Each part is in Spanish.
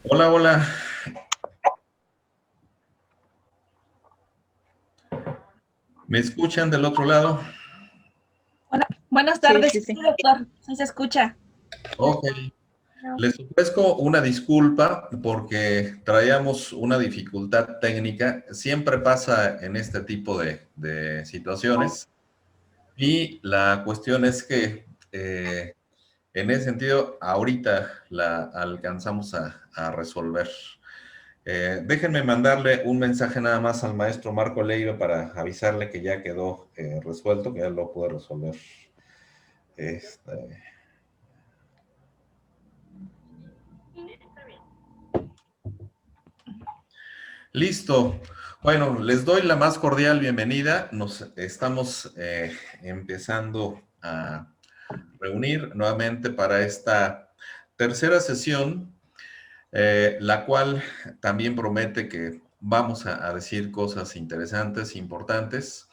Hola, hola. ¿Me escuchan del otro lado? Buenas Sí, tardes, sí, sí, sí. doctor. Sí se escucha. Ok. Les ofrezco una disculpa porque traíamos una dificultad técnica. Siempre pasa en este tipo de situaciones. Y la cuestión es que en ese sentido, ahorita la alcanzamos a resolver. Déjenme mandarle un mensaje nada más al maestro Marco Leiva para avisarle que ya quedó resuelto, que ya lo pude resolver. Este, Listo. Bueno, les doy la más cordial bienvenida. Nos estamos empezando a reunir nuevamente para esta tercera sesión, la cual también promete que vamos a decir cosas interesantes, importantes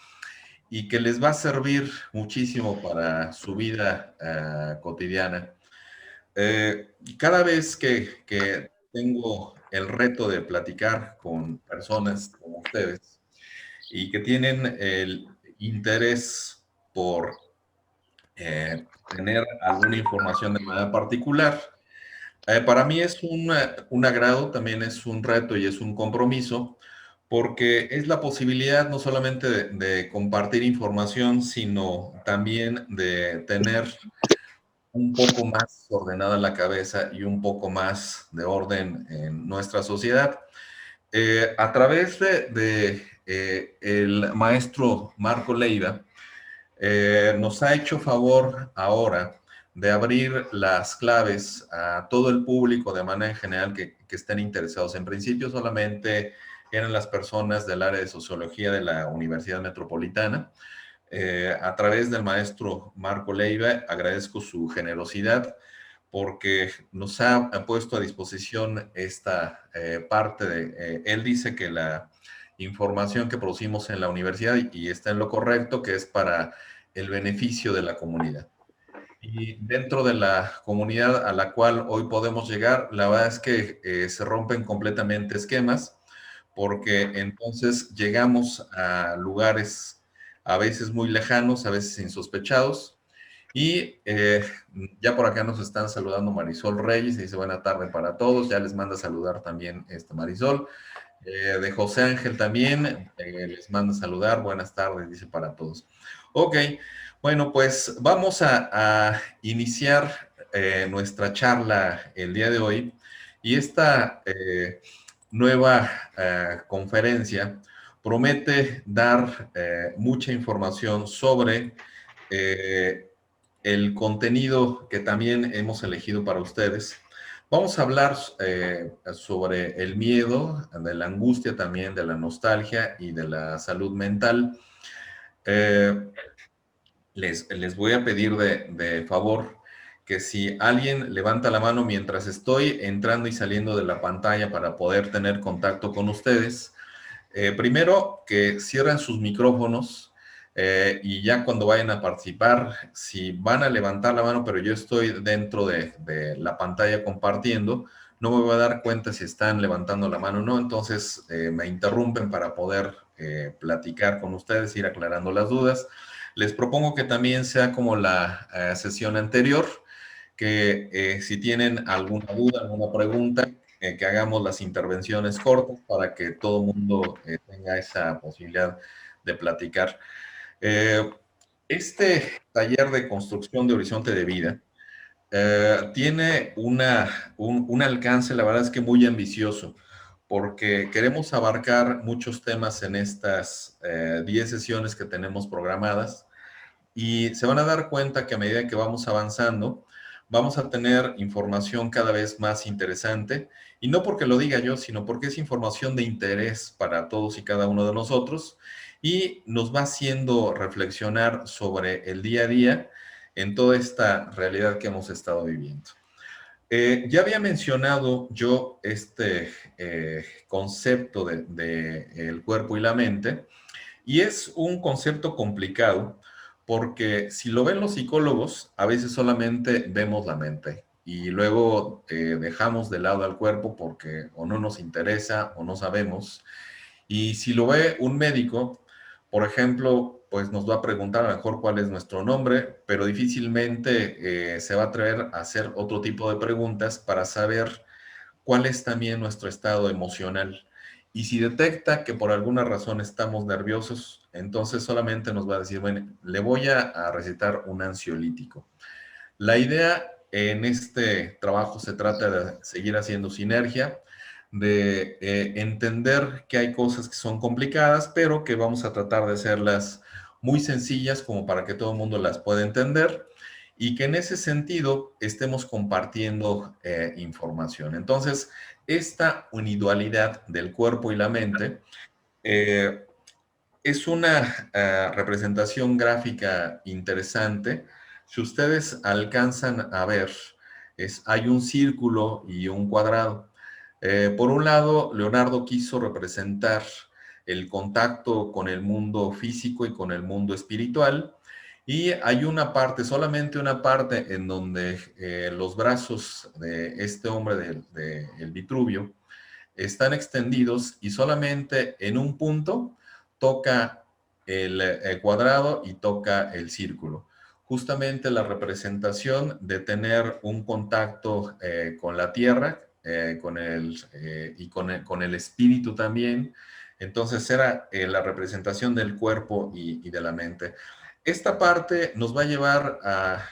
y que les va a servir muchísimo para su vida cotidiana. Cada vez que tengo el reto de platicar con personas como ustedes y que tienen el interés por tener alguna información de manera particular, para mí es un agrado, también es un reto y es un compromiso, porque es la posibilidad no solamente de compartir información, sino también de tener un poco más ordenada la cabeza y un poco más de orden en nuestra sociedad. A través de el maestro Marco Leiva, nos ha hecho favor ahora de abrir las claves a todo el público de manera en general que estén interesados. En principio solamente eran las personas del área de sociología de la Universidad Metropolitana. A través del maestro Marco Leiva, agradezco su generosidad porque nos ha puesto a disposición esta parte él dice que la información que producimos en la universidad y está en lo correcto, que es para el beneficio de la comunidad. Y dentro de la comunidad a la cual hoy podemos llegar, la verdad es que se rompen completamente esquemas, porque entonces llegamos a lugares a veces muy lejanos, a veces insospechados, y ya por acá nos están saludando Marisol Reyes, dice buena tarde para todos, ya les manda saludar también Marisol, de José Ángel también, les manda saludar, buenas tardes, dice para todos. Ok, bueno, pues vamos a iniciar nuestra charla el día de hoy, y esta nueva conferencia promete dar mucha información sobre eh, el contenido que también hemos elegido para ustedes. Vamos a hablar sobre el miedo, de la angustia también, de la nostalgia y de la salud mental. Eh, les voy a pedir de favor que si alguien levanta la mano mientras estoy entrando y saliendo de la pantalla para poder tener contacto con ustedes, primero, que cierren sus micrófonos y ya cuando vayan a participar, si van a levantar la mano, pero yo estoy dentro de la pantalla compartiendo, no me voy a dar cuenta si están levantando la mano o no, entonces me interrumpen para poder platicar con ustedes, ir aclarando las dudas. Les propongo que también sea como la sesión anterior, que si tienen alguna duda, alguna pregunta, que hagamos las intervenciones cortas para que todo el mundo tenga esa posibilidad de platicar. Eh, este taller de construcción de horizonte de vida tiene un alcance, la verdad es que muy ambicioso, porque queremos abarcar muchos temas en estas 10 sesiones que tenemos programadas. Y se van a dar cuenta que a medida que vamos avanzando, vamos a tener información cada vez más interesante. Y no porque lo diga yo, sino porque es información de interés para todos y cada uno de nosotros. Y nos va haciendo reflexionar sobre el día a día en toda esta realidad que hemos estado viviendo. Ya había mencionado yo este concepto de el cuerpo y la mente. Y es un concepto complicado porque si lo ven los psicólogos, a veces solamente vemos la mente. y luego dejamos de lado al cuerpo porque o no nos interesa o no sabemos. Y si lo ve un médico, por ejemplo, pues nos va a preguntar a lo mejor cuál es nuestro nombre, pero difícilmente se va a atrever a hacer otro tipo de preguntas para saber cuál es también nuestro estado emocional. Y si detecta que por alguna razón estamos nerviosos, entonces solamente nos va a decir, bueno, le voy a recetar un ansiolítico. La idea en este trabajo se trata de seguir haciendo sinergia, de entender que hay cosas que son complicadas, pero que vamos a tratar de hacerlas muy sencillas como para que todo el mundo las pueda entender y que en ese sentido estemos compartiendo información. Entonces, esta unidualidad del cuerpo y la mente eh, es una representación gráfica interesante. Si ustedes alcanzan a ver, hay un círculo y un cuadrado. Por un lado, Leonardo quiso representar el contacto con el mundo físico y con el mundo espiritual. Y hay una parte, solamente una parte, en donde los brazos de este hombre el Vitruvio están extendidos y solamente en un punto toca el cuadrado y toca el círculo. Justamente la representación de tener un contacto con la tierra y con el espíritu también. Entonces era la representación del cuerpo y de la mente. Esta parte nos va a llevar a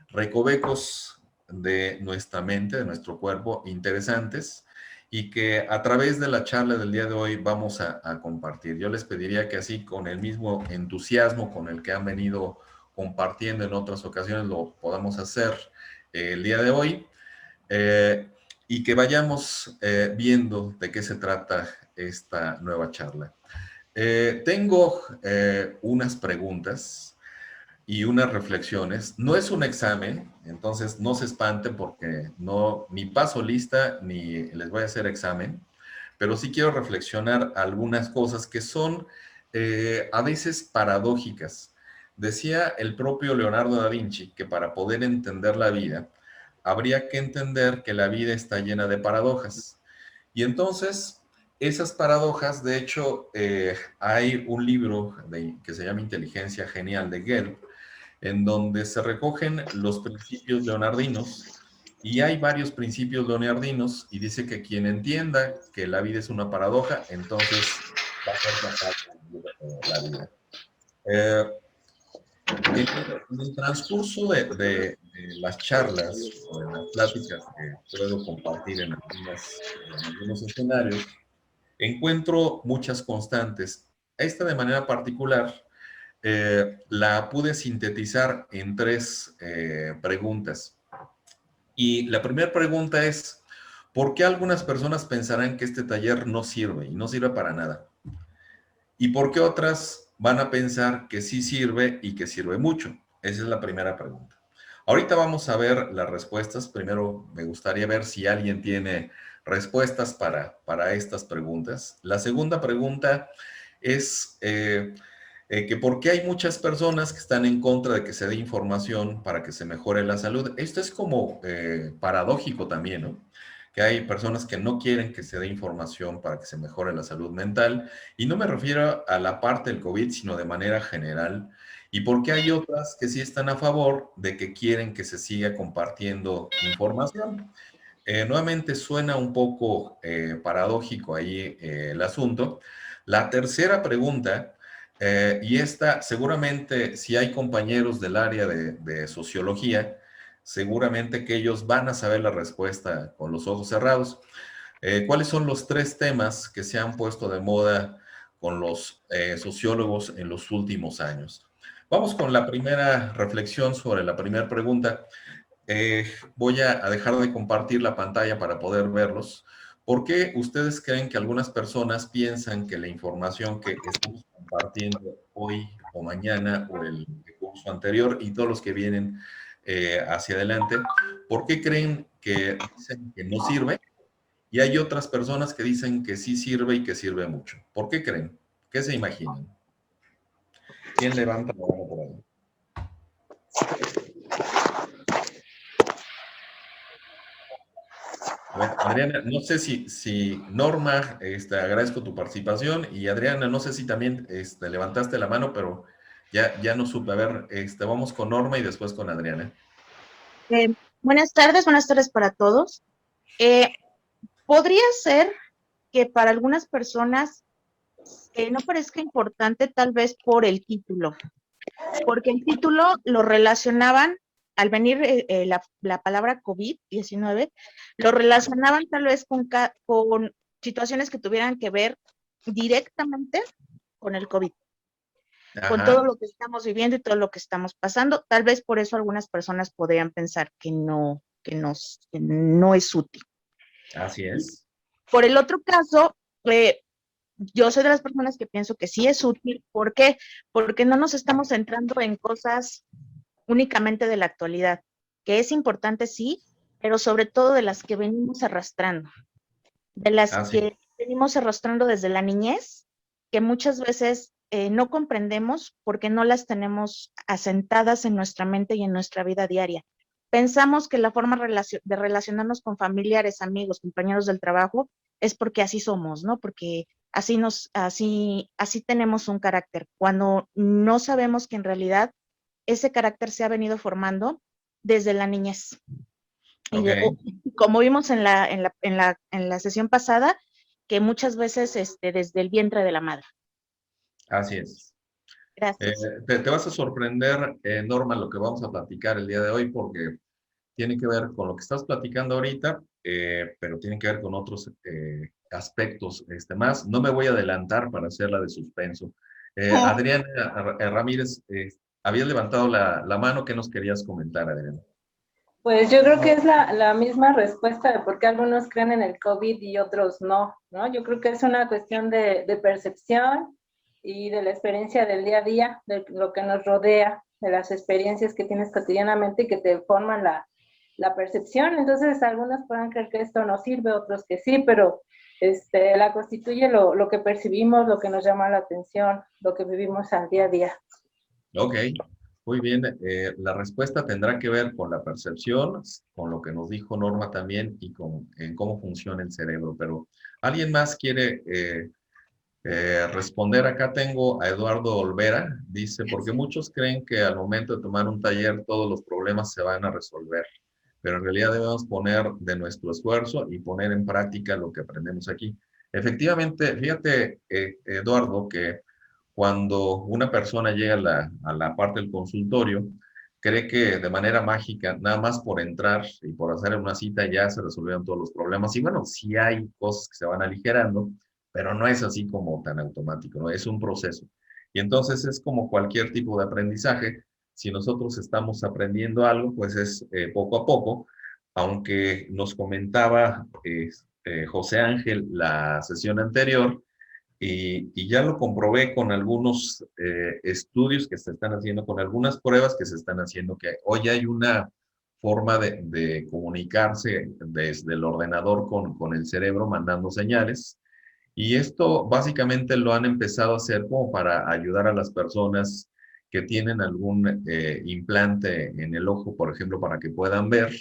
recovecos de nuestra mente, de nuestro cuerpo, interesantes y que a través de la charla del día de hoy vamos a compartir. Yo les pediría que así, con el mismo entusiasmo con el que han venido compartiendo en otras ocasiones, lo podamos hacer el día de hoy y que vayamos viendo de qué se trata esta nueva charla. Tengo unas preguntas y unas reflexiones. No es un examen, entonces no se espanten porque no, ni paso lista ni les voy a hacer examen, pero sí quiero reflexionar algunas cosas que son a veces paradójicas. Decía el propio Leonardo da Vinci que para poder entender la vida, habría que entender que la vida está llena de paradojas. Y entonces, esas paradojas, de hecho, hay un libro que se llama Inteligencia Genial de Gelb, en donde se recogen los principios leonardinos y hay varios principios leonardinos y dice que quien entienda que la vida es una paradoja, entonces va a ser capaz de vivir la vida. Eh, en el transcurso de las charlas o de las pláticas que puedo compartir en algunos escenarios, encuentro muchas constantes. Esta de manera particular la pude sintetizar en tres preguntas. Y la primera pregunta es, ¿por qué algunas personas pensarán que este taller no sirve y no sirve para nada? ¿Y por qué otras van a pensar que sí sirve y que sirve mucho? Esa es la primera pregunta. Ahorita vamos a ver las respuestas. Primero me gustaría ver si alguien tiene respuestas para estas preguntas. La segunda pregunta es que por qué hay muchas personas que están en contra de que se dé información para que se mejore la salud. Esto es como paradójico también, ¿no? Que hay personas que no quieren que se dé información para que se mejore la salud mental. Y no me refiero a la parte del COVID, sino de manera general. Y por qué hay otras que sí están a favor de que quieren que se siga compartiendo información. Nuevamente suena un poco paradójico ahí el asunto. La tercera pregunta, y esta seguramente si hay compañeros del área de sociología, seguramente que ellos van a saber la respuesta con los ojos cerrados. ¿Cuáles son los tres temas que se han puesto de moda con los sociólogos en los últimos años? Vamos con la primera reflexión sobre la primera pregunta. Voy a dejar de compartir la pantalla para poder verlos. ¿Por qué ustedes creen que algunas personas piensan que la información que estamos compartiendo hoy o mañana o el curso anterior y todos los que vienen hacia adelante, ¿por qué creen que dicen que no sirve? Y hay otras personas que dicen que sí sirve y que sirve mucho. ¿Por qué creen? ¿Qué se imaginan? ¿Quién levanta la mano por ahí? Bueno, Adriana, no sé si Norma, agradezco tu participación y Adriana, no sé si también levantaste la mano, pero ya no supe. A ver, vamos con Norma y después con Adriana. Buenas tardes para todos. Podría ser que para algunas personas no parezca importante tal vez por el título, porque el título lo relacionaban, al venir la palabra COVID-19, lo relacionaban tal vez con situaciones que tuvieran que ver directamente con el COVID, con todo Ajá, lo que estamos viviendo y todo lo que estamos pasando. Tal vez por eso algunas personas podrían pensar que no es útil. así es. Por el otro caso, yo soy de las personas que pienso que sí es útil. ¿Por qué? Porque no nos estamos centrando en cosas únicamente de la actualidad, que es importante, sí, pero sobre todo de las que venimos arrastrando, de las Así. que venimos arrastrando desde la niñez, que muchas veces no comprendemos porque no las tenemos asentadas en nuestra mente y en nuestra vida diaria. Pensamos que la forma de relacionarnos con familiares, amigos, compañeros del trabajo es porque así somos, ¿no? Porque así tenemos un carácter, cuando no sabemos que en realidad ese carácter se ha venido formando desde la niñez. Ok, Como vimos en la sesión pasada, que muchas veces desde el vientre de la madre. así es. Eh, Gracias. te vas a sorprender, Norma, lo que vamos a platicar el día de hoy, porque tiene que ver con lo que estás platicando ahorita, pero tiene que ver con otros aspectos más. No me voy a adelantar para hacerla de suspenso. Adriana Ramírez, habías levantado la mano. ¿Qué nos querías comentar, Adriana? Pues yo creo que es la misma respuesta de por qué algunos creen en el COVID y otros no, ¿no? Yo creo que es una cuestión de percepción y de la experiencia del día a día, de lo que nos rodea, de las experiencias que tienes cotidianamente y que te forman la percepción. Entonces, algunos pueden creer que esto no sirve, otros que sí, pero la constituye lo que percibimos, lo que nos llama la atención, lo que vivimos al día a día. Ok, muy bien. La respuesta tendrá que ver con la percepción, con lo que nos dijo Norma también y con en cómo funciona el cerebro. Pero ¿alguien más quiere responder? Acá tengo a Eduardo Olvera. Dice, porque muchos creen que al momento de tomar un taller todos los problemas se van a resolver, pero en realidad debemos poner de nuestro esfuerzo y poner en práctica lo que aprendemos aquí. Efectivamente, fíjate, Eduardo, que cuando una persona llega a la parte del consultorio, cree que de manera mágica, nada más por entrar y por hacer una cita ya se resolvieron todos los problemas. Y bueno, sí hay cosas que se van aligerando, pero no es así como tan automático, ¿no? Es un proceso. Y entonces es como cualquier tipo de aprendizaje. Si nosotros estamos aprendiendo algo, pues es poco a poco, aunque nos comentaba José Ángel la sesión anterior, y ya lo comprobé con algunos estudios que se están haciendo, con algunas pruebas que se están haciendo, que hoy hay una forma de comunicarse desde el ordenador con el cerebro mandando señales. Y esto básicamente lo han empezado a hacer como para ayudar a las personas que tienen algún implante en el ojo, por ejemplo, para que puedan ver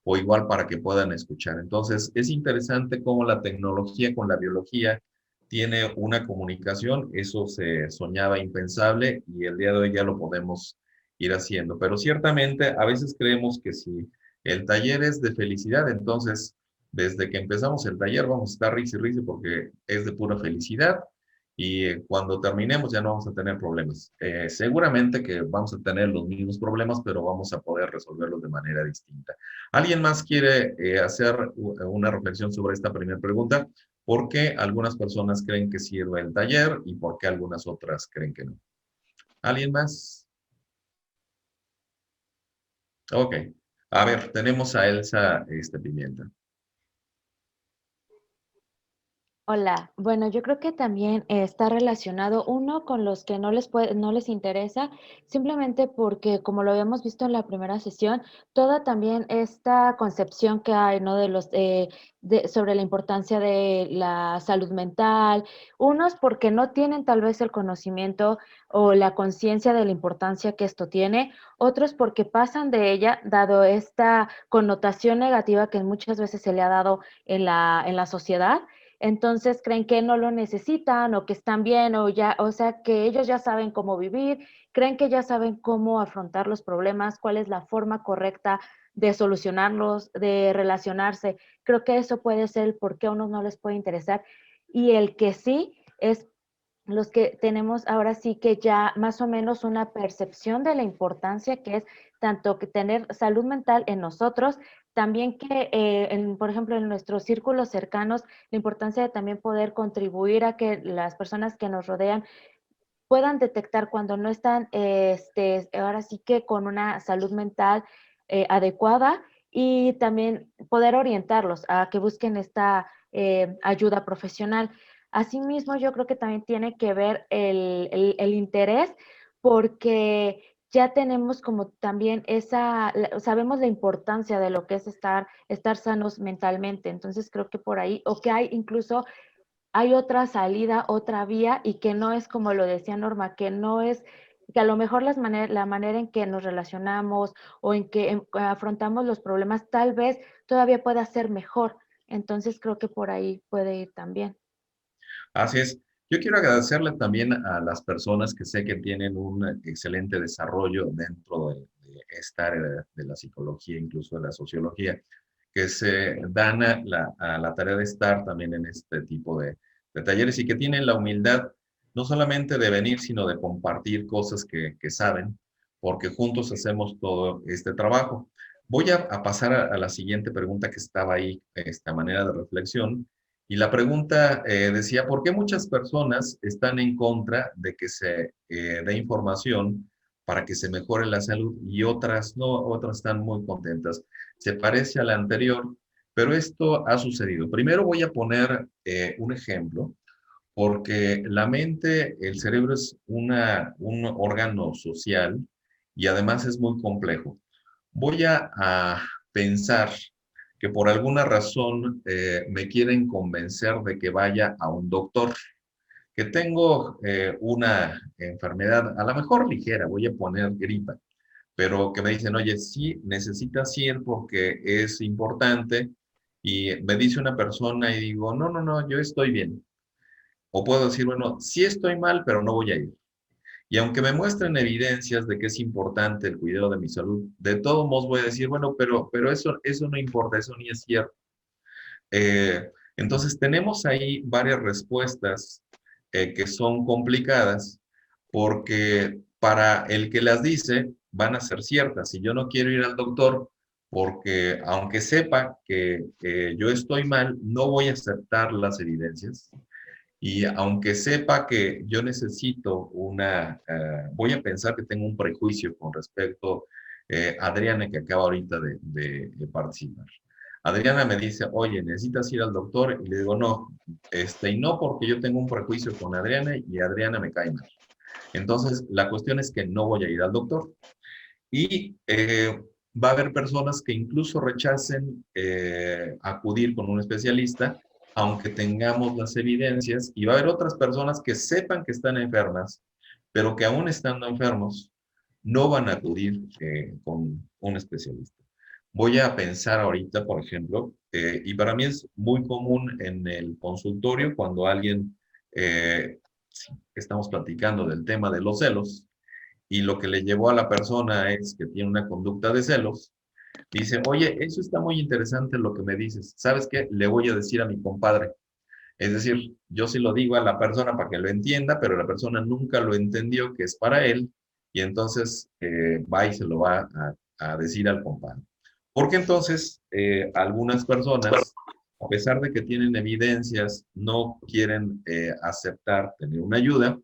o igual para que puedan escuchar. Entonces, es interesante cómo la tecnología con la biología tiene una comunicación. Eso se soñaba impensable y el día de hoy ya lo podemos ir haciendo. Pero ciertamente a veces creemos que si el taller es de felicidad, entonces desde que empezamos el taller vamos a estar risa y risa porque es de pura felicidad y cuando terminemos ya no vamos a tener problemas. Seguramente que vamos a tener los mismos problemas, pero vamos a poder resolverlos de manera distinta. ¿Alguien más quiere hacer una reflexión sobre esta primera pregunta? ¿Por qué algunas personas creen que sirve el taller y por qué algunas otras creen que no? ¿Alguien más? Ok. A ver, tenemos a Elsa Pimienta. Hola, bueno, yo creo que también está relacionado uno con los que no les interesa, simplemente porque como lo habíamos visto en la primera sesión, toda también esta concepción que hay, ¿no? De sobre la importancia de la salud mental, unos porque no tienen tal vez el conocimiento o la conciencia de la importancia que esto tiene, otros porque pasan de ella, dado esta connotación negativa que muchas veces se le ha dado en la sociedad. Entonces creen que no lo necesitan o que están bien o ya, o sea, que ellos ya saben cómo vivir, creen que ya saben cómo afrontar los problemas, cuál es la forma correcta de solucionarlos, de relacionarse. Creo que eso puede ser el por qué a unos no les puede interesar. Y el que sí es los que tenemos ahora sí que ya más o menos una percepción de la importancia que es tanto que tener salud mental en nosotros, también que, por ejemplo, en nuestros círculos cercanos, la importancia de también poder contribuir a que las personas que nos rodean puedan detectar cuando no están, ahora sí que con una salud mental adecuada y también poder orientarlos a que busquen esta ayuda profesional. Asimismo, yo creo que también tiene que ver el interés porque ya tenemos como también sabemos la importancia de lo que es estar sanos mentalmente. Entonces creo que por ahí, o que hay incluso hay otra salida, otra vía y que no es como lo decía Norma, que no es, que a lo mejor la manera en que nos relacionamos o en que afrontamos los problemas tal vez todavía pueda ser mejor. Entonces creo que por ahí puede ir también. Así es. Yo quiero agradecerle también a las personas que sé que tienen un excelente desarrollo dentro de esta área de la psicología, incluso de la sociología, que se dan a la tarea de estar también en este tipo de talleres y que tienen la humildad no solamente de venir, sino de compartir cosas que saben, porque juntos hacemos todo este trabajo. Voy a pasar a la siguiente pregunta que estaba ahí, esta manera de reflexión. Y la pregunta decía, ¿por qué muchas personas están en contra de que se dé información para que se mejore la salud y otras no, otras están muy contentas? Se parece a la anterior, pero esto ha sucedido. Primero voy a poner un ejemplo, porque la mente, el cerebro es un órgano social y además es muy complejo. Voy a pensar que por alguna razón me quieren convencer de que vaya a un doctor, que tengo una enfermedad, a lo mejor ligera, voy a poner gripa, pero que me dicen, oye, sí, necesitas ir porque es importante, y me dice una persona y digo, no, no, no, yo estoy bien. O puedo decir, bueno, sí estoy mal, pero no voy a ir. Y aunque me muestren evidencias de que es importante el cuidado de mi salud, de todos modos voy a decir, bueno, pero eso no importa, eso ni es cierto. Entonces tenemos ahí varias respuestas que son complicadas porque para el que las dice van a ser ciertas. Si yo no quiero ir al doctor porque aunque sepa que yo estoy mal, no voy a aceptar las evidencias. Y aunque sepa que yo necesito voy a pensar que tengo un prejuicio con respecto a Adriana, que acaba ahorita de participar. Adriana me dice, oye, ¿necesitas ir al doctor? Y le digo, no, y no porque yo tengo un prejuicio con Adriana y Adriana me cae mal. Entonces, la cuestión es que no voy a ir al doctor. Y va a haber personas que incluso rechacen acudir con un especialista, aunque tengamos las evidencias, y va a haber otras personas que sepan que están enfermas, pero que aún estando enfermos, no van a acudir con un especialista. Voy a pensar ahorita, por ejemplo, y para mí es muy común en el consultorio cuando alguien, sí, estamos platicando del tema de los celos, y lo que le llevó a la persona es que tiene una conducta de celos, dice, oye, eso está muy interesante lo que me dices, ¿sabes qué? Le voy a decir a mi compadre. Es decir, yo sí lo digo a la persona para que lo entienda, pero la persona nunca lo entendió que es para él, y entonces va y se lo va a decir al compadre. Porque entonces algunas personas, a pesar de que tienen evidencias, no quieren aceptar tener una ayuda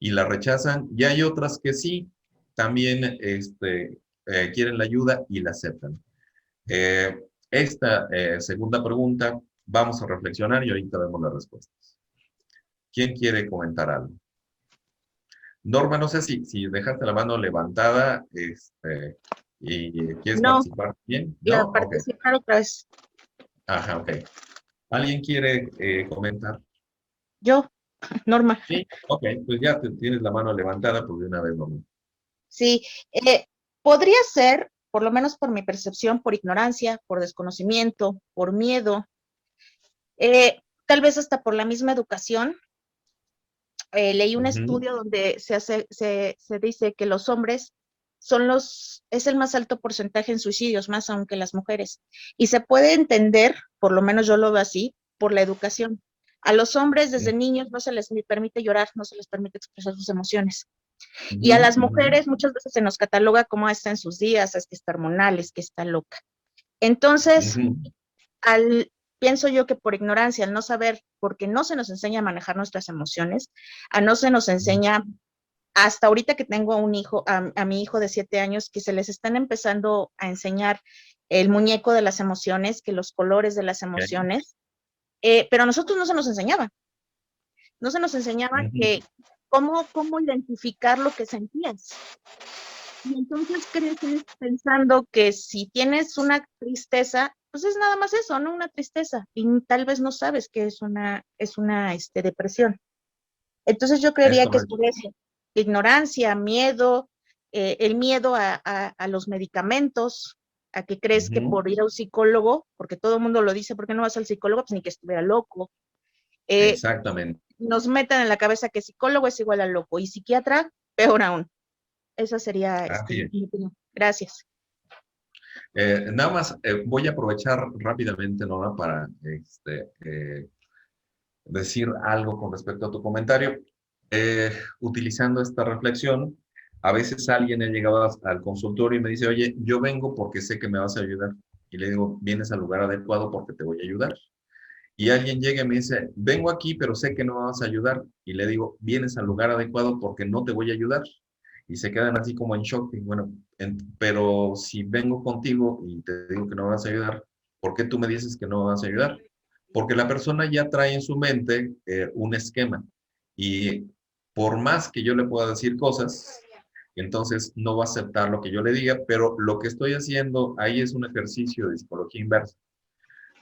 y la rechazan, y hay otras que sí, también quieren la ayuda y la aceptan. Esta segunda pregunta vamos a reflexionar y ahorita vemos las respuestas. ¿Quién quiere comentar algo? Norma, no sé si dejaste la mano levantada y quieres No, participar. ¿Bien? la ¿No? Ok. participar otra vez. Ajá, ok. ¿Alguien quiere comentar? Yo, Norma. Sí, ok, pues ya tienes la mano levantada, pues de una vez, Norma. Sí, podría ser, por lo menos por mi percepción, por ignorancia, por desconocimiento, por miedo, tal vez hasta por la misma educación. Leí un Ujú. estudio donde se dice que los hombres es el más alto porcentaje en suicidios, más aún que las mujeres. Y se puede entender, por lo menos yo lo veo así, por la educación. A los hombres desde niños no se les permite llorar, no se les permite expresar sus emociones. Y a Ujú, las ujú, mujeres muchas veces se nos cataloga como está en sus días, es que está hormonal, es que está loca. Entonces, ujú. pienso yo que por ignorancia, al no saber, porque no se nos enseña a manejar nuestras emociones, a no se nos enseña, hasta ahorita que tengo un hijo, a mi hijo de 7 años, que se les están empezando a enseñar el muñeco de las emociones, que los colores de las Ok. emociones, pero a nosotros no se nos enseñaba. No se nos enseñaba Ujú. que cómo identificar lo que sentías. Y entonces creces pensando que si tienes una tristeza, pues es nada más eso, ¿no? Una tristeza. Y tal vez no sabes que es una depresión. Entonces yo Es creería que es correcto. por eso. Ignorancia, miedo, el miedo a los medicamentos, a que crees que Ujú. por ir a un psicólogo, porque todo el mundo lo dice, ¿por qué no vas al psicólogo? Pues ni que estuviera loco. Eh, Exactamente. Nos meten en la cabeza que psicólogo es igual a loco y psiquiatra, peor aún. Esa sería Así es. mi opinión. Gracias. Nada más voy a aprovechar rápidamente, Nora, para decir algo con respecto a tu comentario. Utilizando esta reflexión, a veces alguien ha llegado al consultorio y me dice, oye, yo vengo porque sé que me vas a ayudar. Y le digo, vienes al lugar adecuado porque te voy a ayudar. Y alguien llega y me dice, vengo aquí, pero sé que no me vas a ayudar. Y le digo, vienes al lugar adecuado porque no te voy a ayudar. Y se quedan así como en shock. Y bueno, pero si vengo contigo y te digo que no me vas a ayudar, ¿por qué tú me dices que no me vas a ayudar? Porque la persona ya trae en su mente un esquema. Y por más que yo le pueda decir cosas, entonces no va a aceptar lo que yo le diga, pero lo que estoy haciendo ahí es un ejercicio de psicología inversa.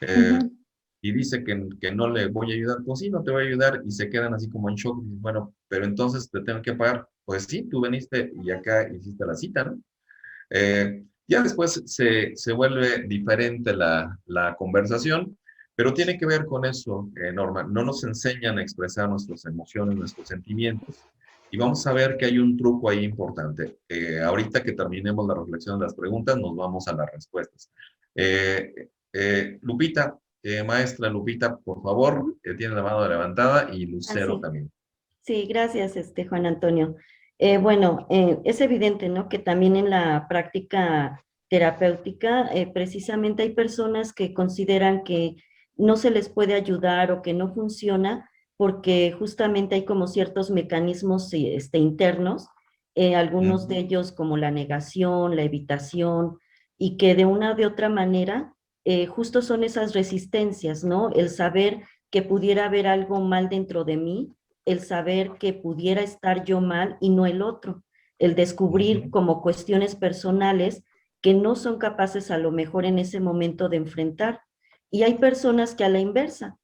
Eh, Ujú. y dice que no le voy a ayudar, pues sí, no te voy a ayudar, y se quedan así como en shock, y bueno, pero entonces te tengo que pagar, pues sí, tú veniste y acá hiciste la cita, ¿no? Ya después se vuelve diferente la conversación, pero tiene que ver con eso, Norma, no nos enseñan a expresar nuestras emociones, nuestros sentimientos, y vamos a ver que hay un truco ahí importante. Ahorita que terminemos la reflexión de las preguntas, nos vamos a las respuestas. Lupita, maestra Lupita, por favor, Ujú. tiene la mano levantada y Lucero Así. también. Sí, gracias, Juan Antonio. Bueno, es evidente, ¿no? Que también en la práctica terapéutica, precisamente hay personas que consideran que no se les puede ayudar o que no funciona porque justamente hay como ciertos mecanismos internos, algunos de Ujú, ellos como la negación, la evitación, y que de una o de otra manera, justo son esas resistencias, ¿no? El saber que pudiera haber algo mal dentro de mí, el saber que pudiera estar yo mal y no el otro, el descubrir ujú, como cuestiones personales que no son capaces a lo mejor en ese momento de enfrentar. Y hay personas que a la inversa,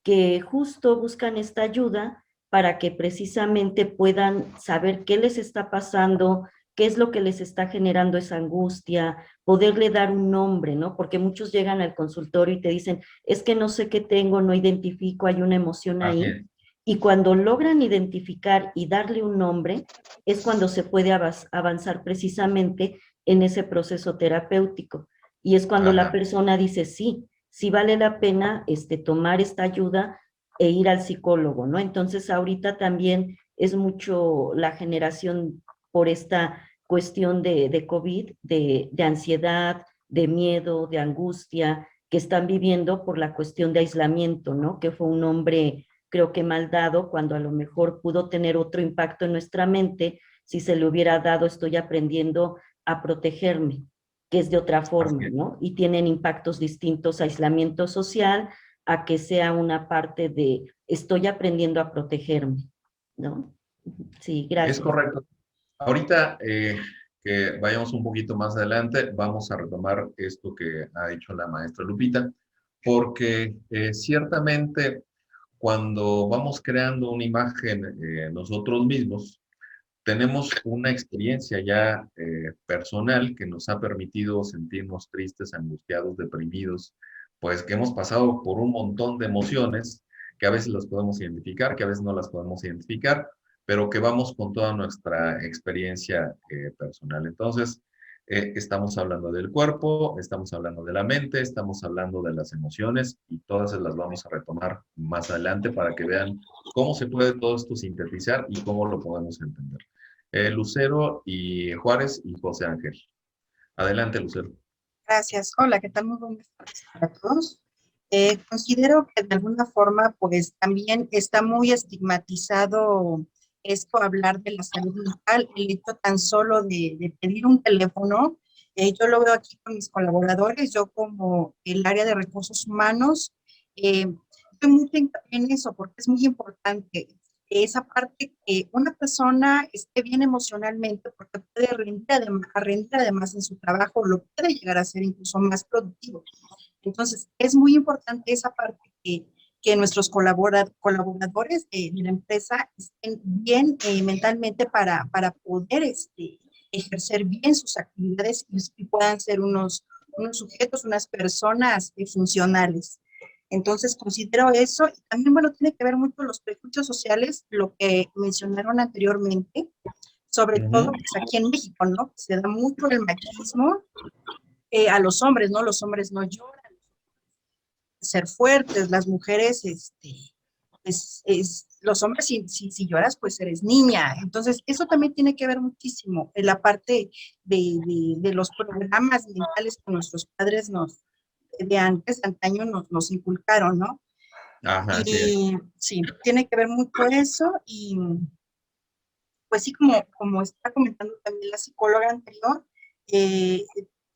que justo buscan esta ayuda para que precisamente puedan saber qué les está pasando, qué es lo que les está generando esa angustia, poderle dar un nombre, ¿no? Porque muchos llegan al consultorio y te dicen, es que no sé qué tengo, no identifico, hay una emoción así ahí. es. Y cuando logran identificar y darle un nombre, es cuando se puede avanzar precisamente en ese proceso terapéutico. Y es cuando la Ajá. persona dice, sí, sí vale la pena tomar esta ayuda e ir al psicólogo, ¿no? Entonces ahorita también es mucho la generación por esta cuestión de COVID, de ansiedad, de miedo, de angustia, que están viviendo por la cuestión de aislamiento, ¿no? Que fue un nombre, creo que mal dado, cuando a lo mejor pudo tener otro impacto en nuestra mente si se le hubiera dado, estoy aprendiendo a protegerme, que es de otra Así forma, es. ¿no? Y tienen impactos distintos, aislamiento social, a que sea una parte de estoy aprendiendo a protegerme, ¿no? Sí, gracias. Es correcto. Ahorita que vayamos un poquito más adelante, vamos a retomar esto que ha dicho la maestra Lupita, porque ciertamente cuando vamos creando una imagen nosotros mismos, tenemos una experiencia ya personal que nos ha permitido sentirnos tristes, angustiados, deprimidos, pues que hemos pasado por un montón de emociones que a veces las podemos identificar, que a veces no las podemos identificar, pero que vamos con toda nuestra experiencia personal. Entonces, estamos hablando del cuerpo, estamos hablando de la mente, estamos hablando de las emociones y todas las vamos a retomar más adelante para que vean cómo se puede todo esto sintetizar y cómo lo podemos entender. Lucero y Juárez y José Ángel. Adelante, Lucero. Gracias. Hola, ¿qué tal? Muy buenas tardes para todos. Considero que de alguna forma, pues también está muy estigmatizado esto, hablar de la salud mental, el hecho tan solo de pedir un teléfono. Yo lo veo aquí con mis colaboradores, yo como el área de recursos humanos, doy mucho hincapié en eso porque es muy importante esa parte que una persona esté bien emocionalmente porque puede rendir además en su trabajo, lo puede llegar a ser incluso más productivo. Entonces, es muy importante esa parte que nuestros colaboradores de la empresa estén bien mentalmente para poder ejercer bien sus actividades y puedan ser unos sujetos, unas personas funcionales. Entonces, considero eso. Y también, bueno, tiene que ver mucho los prejuicios sociales, lo que mencionaron anteriormente, sobre todo pues, aquí en México, ¿no? Se da mucho el machismo a los hombres, ¿no? Los hombres no lloran, ser fuertes, las mujeres, los hombres, si lloras, pues eres niña. Entonces, eso también tiene que ver muchísimo en la parte de los programas mentales que nuestros padres de antes, de antaño, nos inculcaron, ¿no? Ajá, Y sí, tiene que ver mucho eso y pues sí, como está comentando también la psicóloga anterior,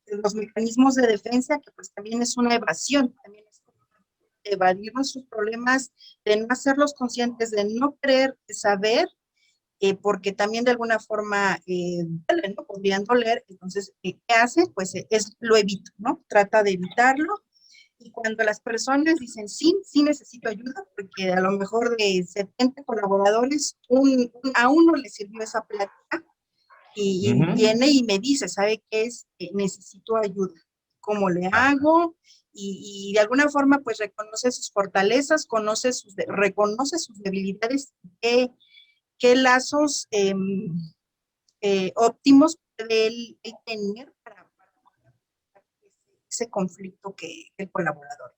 los mecanismos de defensa, que pues también es una evasión, también es evadir nuestros problemas, de no hacerlos conscientes, de no querer saber, porque también de alguna forma duele, ¿no? Podrían doler, entonces, ¿qué hace? Pues lo evito, ¿no? Trata de evitarlo, y cuando las personas dicen, sí necesito ayuda, porque a lo mejor de 70 colaboradores, a uno le sirvió esa plática, y viene y me dice, ¿sabe qué es? Necesito ayuda. ¿Cómo le hago? Y de alguna forma, pues reconoce sus fortalezas, reconoce sus debilidades, qué lazos óptimos puede él tener para ese conflicto que el colaborador.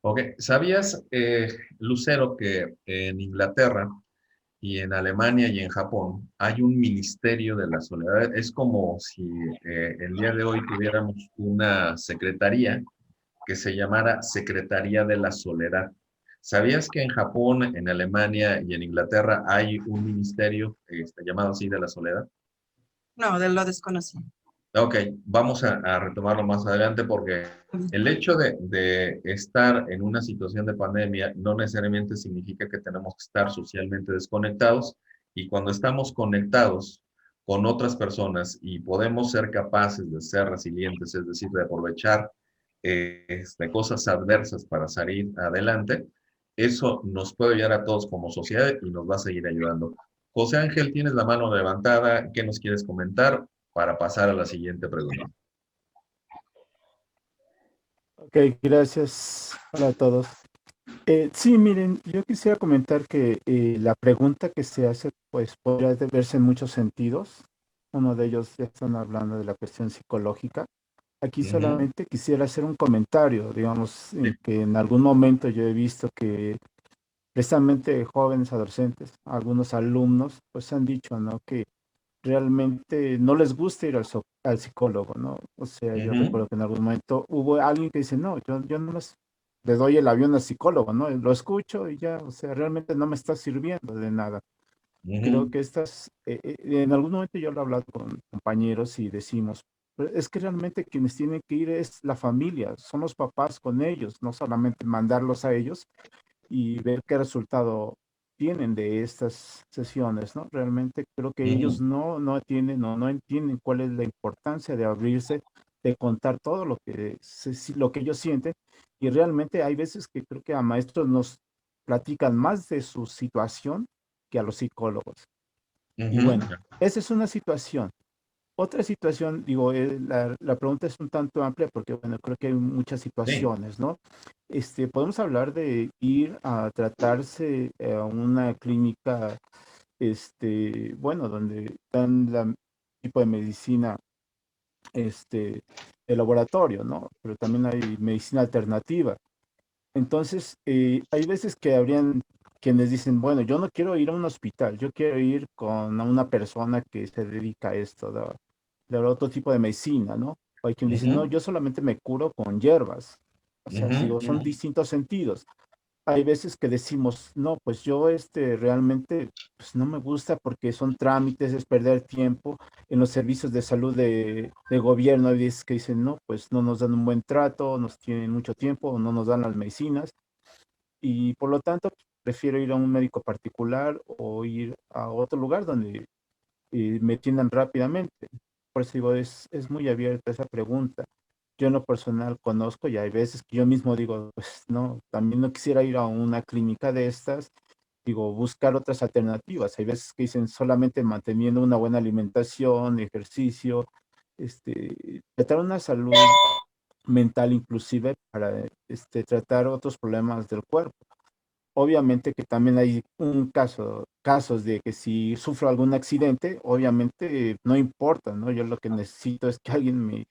Ok, ¿sabías, Lucero, que en Inglaterra y en Alemania y en Japón hay un ministerio de la soledad? Es como si el día de hoy tuviéramos una secretaría que se llamara Secretaría de la Soledad. ¿Sabías que en Japón, en Alemania y en Inglaterra hay un ministerio llamado así de la soledad? No, de lo desconocido. Ok, vamos a retomarlo más adelante porque el hecho de estar en una situación de pandemia no necesariamente significa que tenemos que estar socialmente desconectados, y cuando estamos conectados con otras personas y podemos ser capaces de ser resilientes, es decir, de aprovechar cosas adversas para salir adelante, eso nos puede ayudar a todos como sociedad y nos va a seguir ayudando. José Ángel, tienes la mano levantada. ¿Qué nos quieres comentar para pasar a la siguiente pregunta? Ok, gracias. Hola a todos. Sí, miren, yo quisiera comentar que la pregunta que se hace, pues podría verse en muchos sentidos. Uno de ellos ya están hablando de la cuestión psicológica. Aquí solamente quisiera hacer un comentario, digamos, en que en algún momento yo he visto que precisamente jóvenes, adolescentes, algunos alumnos, pues han dicho, ¿no? Que realmente no les gusta ir al psicólogo, ¿no? O sea, yo recuerdo que en algún momento hubo alguien que dice, no, yo no le doy el avión al psicólogo, ¿no? Lo escucho y ya, o sea, realmente no me está sirviendo de nada. Creo que en algún momento yo lo he hablado con compañeros y decimos, Pero es que realmente quienes tienen que ir es la familia, son los papás con ellos, no solamente mandarlos a ellos y ver qué resultado tienen de estas sesiones, ¿no? Realmente creo que ellos Ujú, no tienen o no entienden cuál es la importancia de abrirse, de contar todo lo que, lo que ellos sienten. Y realmente hay veces que creo que a maestros nos platican más de su situación que a los psicólogos. Y ujú, bueno, esa es una situación. Otra situación, digo, la pregunta es un tanto amplia porque, bueno, creo que hay muchas sí, situaciones, ¿no? Podemos hablar de ir a tratarse a una clínica, bueno, donde dan la tipo de medicina, este, de laboratorio, ¿no? Pero también hay medicina alternativa. Entonces, hay veces que habrían quienes dicen, bueno, yo no quiero ir a un hospital, yo quiero ir con una persona que se dedica a esto, de otro tipo de medicina, ¿no? O hay quien dice, no, ujú, yo solamente me curo con hierbas. O sea, ujú, digo, son ujú. distintos sentidos. Hay veces que decimos, no, pues yo realmente pues no me gusta porque son trámites, es perder tiempo en los servicios de salud de gobierno. Hay veces que dicen, no, pues no nos dan un buen trato, nos tienen mucho tiempo, no nos dan las medicinas y por lo tanto prefiero ir a un médico particular o ir a otro lugar donde me atiendan rápidamente. Por eso digo, es muy abierta esa pregunta. Yo en lo personal conozco y hay veces que yo mismo digo, pues no, también no quisiera ir a una clínica de estas, digo, buscar otras alternativas. Hay veces que dicen solamente manteniendo una buena alimentación, ejercicio, tratar una salud mental inclusive para tratar otros problemas del cuerpo. Obviamente que también hay casos de que si sufro algún accidente, obviamente no importa, ¿no? Yo lo que necesito es que alguien me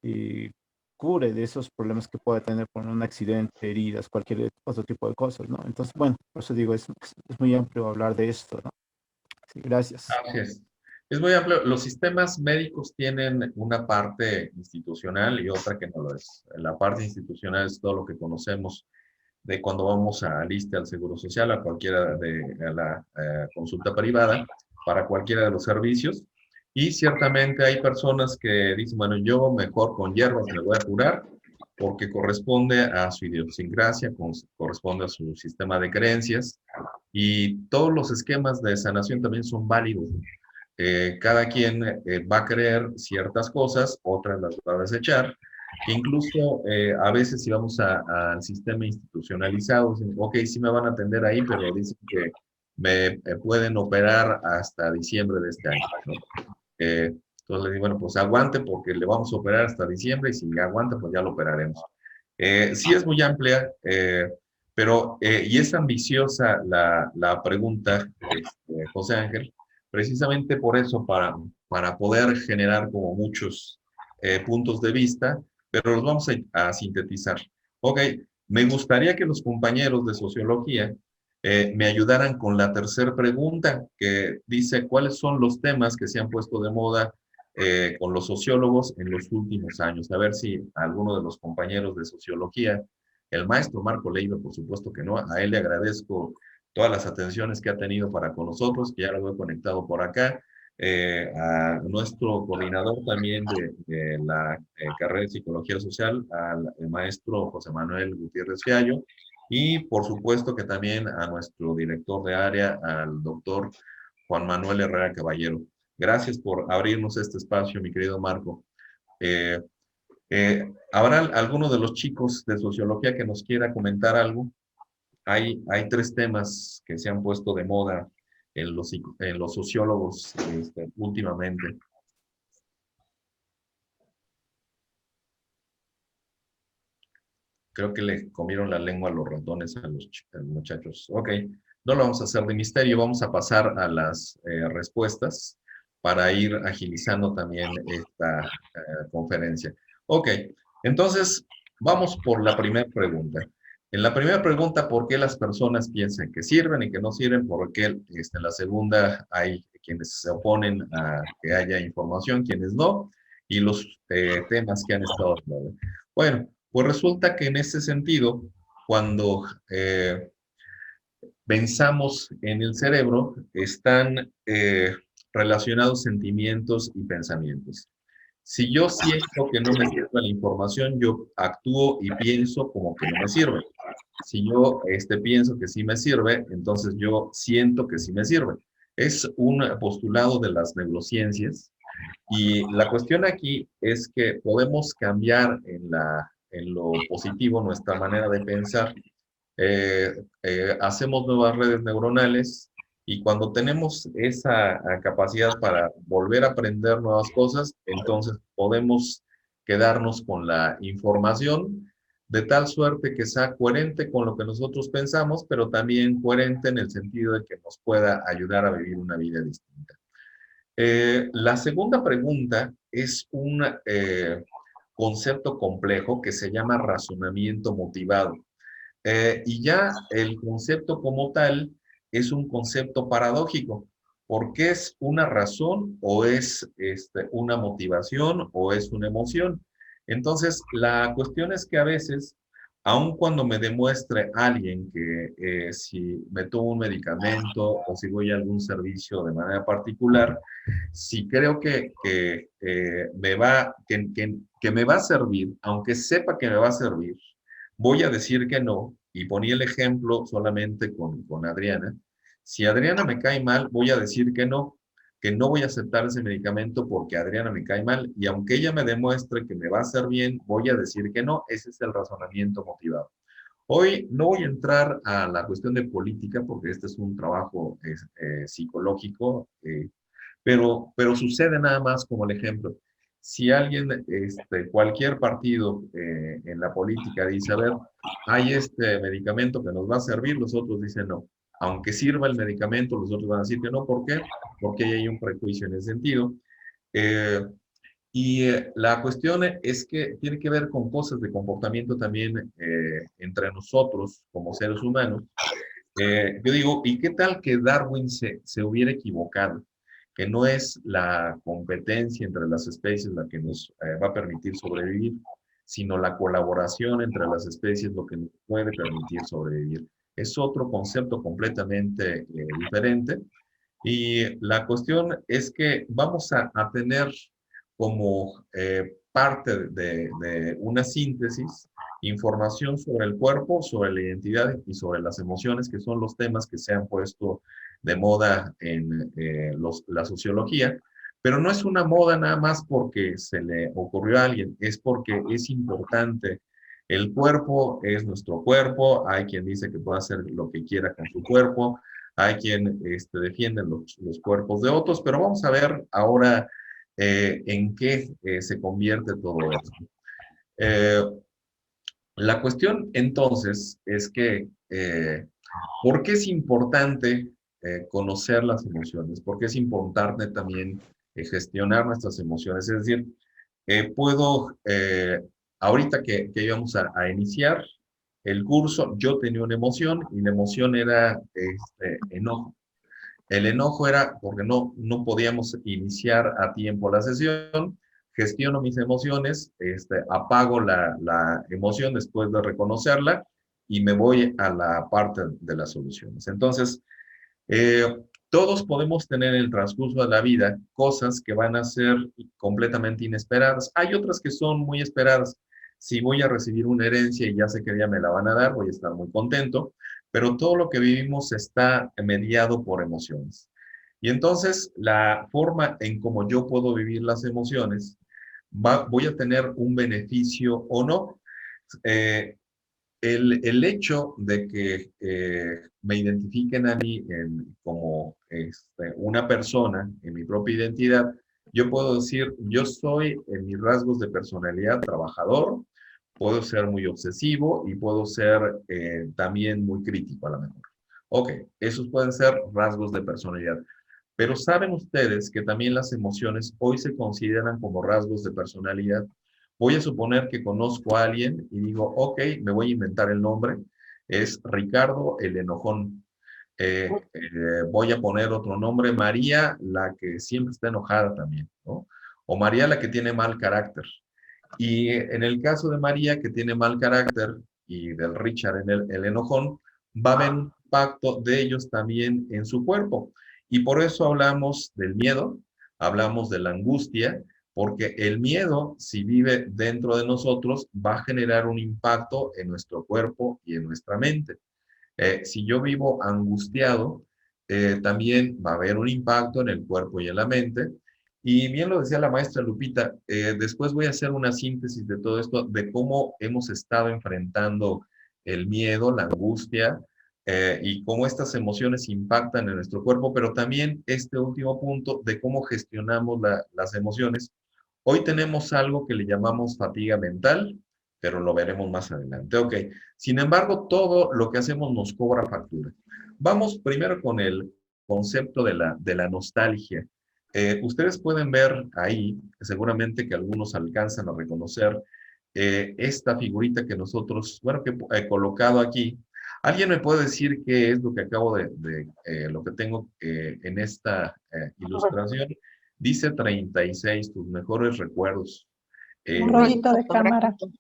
eh, cure de esos problemas que pueda tener por un accidente, heridas, cualquier otro tipo de cosas, ¿no? Entonces, bueno, por eso digo, es muy amplio hablar de esto, ¿no? Sí, gracias. Así es muy amplio. Los sistemas médicos tienen una parte institucional y otra que no lo es. La parte institucional es todo lo que conocemos de cuando vamos al ISSSTE, al Seguro Social, a la consulta privada, para cualquiera de los servicios. Y ciertamente hay personas que dicen, bueno, yo mejor con hierbas me voy a curar porque corresponde a su idiosincrasia, corresponde a su sistema de creencias y todos los esquemas de sanación también son válidos. Cada quien va a creer ciertas cosas, otras las va a desechar. Incluso a veces si vamos al sistema institucionalizado, dicen, ok, sí me van a atender ahí, pero dicen que me pueden operar hasta diciembre de este año, ¿no? Entonces le digo, bueno, pues aguante porque le vamos a operar hasta diciembre y si aguanta, pues ya lo operaremos. Sí es muy amplia, pero, y es ambiciosa la pregunta, José Ángel, precisamente por eso, para poder generar como muchos puntos de vista, pero los vamos a sintetizar. Ok, me gustaría que los compañeros de sociología me ayudaran con la tercera pregunta, que dice, ¿cuáles son los temas que se han puesto de moda con los sociólogos en los últimos años? A ver si alguno de los compañeros de sociología, el maestro Marco Leiva, por supuesto que no, a él le agradezco todas las atenciones que ha tenido para con nosotros, que ya lo he conectado por acá, a nuestro coordinador también de la carrera de Psicología Social, al maestro José Manuel Gutiérrez Fiallo, y por supuesto que también a nuestro director de área, al doctor Juan Manuel Herrera Caballero. Gracias por abrirnos este espacio, mi querido Marco. Eh, ¿Habrá alguno de los chicos de sociología que nos quiera comentar algo? Hay tres temas que se han puesto de moda en los sociólogos últimamente. Creo que le comieron la lengua a los ratones a los muchachos. Ok, no lo vamos a hacer de misterio, vamos a pasar a las respuestas para ir agilizando también esta conferencia. Ok, entonces vamos por la primera pregunta. En la primera pregunta, ¿por qué las personas piensan que sirven y que no sirven? ¿Por qué en la segunda hay quienes se oponen a que haya información, quienes no? Y los temas que han estado hablando. Bueno, pues resulta que en ese sentido, cuando pensamos en el cerebro, están relacionados sentimientos y pensamientos. Si yo siento que no me sirve la información, yo actúo y pienso como que no me sirve. Si yo pienso que sí me sirve, entonces yo siento que sí me sirve. Es un postulado de las neurociencias y la cuestión aquí es que podemos cambiar en lo positivo nuestra manera de pensar. Hacemos nuevas redes neuronales y cuando tenemos esa capacidad para volver a aprender nuevas cosas, entonces podemos quedarnos con la información de tal suerte que sea coherente con lo que nosotros pensamos, pero también coherente en el sentido de que nos pueda ayudar a vivir una vida distinta. La segunda pregunta es un concepto complejo que se llama razonamiento motivado. Y ya el concepto como tal es un concepto paradójico, porque es una razón o es una motivación o es una emoción. Entonces, la cuestión es que a veces, aun cuando me demuestre alguien que si me tomo un medicamento o si voy a algún servicio de manera particular, si creo que me va a servir, aunque sepa que me va a servir, voy a decir que no, y ponía el ejemplo solamente con Adriana. Si Adriana me cae mal, voy a decir que no voy a aceptar ese medicamento porque Adriana me cae mal, y aunque ella me demuestre que me va a hacer bien, voy a decir que no. Ese es el razonamiento motivado. Hoy no voy a entrar a la cuestión de política porque este es un trabajo psicológico, pero sucede nada más como el ejemplo. Si alguien, cualquier partido en la política dice, a ver, hay este medicamento que nos va a servir, los otros dicen no. Aunque sirva el medicamento, los otros van a decir que no. ¿Por qué? Porque hay un prejuicio en ese sentido. La cuestión es que tiene que ver con cosas de comportamiento también entre nosotros como seres humanos. Yo digo, ¿y qué tal que Darwin se hubiera equivocado? Que no es la competencia entre las especies la que nos va a permitir sobrevivir, sino la colaboración entre las especies lo que nos puede permitir sobrevivir. Es otro concepto completamente diferente. Y la cuestión es que vamos a tener como parte de una síntesis información sobre el cuerpo, sobre la identidad y sobre las emociones, que son los temas que se han puesto de moda en la sociología, pero no es una moda nada más porque se le ocurrió a alguien, es porque es importante. El cuerpo es nuestro cuerpo, hay quien dice que puede hacer lo que quiera con su cuerpo, hay quien defiende los cuerpos de otros, pero vamos a ver ahora en qué se convierte todo esto. La cuestión entonces es que, ¿por qué es importante conocer las emociones? ¿Por qué es importante también gestionar nuestras emociones? Es decir, ahorita que íbamos a iniciar el curso, yo tenía una emoción y la emoción era enojo. El enojo era porque no podíamos iniciar a tiempo la sesión. Gestiono mis emociones, apago la emoción después de reconocerla y me voy a la parte de las soluciones. Entonces, todos podemos tener en el transcurso de la vida cosas que van a ser completamente inesperadas. Hay otras que son muy esperadas. Si voy a recibir una herencia y ya sé que ya me la van a dar, voy a estar muy contento, pero todo lo que vivimos está mediado por emociones. Y entonces, la forma en cómo yo puedo vivir las emociones, voy a tener un beneficio o no. El hecho de que me identifiquen a mí como una persona en mi propia identidad, yo puedo decir, yo soy en mis rasgos de personalidad trabajador, puedo ser muy obsesivo y puedo ser también muy crítico a lo mejor. Ok, esos pueden ser rasgos de personalidad. Pero ¿saben ustedes que también las emociones hoy se consideran como rasgos de personalidad? Voy a suponer que conozco a alguien y digo, ok, me voy a inventar el nombre, es Ricardo el enojón. Voy a poner otro nombre, María, la que siempre está enojada también, ¿no? O María, la que tiene mal carácter. Y en el caso de María, que tiene mal carácter, y del Richard, el enojón, va a haber un impacto de ellos también en su cuerpo. Y por eso hablamos del miedo, hablamos de la angustia, porque el miedo, si vive dentro de nosotros, va a generar un impacto en nuestro cuerpo y en nuestra mente. Si yo vivo angustiado, también va a haber un impacto en el cuerpo y en la mente. Y bien lo decía la maestra Lupita, después voy a hacer una síntesis de todo esto, de cómo hemos estado enfrentando el miedo, la angustia, y cómo estas emociones impactan en nuestro cuerpo, pero también este último punto de cómo gestionamos las emociones. Hoy tenemos algo que le llamamos fatiga mental, pero lo veremos más adelante. Ok, sin embargo, todo lo que hacemos nos cobra factura. Vamos primero con el concepto de la nostalgia. Ustedes pueden ver ahí, seguramente que algunos alcanzan a reconocer esta figurita que nosotros, bueno, que he colocado aquí. ¿Alguien me puede decir qué es lo que acabo lo que tengo en esta ilustración? Dice 36, tus mejores recuerdos. Un Un rollito de cámara. fotográfico.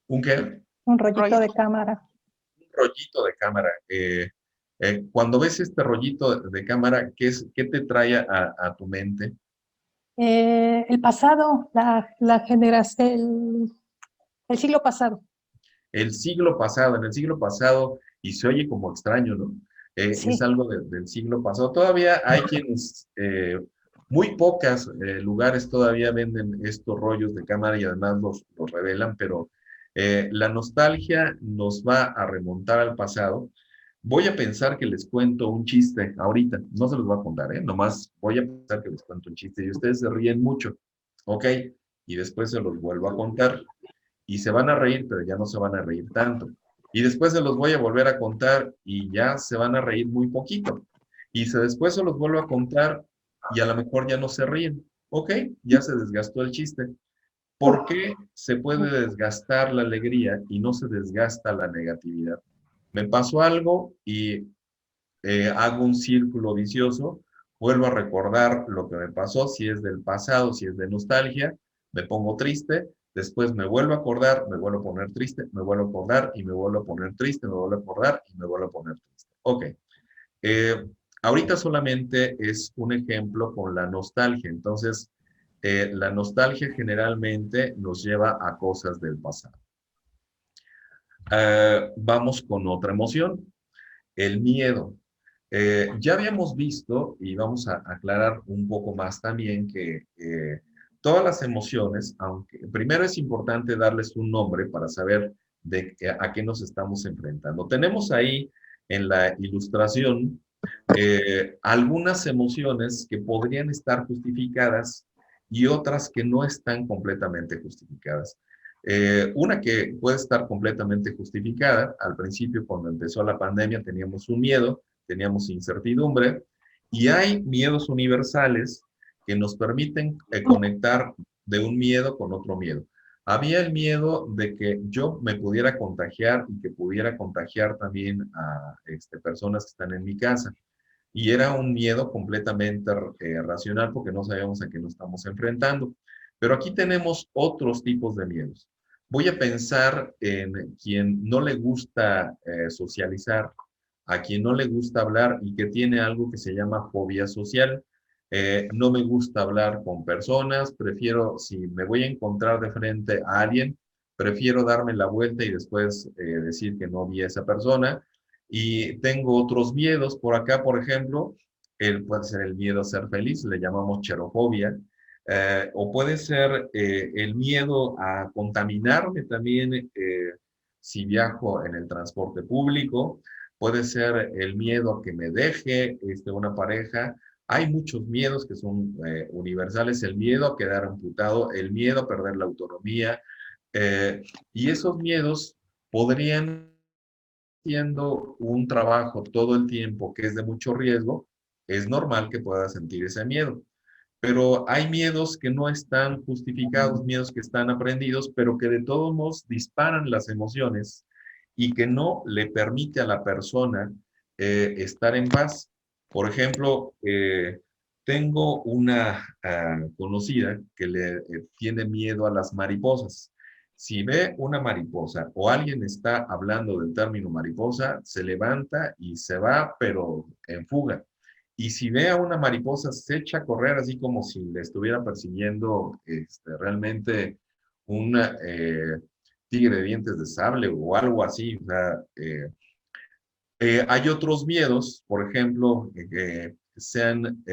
¿Un qué? Un rollito Rollo. de cámara. Un rollito de cámara. Cuando ves este rollito de cámara, ¿qué te trae a tu mente? El pasado, la generación, el siglo pasado. El siglo pasado, en el siglo pasado, y se oye como extraño, ¿no? Sí. Es algo del siglo pasado. Todavía hay quienes, muy pocos lugares todavía venden estos rollos de cámara y además los revelan, pero la nostalgia nos va a remontar al pasado. Voy a pensar que les cuento un chiste ahorita, no se los voy a contar, nomás voy a pensar que les cuento un chiste y ustedes se ríen mucho, ¿ok? Y después se los vuelvo a contar y se van a reír, pero ya no se van a reír tanto. Y después se los voy a volver a contar y ya se van a reír muy poquito. Y después se los vuelvo a contar y a lo mejor ya no se ríen. ¿Ok? Ya se desgastó el chiste. ¿Por qué se puede desgastar la alegría y no se desgasta la negatividad? Me pasó algo y hago un círculo vicioso, vuelvo a recordar lo que me pasó, si es del pasado, si es de nostalgia, me pongo triste, después me vuelvo a acordar, me vuelvo a poner triste, me vuelvo a acordar y me vuelvo a poner triste, me vuelvo a acordar y me vuelvo a poner triste. Ok. Ahorita solamente es un ejemplo con la nostalgia, entonces la nostalgia generalmente nos lleva a cosas del pasado. Vamos con otra emoción, el miedo. Ya habíamos visto, y vamos a aclarar un poco más también, que todas las emociones, aunque primero es importante darles un nombre para saber a qué nos estamos enfrentando. Tenemos ahí en la ilustración algunas emociones que podrían estar justificadas y otras que no están completamente justificadas. Una que puede estar completamente justificada, al principio cuando empezó la pandemia teníamos un miedo, teníamos incertidumbre, y hay miedos universales que nos permiten conectar de un miedo con otro miedo. Había el miedo de que yo me pudiera contagiar y que pudiera contagiar también a personas que están en mi casa. Y era un miedo completamente racional porque no sabíamos a qué nos estamos enfrentando. Pero aquí tenemos otros tipos de miedos. Voy a pensar en quien no le gusta socializar, a quien no le gusta hablar y que tiene algo que se llama fobia social. No me gusta hablar con personas, prefiero, si me voy a encontrar de frente a alguien, prefiero darme la vuelta y después decir que no vi a esa persona. Y tengo otros miedos por acá, por ejemplo, puede ser el miedo a ser feliz, le llamamos xerofobia, o puede ser el miedo a contaminarme también si viajo en el transporte público, puede ser el miedo a que me deje una pareja. Hay muchos miedos que son universales, el miedo a quedar amputado, el miedo a perder la autonomía, y esos miedos podrían haciendo un trabajo todo el tiempo que es de mucho riesgo, es normal que pueda sentir ese miedo. Pero hay miedos que no están justificados, miedos que están aprendidos, pero que de todos modos disparan las emociones y que no le permite a la persona estar en paz. Por ejemplo, tengo una conocida que le tiene miedo a las mariposas. Si ve una mariposa o alguien está hablando del término mariposa, se levanta y se va, pero en fuga. y si ve a una mariposa, se echa a correr así como si le estuviera persiguiendo realmente un tigre de dientes de sable o algo así. O sea, hay otros miedos, por ejemplo, que se han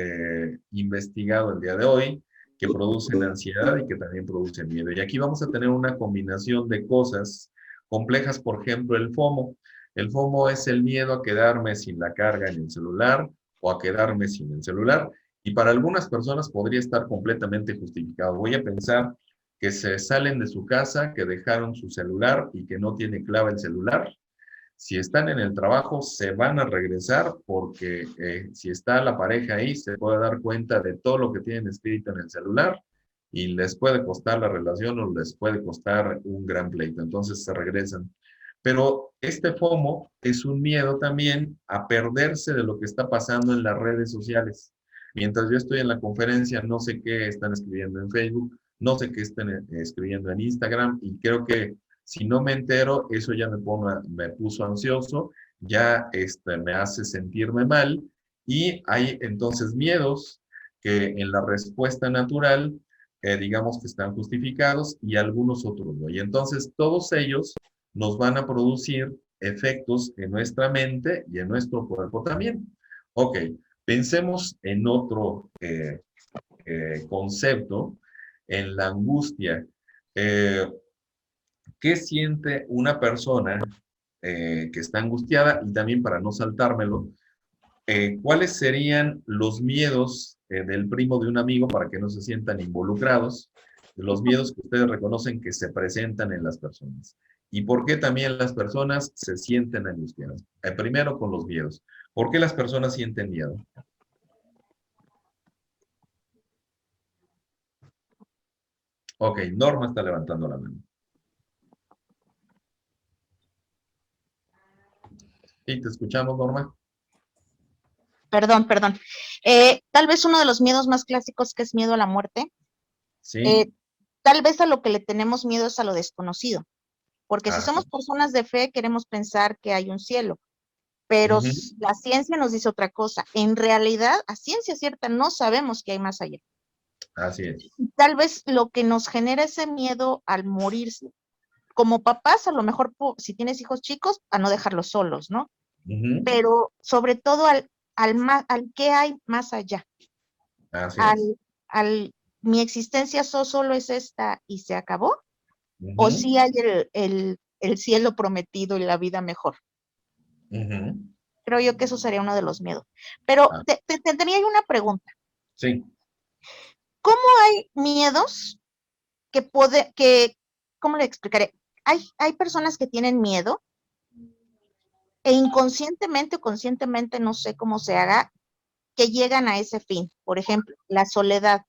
investigado el día de hoy, que producen ansiedad y que también producen miedo. Y aquí vamos a tener una combinación de cosas complejas, por ejemplo, el FOMO. El FOMO es el miedo a quedarme sin la carga en el celular o a quedarme sin el celular. Y para algunas personas podría estar completamente justificado. Voy a pensar que se salen de su casa, que dejaron su celular y que no tiene clave el celular. Si están en el trabajo, se van a regresar porque si está la pareja ahí, se puede dar cuenta de todo lo que tienen escrito en el celular y les puede costar la relación o les puede costar un gran pleito. Entonces se regresan. Pero este FOMO es un miedo también a perderse de lo que está pasando en las redes sociales. Mientras yo estoy en la conferencia, no sé qué están escribiendo en Facebook, no sé qué están escribiendo en Instagram y creo que si no me entero, eso ya me puso ansioso, ya me hace sentirme mal y hay entonces miedos que en la respuesta natural, digamos que están justificados y algunos otros no. Y entonces todos ellos nos van a producir efectos en nuestra mente y en nuestro cuerpo también. Ok, pensemos en otro concepto, en la angustia. ¿Qué siente una persona que está angustiada? Y también para no saltármelo, ¿cuáles serían los miedos del primo de un amigo para que no se sientan involucrados? Los miedos que ustedes reconocen que se presentan en las personas. ¿Y por qué también las personas se sienten angustiadas? Primero con los miedos. ¿Por qué las personas sienten miedo? Ok, Norma está levantando la mano. Sí, te escuchamos, Norma. Perdón. Tal vez uno de los miedos más clásicos, que es miedo a la muerte. Sí. Tal vez a lo que le tenemos miedo es a lo desconocido, porque si Ajá. somos personas de fe queremos pensar que hay un cielo, pero Ujú. la ciencia nos dice otra cosa. En realidad, a ciencia cierta, no sabemos qué hay más allá. Así es. Y tal vez lo que nos genera ese miedo al morirse, como papás, a lo mejor si tienes hijos chicos, a no dejarlos solos, ¿no? Ujú. Pero sobre todo al qué hay más allá, Así es. al mi existencia solo es esta y se acabó, o Ujú. si hay el cielo prometido y la vida mejor. Ujú. Creo yo que eso sería uno de los miedos. Pero Ah, tenía una pregunta. sí. ¿Cómo hay miedos ¿cómo le explicaré? Hay personas que tienen miedo e inconscientemente o conscientemente, no sé cómo se haga, que llegan a ese fin. Por ejemplo, la soledad.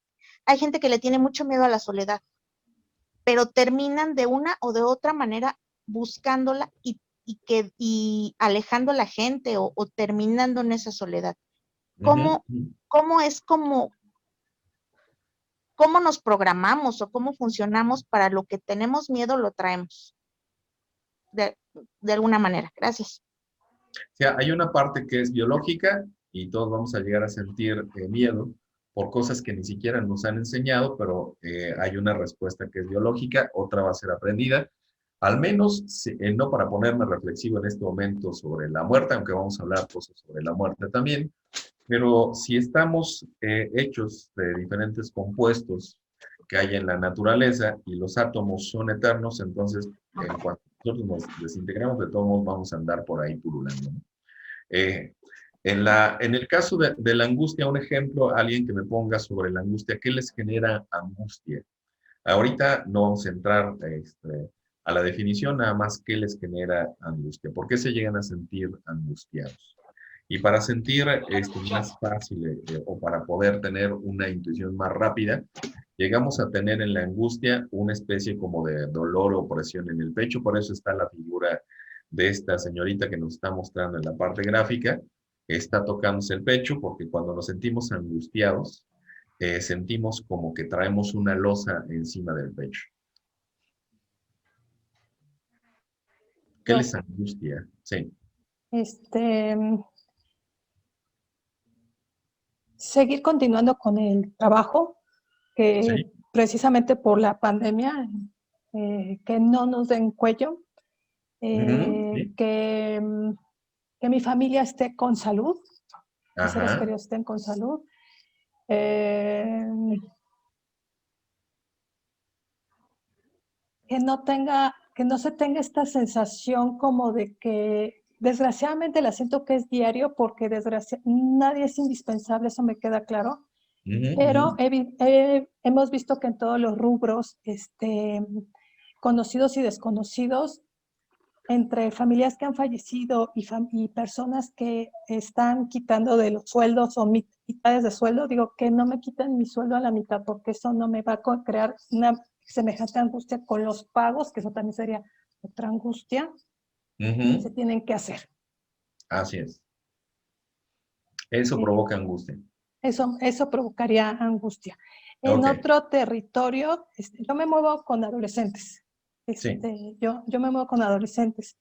Hay gente que le tiene mucho miedo a la soledad, pero terminan de una o de otra manera buscándola y alejando a la gente o terminando en esa soledad. Ujú. ¿Cómo es cómo nos programamos o cómo funcionamos para lo que tenemos miedo lo traemos? De alguna manera. Gracias. O sea, hay una parte que es biológica y todos vamos a llegar a sentir miedo por cosas que ni siquiera nos han enseñado, pero hay una respuesta que es biológica, otra va a ser aprendida. Al menos, no para ponerme reflexivo en este momento sobre la muerte, aunque vamos a hablar cosas sobre la muerte también, pero si estamos hechos de diferentes compuestos que hay en la naturaleza y los átomos son eternos, entonces en cuanto nosotros nos desintegramos, de todos modos vamos a andar por ahí pululando, ¿no? Eh, en el caso de la angustia, un ejemplo, alguien que me ponga sobre la angustia, ¿qué les genera angustia? Ahorita no vamos a entrar a la definición, nada más qué les genera angustia, por qué se llegan a sentir angustiados. Y para sentir más fácil o para poder tener una intuición más rápida, llegamos a tener en la angustia una especie como de dolor o presión en el pecho, por eso está la figura de esta señorita que nos está mostrando en la parte gráfica, está tocándose el pecho porque cuando nos sentimos angustiados, sentimos como que traemos una losa encima del pecho. ¿Qué Yo, les angustia? Sí. este, seguir continuando con el trabajo, que Sí. precisamente por la pandemia, que no nos den cuello, Sí. que mi familia esté con salud, mis seres Ajá. queridos estén con salud. eh, que no se tenga esta sensación como de que, desgraciadamente la siento que es diario, porque nadie es indispensable, eso me queda claro, pero Ujú. hemos visto que en todos los rubros, conocidos y desconocidos, entre familias que han fallecido y personas que están quitando de los sueldos o mitades de sueldo, digo que no me quiten mi sueldo a la mitad, porque eso no me va a crear una semejante angustia con los pagos, que eso también sería otra angustia que se Ujú. tienen que hacer. Así es. Eso Eh, provoca angustia. eso provocaría angustia. En Ok. otro territorio, yo me muevo con adolescentes. Sí. Yo me muevo con adolescentes.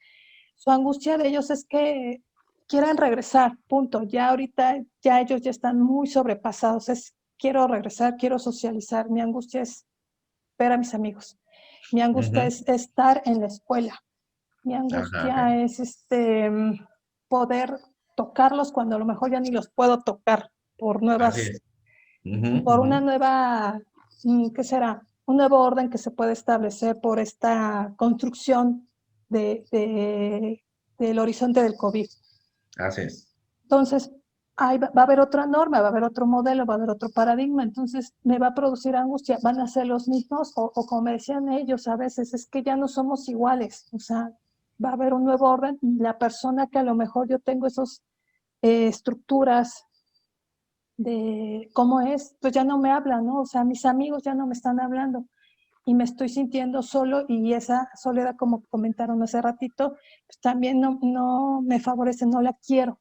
Su angustia de ellos es que quieren regresar, punto. Ya ahorita, ya ellos ya están muy sobrepasados. Quiero regresar, quiero socializar. Mi angustia es ver a mis amigos. Mi angustia Ujú. es estar en la escuela. Mi Ajá, ok. angustia es poder tocarlos cuando a lo mejor ya ni los puedo tocar por Así es. Ujú, por una ujú. nueva, ¿qué será? Un nuevo orden que se puede establecer por esta construcción del horizonte del COVID. Así es. Entonces, va a haber otra norma, va a haber otro modelo, va a haber otro paradigma, entonces me va a producir angustia, van a ser los mismos, o como me decían ellos a veces, es que ya no somos iguales, o sea, va a haber un nuevo orden y la persona que a lo mejor yo tengo esas estructuras de cómo es, pues ya no me hablan, ¿no? O sea, mis amigos ya no me están hablando y me estoy sintiendo solo, y esa soledad, como comentaron hace ratito, pues también no me favorece, no la quiero,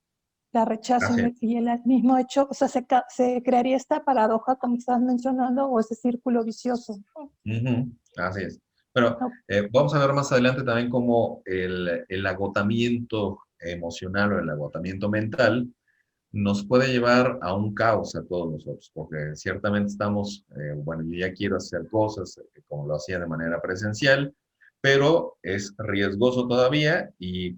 la rechazo, Así es. y el mismo hecho, o sea, se crearía esta paradoja como estabas mencionando, o ese círculo vicioso. Ujú. Así es. Pero No, vamos a ver más adelante también cómo el agotamiento emocional o el agotamiento mental nos puede llevar a un caos a todos nosotros, porque ciertamente estamos, bueno, yo ya quiero hacer cosas como lo hacía de manera presencial, pero es riesgoso todavía y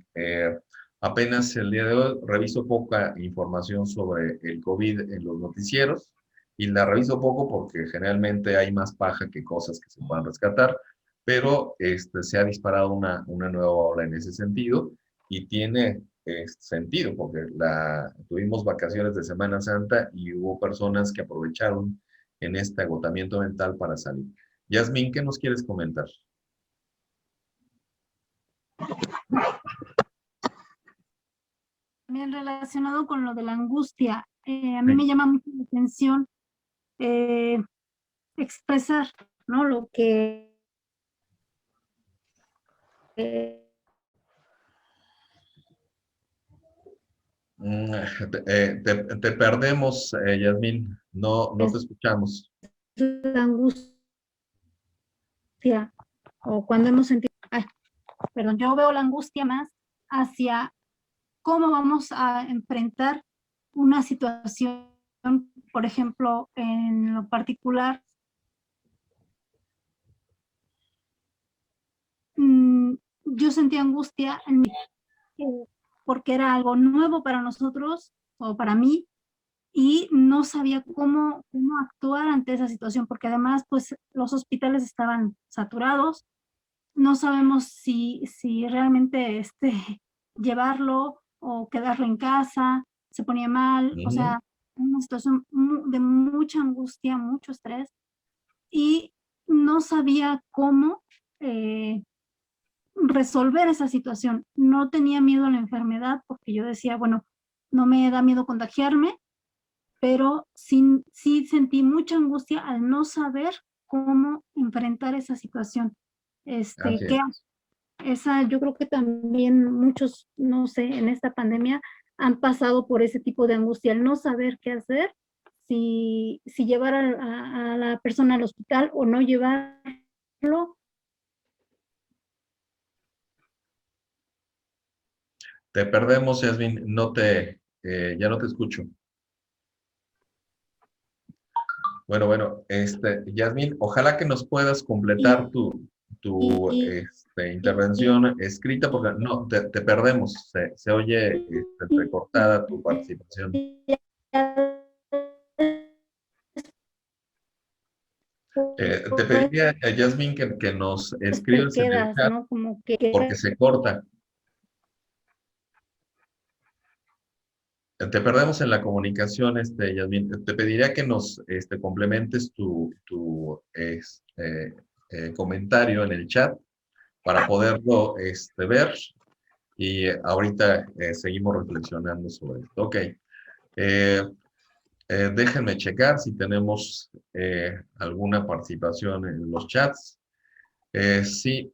apenas el día de hoy reviso poca información sobre el COVID en los noticieros y la reviso poco porque generalmente hay más paja que cosas que se puedan rescatar, pero se ha disparado una nueva ola en ese sentido y tiene sentido, porque tuvimos vacaciones de Semana Santa y hubo personas que aprovecharon en este agotamiento mental para salir. Yasmín, ¿qué nos quieres comentar? También relacionado con lo de la angustia, a mí me Sí. llama mucho la atención eh, expresar, ¿no? Lo que eh, Mm, te perdemos, Yasmín, no te es escuchamos. la angustia, o cuando hemos sentido, ay, perdón, yo veo la angustia más hacia cómo vamos a enfrentar una situación, por ejemplo, en lo particular, yo sentía angustia en mi, porque era algo nuevo para nosotros o para mí, y no sabía cómo actuar ante esa situación, porque además, pues, los hospitales estaban saturados, no sabemos si realmente llevarlo o quedarlo en casa, se ponía mal, o Ujú. sea, una situación de mucha angustia, mucho estrés, y no sabía cómo resolver esa situación. No tenía miedo a la enfermedad porque yo decía, bueno, no me da miedo contagiarme, pero sí sentí mucha angustia al no saber cómo enfrentar esa situación. Así ¿Qué es. yo creo que también muchos, no sé, en esta pandemia han pasado por ese tipo de angustia, el no saber qué hacer, si llevar a la persona al hospital o no llevarlo. Te perdemos, Yasmín, ya no te escucho. Bueno, Yasmín, ojalá que nos puedas completar tu intervención escrita, porque no, te perdemos, se oye recortada tu participación. Te pediría, Yasmín, que nos escribas en el chat, ¿no? Como que porque se corta. Te perdemos en la comunicación, Yasmín. Te pediría que nos complementes tu comentario en el chat para poderlo ver, y ahorita seguimos reflexionando sobre esto. Ok. Déjenme checar si tenemos alguna participación en los chats. Sí,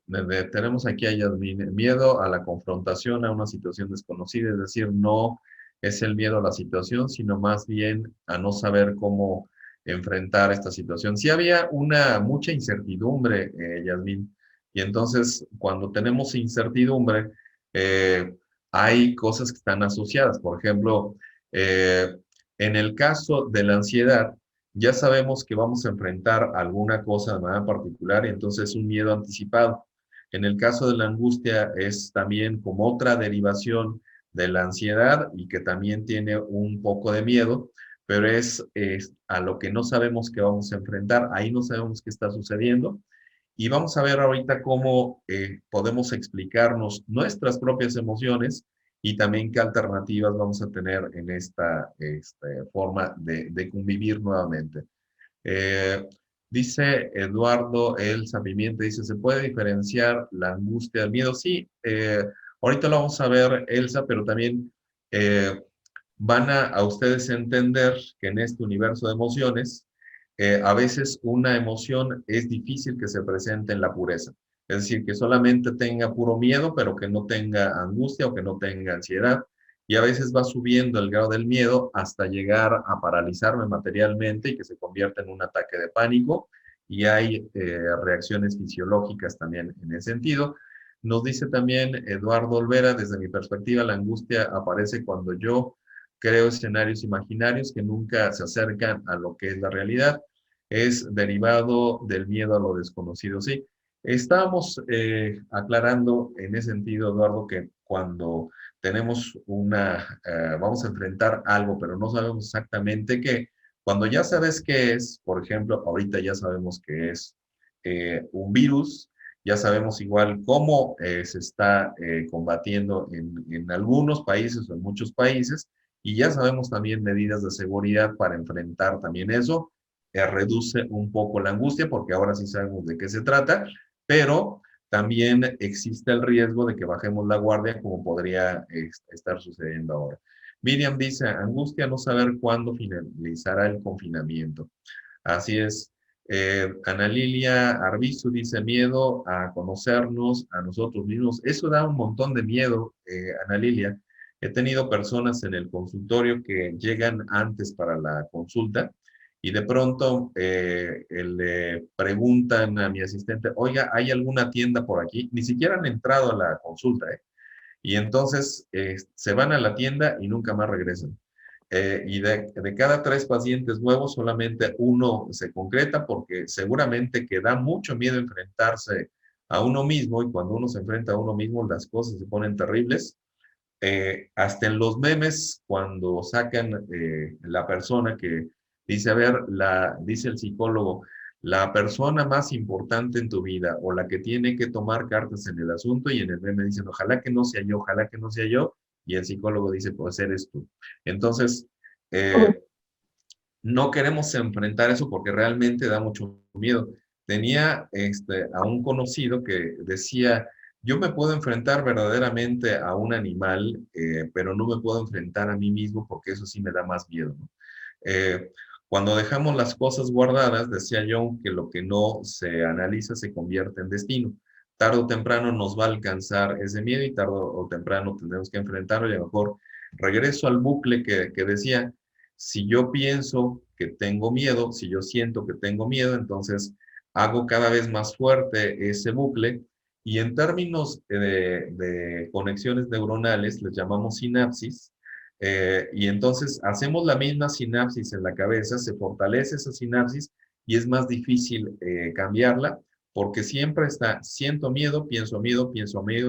tenemos aquí a Yasmín. Miedo a la confrontación, a una situación desconocida, es decir, no es el miedo a la situación, sino más bien a no saber cómo enfrentar esta situación. Sí había mucha incertidumbre, Yasmín, y entonces cuando tenemos incertidumbre, hay cosas que están asociadas. Por ejemplo, en el caso de la ansiedad, ya sabemos que vamos a enfrentar alguna cosa de manera particular y entonces es un miedo anticipado. En el caso de la angustia es también como otra derivación de la ansiedad y que también tiene un poco de miedo, pero es a lo que no sabemos que vamos a enfrentar. Ahí no sabemos qué está sucediendo y vamos a ver ahorita cómo podemos explicarnos nuestras propias emociones y también qué alternativas vamos a tener en esta forma de convivir nuevamente. Dice Eduardo Elsa Pimienta, dice, ¿se puede diferenciar la angustia del miedo? Sí, ahorita lo vamos a ver, Elsa, pero también van a ustedes entender que en este universo de emociones, a veces una emoción es difícil que se presente en la pureza. Es decir, que solamente tenga puro miedo, pero que no tenga angustia o que no tenga ansiedad. Y a veces va subiendo el grado del miedo hasta llegar a paralizarme materialmente y que se convierta en un ataque de pánico. Y hay reacciones fisiológicas también en ese sentido. Nos dice también Eduardo Olvera, desde mi perspectiva, la angustia aparece cuando yo creo escenarios imaginarios que nunca se acercan a lo que es la realidad. Es derivado del miedo a lo desconocido. Sí, estábamos aclarando en ese sentido, Eduardo, que cuando tenemos vamos a enfrentar algo, pero no sabemos exactamente qué, cuando ya sabes qué es, por ejemplo, ahorita ya sabemos que es un virus, ya sabemos igual cómo se está combatiendo en algunos países o en muchos países, y ya sabemos también medidas de seguridad para enfrentar también eso. Reduce un poco la angustia porque ahora sí sabemos de qué se trata, pero también existe el riesgo de que bajemos la guardia como podría estar sucediendo ahora. Miriam dice, angustia no saber cuándo finalizará el confinamiento. Así es. Ana Lilia Arbizu dice, miedo a conocernos a nosotros mismos. Eso da un montón de miedo, Ana Lilia. He tenido personas en el consultorio que llegan antes para la consulta y de pronto le preguntan a mi asistente, oiga, ¿hay alguna tienda por aquí? Ni siquiera han entrado a la consulta, ¿eh? Y entonces se van a la tienda y nunca más regresan. Y de cada 3 pacientes nuevos, solamente uno se concreta porque seguramente que da mucho miedo enfrentarse a uno mismo, y cuando uno se enfrenta a uno mismo las cosas se ponen terribles. Hasta en los memes, cuando sacan la persona que dice, a ver, dice el psicólogo, la persona más importante en tu vida o la que tiene que tomar cartas en el asunto, y en el meme dicen, ojalá que no sea yo, ojalá que no sea yo, y el psicólogo dice, pues eres tú. Entonces, no queremos enfrentar eso porque realmente da mucho miedo. Tenía a un conocido que decía, yo me puedo enfrentar verdaderamente a un animal, pero no me puedo enfrentar a mí mismo porque eso sí me da más miedo, ¿no? Cuando dejamos las cosas guardadas, decía Jung, que lo que no se analiza se convierte en destino. Tarde o temprano nos va a alcanzar ese miedo y tarde o temprano tendremos que enfrentarlo, y a lo mejor regreso al bucle que decía, si yo pienso que tengo miedo, si yo siento que tengo miedo, entonces hago cada vez más fuerte ese bucle, y en términos de conexiones neuronales les llamamos sinapsis. Y entonces hacemos la misma sinapsis en la cabeza, se fortalece esa sinapsis y es más difícil cambiarla porque siempre está, siento miedo, pienso miedo,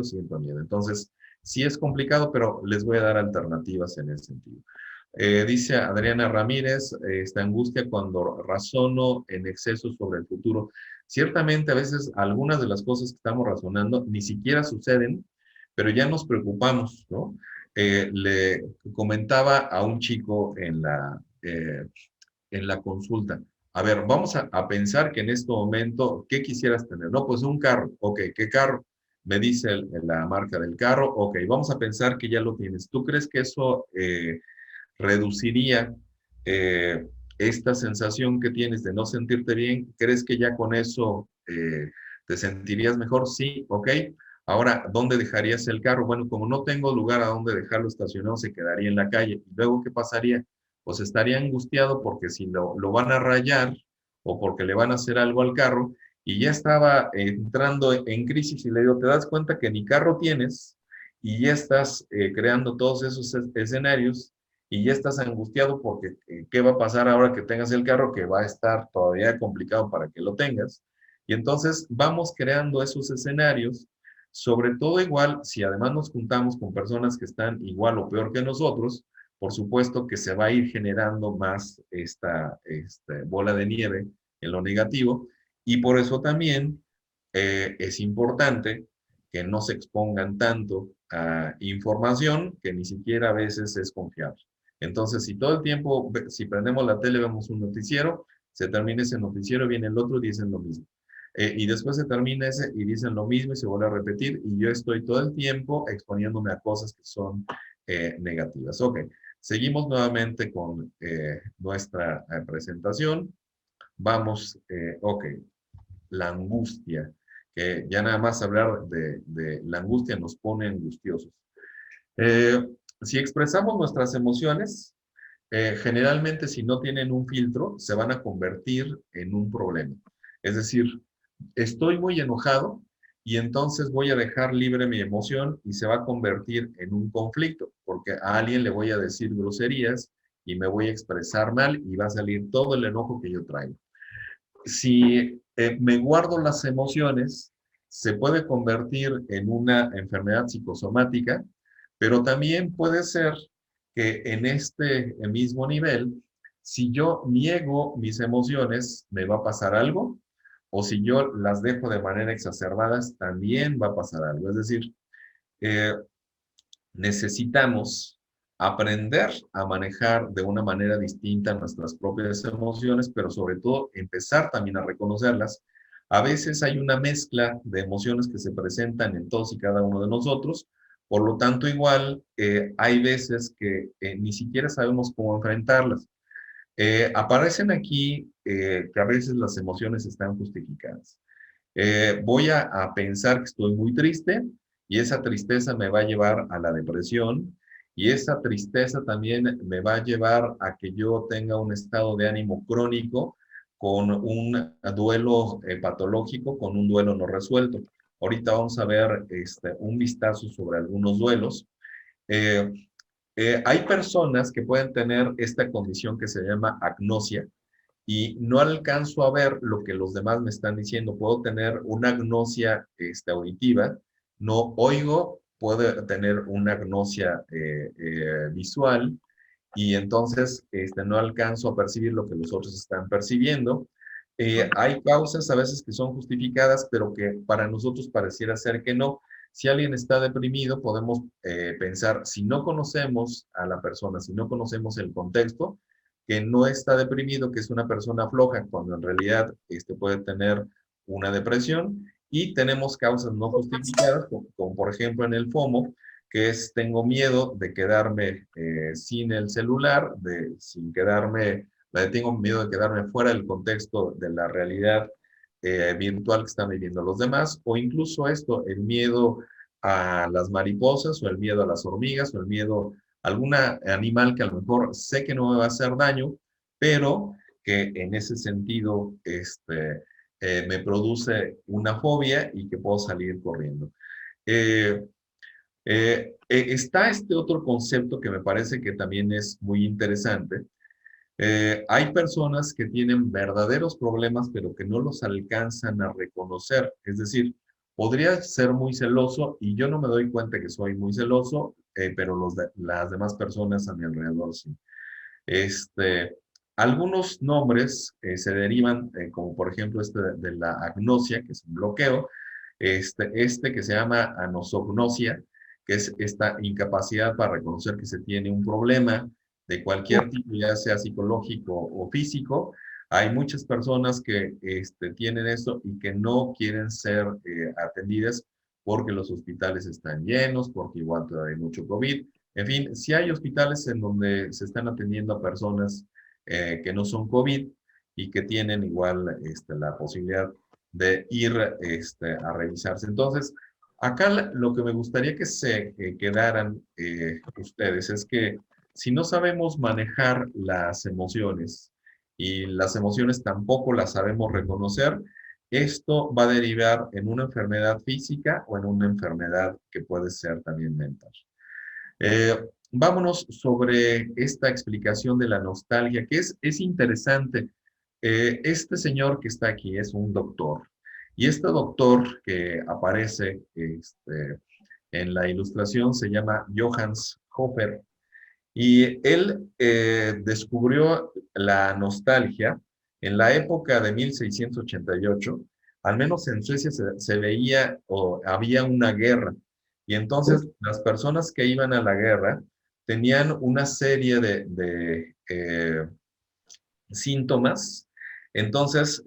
siento miedo. Entonces, sí es complicado, pero les voy a dar alternativas en ese sentido. Dice Adriana Ramírez, esta angustia cuando razono en exceso sobre el futuro. Ciertamente a veces algunas de las cosas que estamos razonando ni siquiera suceden, pero ya nos preocupamos, ¿no? Le comentaba a un chico en la consulta, a ver, vamos a pensar que en este momento, ¿qué quisieras tener? No, pues un carro. Ok, ¿qué carro? Me dice la marca del carro. Ok, vamos a pensar que ya lo tienes. ¿Tú crees que eso reduciría esta sensación que tienes de no sentirte bien? ¿Crees que ya con eso te sentirías mejor? Sí, ok. Ahora, ¿dónde dejarías el carro? Bueno, como no tengo lugar a donde dejarlo estacionado, se quedaría en la calle. ¿Y luego qué pasaría? Pues estaría angustiado porque si lo van a rayar o porque le van a hacer algo al carro, y ya estaba entrando en crisis y le digo, ¿te das cuenta que ni carro tienes y ya estás creando todos esos escenarios y ya estás angustiado porque qué va a pasar ahora que tengas el carro, que va a estar todavía complicado para que lo tengas? Y entonces vamos creando esos escenarios, sobre todo igual, si además nos juntamos con personas que están igual o peor que nosotros, por supuesto que se va a ir generando más esta bola de nieve en lo negativo, y por eso también es importante que no se expongan tanto a información que ni siquiera a veces es confiable. Entonces, si todo el tiempo, si prendemos la tele, vemos un noticiero, se termina ese noticiero, viene el otro y dicen lo mismo. Y después se termina ese y dicen lo mismo y se vuelve a repetir, y yo estoy todo el tiempo exponiéndome a cosas que son negativas. Ok, seguimos nuevamente con nuestra presentación. Vamos, ok, la angustia, que ya nada más hablar de la angustia nos pone angustiosos. Si expresamos nuestras emociones, generalmente si no tienen un filtro, se van a convertir en un problema. Es decir, estoy muy enojado y entonces voy a dejar libre mi emoción y se va a convertir en un conflicto, porque a alguien le voy a decir groserías y me voy a expresar mal y va a salir todo el enojo que yo traigo. Si me guardo las emociones, se puede convertir en una enfermedad psicosomática, pero también puede ser que en este mismo nivel, si yo niego mis emociones, me va a pasar algo, o si yo las dejo de manera exacerbadas, también va a pasar algo. Es decir, eh, necesitamos aprender a manejar de una manera distinta nuestras propias emociones, pero sobre todo empezar también a reconocerlas. A veces hay una mezcla de emociones que se presentan en todos y cada uno de nosotros, por lo tanto igual hay veces que ni siquiera sabemos cómo enfrentarlas. Aparecen aquí que a veces las emociones están justificadas. Voy a pensar que estoy muy triste y esa tristeza me va a llevar a la depresión y esa tristeza también me va a llevar a que yo tenga un estado de ánimo crónico con un duelo patológico, con un duelo no resuelto. Ahorita vamos a ver un vistazo sobre algunos duelos. Eh, Hay personas que pueden tener esta condición que se llama agnosia, y no alcanzo a ver lo que los demás me están diciendo. Puedo tener una agnosia auditiva, no oigo, puedo tener una agnosia visual, y entonces no alcanzo a percibir lo que los otros están percibiendo. Hay causas a veces que son justificadas, pero que para nosotros pareciera ser que no. Si alguien está deprimido, podemos pensar, si no conocemos a la persona, si no conocemos el contexto, que no está deprimido, que es una persona floja, cuando en realidad puede tener una depresión. Y tenemos causas no justificadas, como por ejemplo en el FOMO, que es tengo miedo de quedarme sin el celular, tengo miedo de quedarme fuera del contexto de la realidad virtual que están viviendo los demás, o incluso el miedo a las mariposas, o el miedo a las hormigas, o el miedo a algún animal que a lo mejor sé que no me va a hacer daño, pero que en ese sentido me produce una fobia y que puedo salir corriendo. Está este otro concepto que me parece que también es muy interesante. Hay personas que tienen verdaderos problemas, pero que no los alcanzan a reconocer. Es decir, podría ser muy celoso y yo no me doy cuenta que soy muy celoso, pero las demás personas a mi alrededor sí. Este, algunos nombres se derivan, como por ejemplo de la agnosia, que es un bloqueo, este que se llama anosognosia, que es esta incapacidad para reconocer que se tiene un problema de cualquier tipo, ya sea psicológico o físico. Hay muchas personas que tienen esto y que no quieren ser atendidas porque los hospitales están llenos, porque igual todavía hay mucho COVID. En fin, sí hay hospitales en donde se están atendiendo a personas que no son COVID y que tienen igual la posibilidad de ir a revisarse. Entonces, acá lo que me gustaría que se quedaran ustedes es que si no sabemos manejar las emociones y las emociones tampoco las sabemos reconocer, esto va a derivar en una enfermedad física o en una enfermedad que puede ser también mental. Vámonos sobre esta explicación de la nostalgia, que es interesante. Este señor que está aquí es un doctor, y este doctor que aparece en la ilustración se llama Johannes Hofer, y él descubrió la nostalgia en la época de 1688. Al menos en Suecia se veía o había una guerra. Y entonces las personas que iban a la guerra tenían una serie de síntomas. Entonces,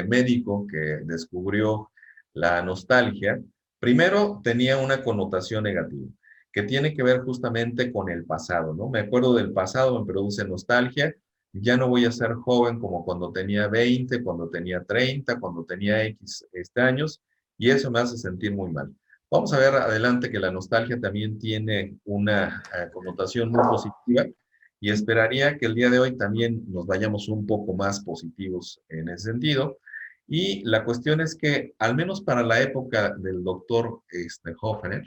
médico que descubrió la nostalgia, primero tenía una connotación negativa, que tiene que ver justamente con el pasado, ¿no? Me acuerdo del pasado, me produce nostalgia, ya no voy a ser joven como cuando tenía 20, cuando tenía 30, cuando tenía X años, y eso me hace sentir muy mal. Vamos a ver adelante que la nostalgia también tiene una connotación muy positiva, y esperaría que el día de hoy también nos vayamos un poco más positivos en ese sentido. Y la cuestión es que, al menos para la época del doctor Hofner,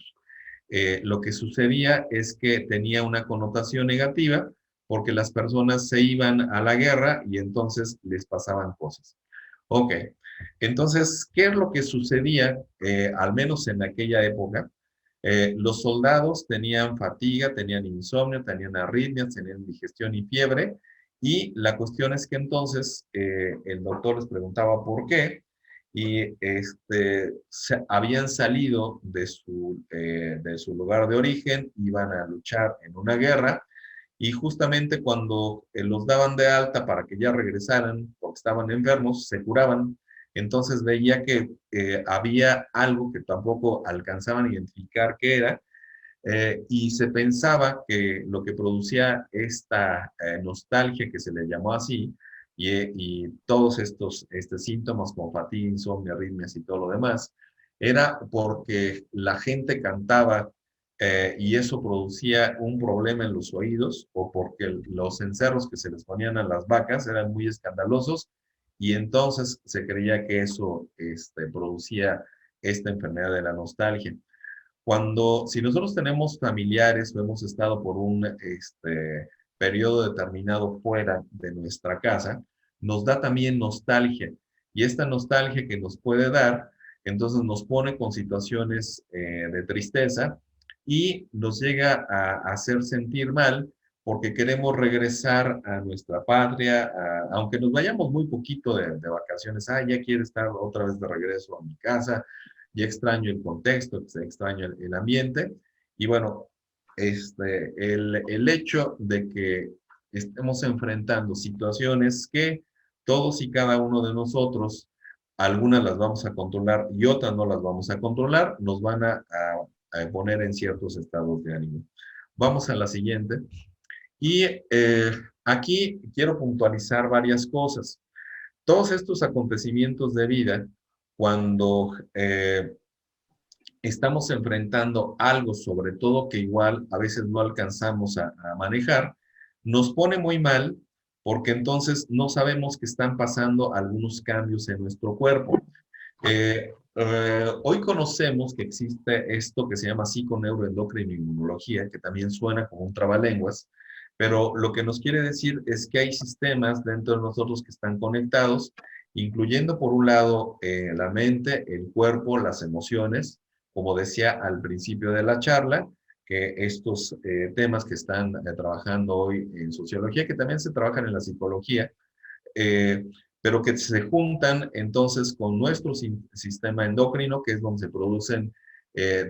lo que sucedía es que tenía una connotación negativa porque las personas se iban a la guerra y entonces les pasaban cosas. Ok, entonces, ¿qué es lo que sucedía, al menos en aquella época? Los soldados tenían fatiga, tenían insomnio, tenían arritmias, tenían indigestión y fiebre, y la cuestión es que entonces el doctor les preguntaba por qué, y habían salido de su lugar de origen, iban a luchar en una guerra, y justamente cuando los daban de alta para que ya regresaran, porque estaban enfermos, se curaban. Entonces veía que había algo que tampoco alcanzaban a identificar qué era, y se pensaba que lo que producía esta nostalgia, que se le llamó así, y todos estos síntomas como fatiga, insomnio, arritmias y todo lo demás, era porque la gente cantaba y eso producía un problema en los oídos, o porque los encerros que se les ponían a las vacas eran muy escandalosos, y entonces se creía que eso producía esta enfermedad de la nostalgia. Si nosotros tenemos familiares o hemos estado por un periodo determinado fuera de nuestra casa, nos da también nostalgia. Y esta nostalgia que nos puede dar, entonces nos pone con situaciones de tristeza y nos llega a hacer sentir mal porque queremos regresar a nuestra patria, aunque nos vayamos muy poquito de vacaciones. Ya quiero estar otra vez de regreso a mi casa, ya extraño el contexto, extraño el ambiente. Y bueno, el hecho de que estemos enfrentando situaciones que todos y cada uno de nosotros, algunas las vamos a controlar y otras no las vamos a controlar, nos van a poner en ciertos estados de ánimo. Vamos a la siguiente. Y aquí quiero puntualizar varias cosas. Todos estos acontecimientos de vida, cuando estamos enfrentando algo, sobre todo que igual a veces no alcanzamos a manejar, nos pone muy mal porque entonces no sabemos que están pasando algunos cambios en nuestro cuerpo. Hoy conocemos que existe esto que se llama psiconeuroendocrinoinmunología, que también suena como un trabalenguas, pero lo que nos quiere decir es que hay sistemas dentro de nosotros que están conectados, incluyendo por un lado la mente, el cuerpo, las emociones, como decía al principio de la charla, que estos temas que están trabajando hoy en sociología, que también se trabajan en la psicología, eh, pero que se juntan entonces con nuestro sistema endocrino, que es donde se producen,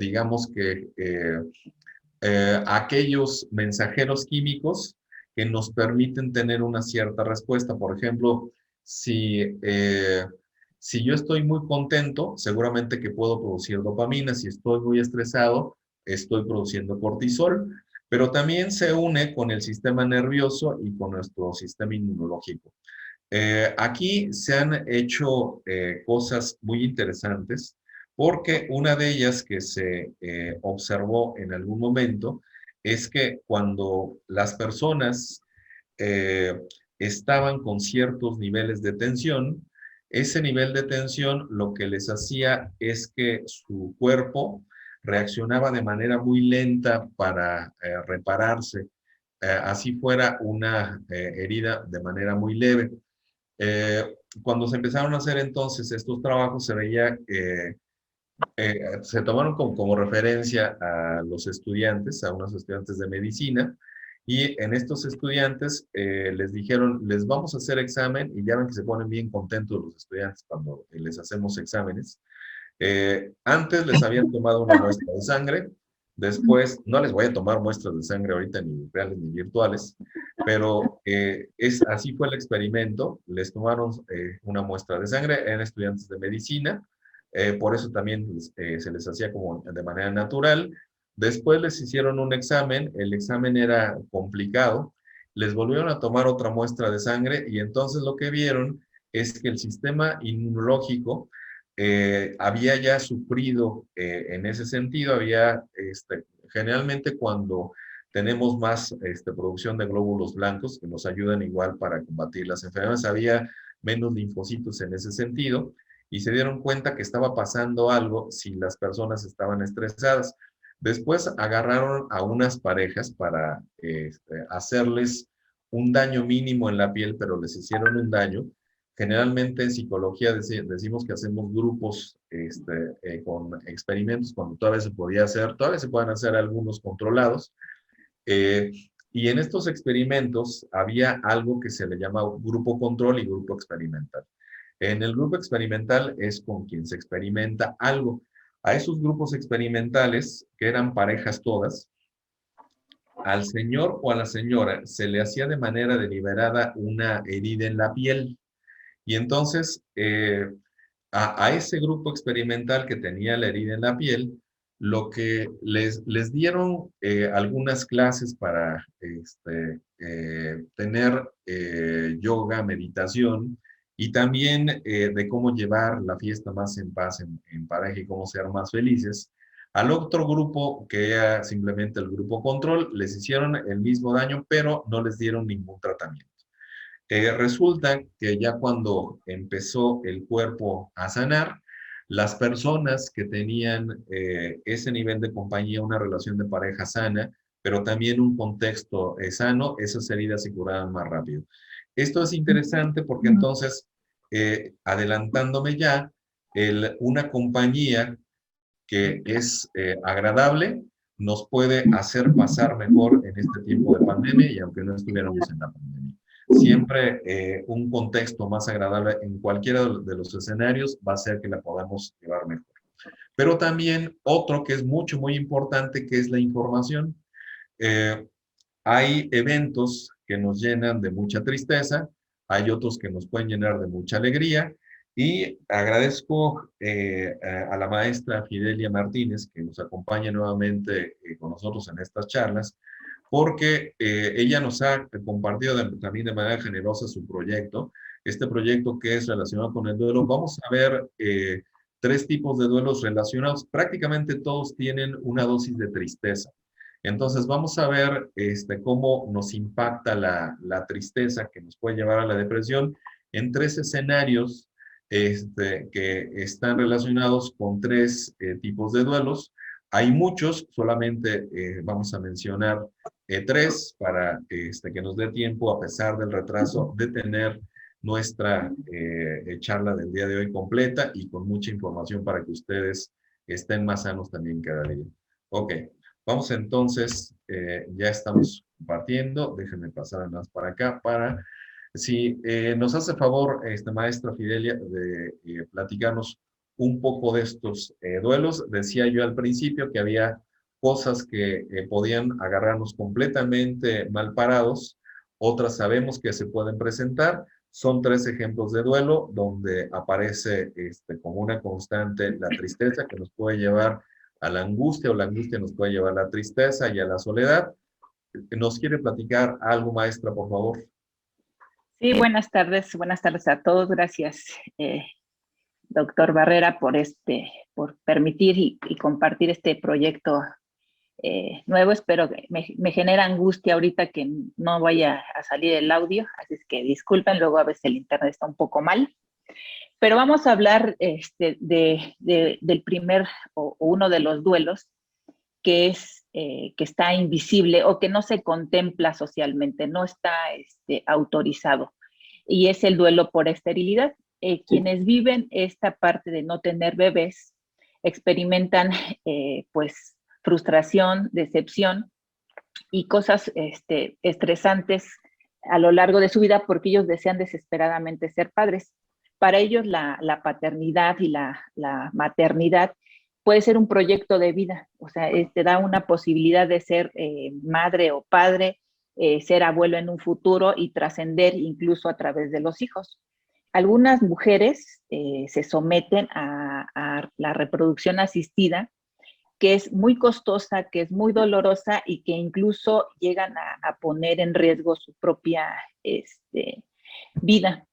digamos que, aquellos mensajeros químicos que nos permiten tener una cierta respuesta. Por ejemplo, si yo estoy muy contento, seguramente que puedo producir dopamina. Si estoy muy estresado, estoy produciendo cortisol, pero también se une con el sistema nervioso y con nuestro sistema inmunológico. Aquí se han hecho cosas muy interesantes porque una de ellas que se observó en algún momento es que cuando las personas eh, estaban con ciertos niveles de tensión, ese nivel de tensión lo que les hacía es que su cuerpo reaccionaba de manera muy lenta para repararse, así fuera una herida de manera muy leve. Cuando se empezaron a hacer entonces estos trabajos, se veía que se tomaron como referencia a los estudiantes, a unos estudiantes de medicina, y en estos estudiantes les dijeron, les vamos a hacer examen, y ya ven que se ponen bien contentos los estudiantes cuando les hacemos exámenes. Antes les habían tomado una muestra de sangre, después no les voy a tomar muestras de sangre ahorita, ni reales ni virtuales, pero así fue el experimento. Les tomaron una muestra de sangre, eran estudiantes de medicina, por eso también se les hacía como de manera natural. Después les hicieron un examen, el examen era complicado, les volvieron a tomar otra muestra de sangre y entonces lo que vieron es que el sistema inmunológico había ya sufrido en ese sentido, generalmente cuando tenemos más producción de glóbulos blancos que nos ayudan igual para combatir las enfermedades, había menos linfocitos en ese sentido y se dieron cuenta que estaba pasando algo si las personas estaban estresadas. Después agarraron a unas parejas para hacerles un daño mínimo en la piel, pero les hicieron un daño. Generalmente en psicología decimos que hacemos grupos con experimentos cuando todavía se podía hacer, todavía se pueden hacer algunos controlados. Y en estos experimentos había algo que se le llama grupo control y grupo experimental. En el grupo experimental es con quien se experimenta algo. A esos grupos experimentales, que eran parejas todas, al señor o a la señora se le hacía de manera deliberada una herida en la piel. Y entonces, a ese grupo experimental que tenía la herida en la piel, lo que les dieron algunas clases para tener yoga, meditación, y también de cómo llevar la fiesta más en paz en pareja y cómo ser más felices. Al otro grupo, que era simplemente el grupo control, les hicieron el mismo daño, pero no les dieron ningún tratamiento. Resulta que ya cuando empezó el cuerpo a sanar, las personas que tenían ese nivel de compañía, una relación de pareja sana, pero también un contexto sano, esas heridas se curaban más rápido. Esto es interesante porque entonces, adelantándome ya, una compañía que es agradable nos puede hacer pasar mejor en este tiempo de pandemia y aunque no estuviéramos en la pandemia. Siempre un contexto más agradable en cualquiera de los escenarios va a hacer que la podamos llevar mejor. Pero también otro que es muy importante, que es la información. Hay eventos que nos llenan de mucha tristeza, hay otros que nos pueden llenar de mucha alegría, y agradezco a la maestra Fidelia Martínez, que nos acompaña nuevamente con nosotros en estas charlas, porque ella nos ha compartido también de manera generosa su proyecto, este proyecto que es relacionado con el duelo. Vamos a ver 3 tipos de duelos relacionados. Prácticamente todos tienen una dosis de tristeza. Entonces vamos a ver cómo nos impacta la tristeza que nos puede llevar a la depresión en 3 escenarios que están relacionados con tres tipos de duelos. Hay muchos, solamente vamos a mencionar tres para que nos dé tiempo, a pesar del retraso, de tener nuestra charla del día de hoy completa y con mucha información para que ustedes estén más sanos también cada día. Ok, vamos entonces, ya estamos compartiendo, déjenme pasar más para acá para, si nos hace favor, maestra Fidelia, de platicarnos un poco de estos duelos. Decía yo al principio que había cosas que podían agarrarnos completamente mal parados, otras sabemos que se pueden presentar. Son tres ejemplos de duelo donde aparece como una constante la tristeza, que nos puede llevar a la angustia, o la angustia nos puede llevar a la tristeza y a la soledad. ¿Nos quiere platicar algo, maestra, por favor? Sí, buenas tardes a todos. Gracias, doctor Barrera, por permitir y compartir este proyecto nuevo. Espero que me genera angustia ahorita que no vaya a salir el audio, así es que disculpen, luego a veces el internet está un poco mal. Pero vamos a hablar del primer o uno de los duelos que está invisible o que no se contempla socialmente, no está autorizado, y es el duelo por esterilidad. Quienes viven esta parte de no tener bebés experimentan pues frustración, decepción y cosas estresantes a lo largo de su vida, porque ellos desean desesperadamente ser padres. Para ellos la paternidad y la maternidad puede ser un proyecto de vida, o sea, te da una posibilidad de ser madre o padre, ser abuelo en un futuro y trascender incluso a través de los hijos. Algunas mujeres se someten a la reproducción asistida, que es muy costosa, que es muy dolorosa y que incluso llegan a poner en riesgo su propia vida.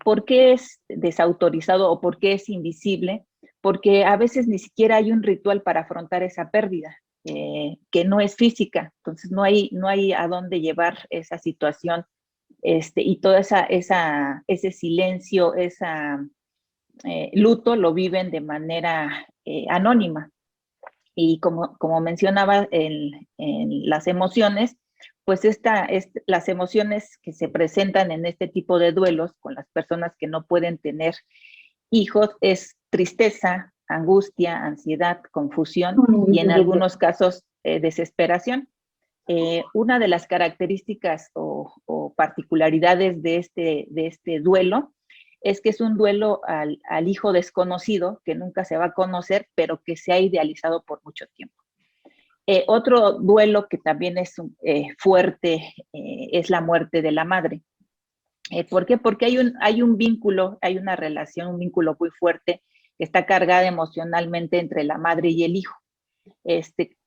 ¿Por qué es desautorizado o por qué es invisible? Porque a veces ni siquiera hay un ritual para afrontar esa pérdida, que no es física, entonces no hay a dónde llevar esa situación, y todo ese silencio, luto lo viven de manera anónima. Y como mencionaba en las emociones, pues las emociones que se presentan en este tipo de duelos con las personas que no pueden tener hijos es tristeza, angustia, ansiedad, confusión y en algunos casos desesperación. Una de las características o particularidades de este duelo es que es un duelo al hijo desconocido que nunca se va a conocer, pero que se ha idealizado por mucho tiempo. Otro duelo que también es fuerte es la muerte de la madre. ¿Por qué? Porque hay un vínculo, hay una relación, un vínculo muy fuerte que está cargada emocionalmente entre la madre y el hijo.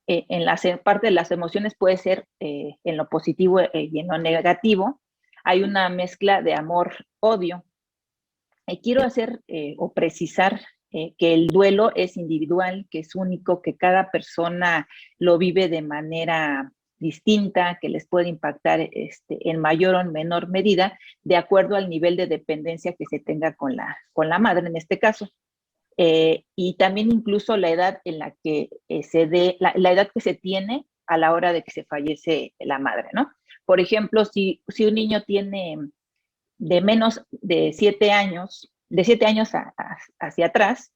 En la parte de las emociones puede ser en lo positivo y en lo negativo. Hay una mezcla de amor-odio. Quiero hacer o precisar que el duelo es individual, que es único, que cada persona lo vive de manera distinta, que les puede impactar en mayor o en menor medida, de acuerdo al nivel de dependencia que se tenga con la madre en este caso. Y también incluso la edad en la que la edad que se tiene a la hora de que se fallece la madre, ¿no? Por ejemplo, si un niño tiene de menos de 7 años, hacia atrás,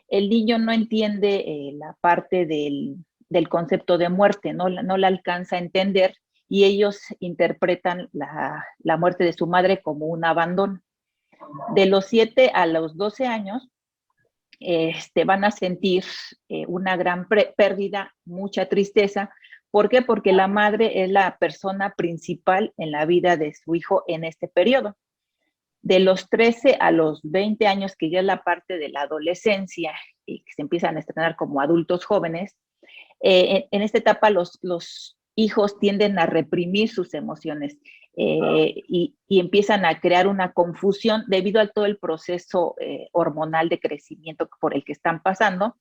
el niño no entiende la parte del concepto de muerte, no la alcanza a entender, y ellos interpretan la muerte de su madre como un abandono. De los 7 a los 12 años, van a sentir una gran pérdida, mucha tristeza. ¿Por qué? Porque la madre es la persona principal en la vida de su hijo en este periodo. De los 13 a los 20 años, que ya es la parte de la adolescencia y que se empiezan a estrenar como adultos jóvenes, en esta etapa los hijos tienden a reprimir sus emociones y empiezan a crear una confusión debido a todo el proceso hormonal de crecimiento por el que están pasando,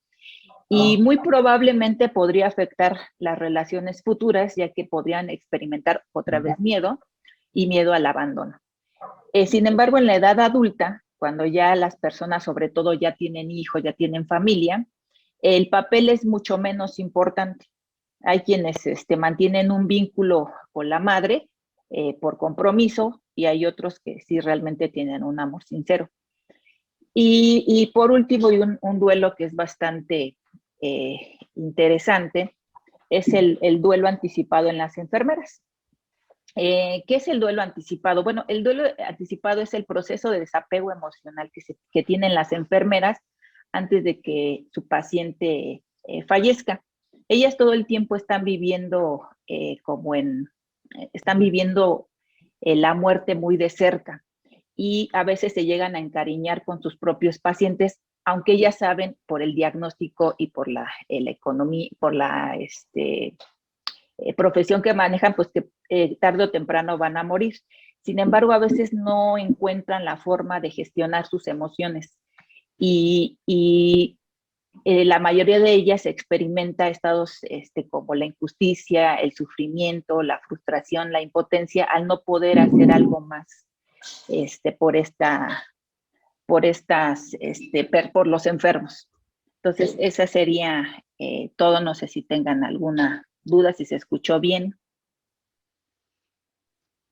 y muy probablemente podría afectar las relaciones futuras, ya que podrían experimentar otra vez miedo y miedo al abandono. Sin embargo, en la edad adulta, cuando ya las personas, sobre todo, ya tienen hijos, ya tienen familia, el papel es mucho menos importante. Hay quienes mantienen un vínculo con la madre por compromiso y hay otros que sí realmente tienen un amor sincero. Y por último, y un duelo que es bastante interesante, es el duelo anticipado en las enfermeras. ¿Qué es el duelo anticipado? Bueno, el duelo anticipado es el proceso de desapego emocional que tienen las enfermeras antes de que su paciente fallezca. Ellas todo el tiempo están viviendo están viviendo la muerte muy de cerca y a veces se llegan a encariñar con sus propios pacientes, aunque ellas saben por el diagnóstico y por la economía, por la profesión que manejan, pues que tarde o temprano van a morir. Sin embargo, a veces no encuentran la forma de gestionar sus emociones y la mayoría de ellas experimenta estados como la injusticia, el sufrimiento, la frustración, la impotencia al no poder hacer algo más por los enfermos. Entonces, esa sería todo. No sé si tengan alguna duda, si se escuchó bien.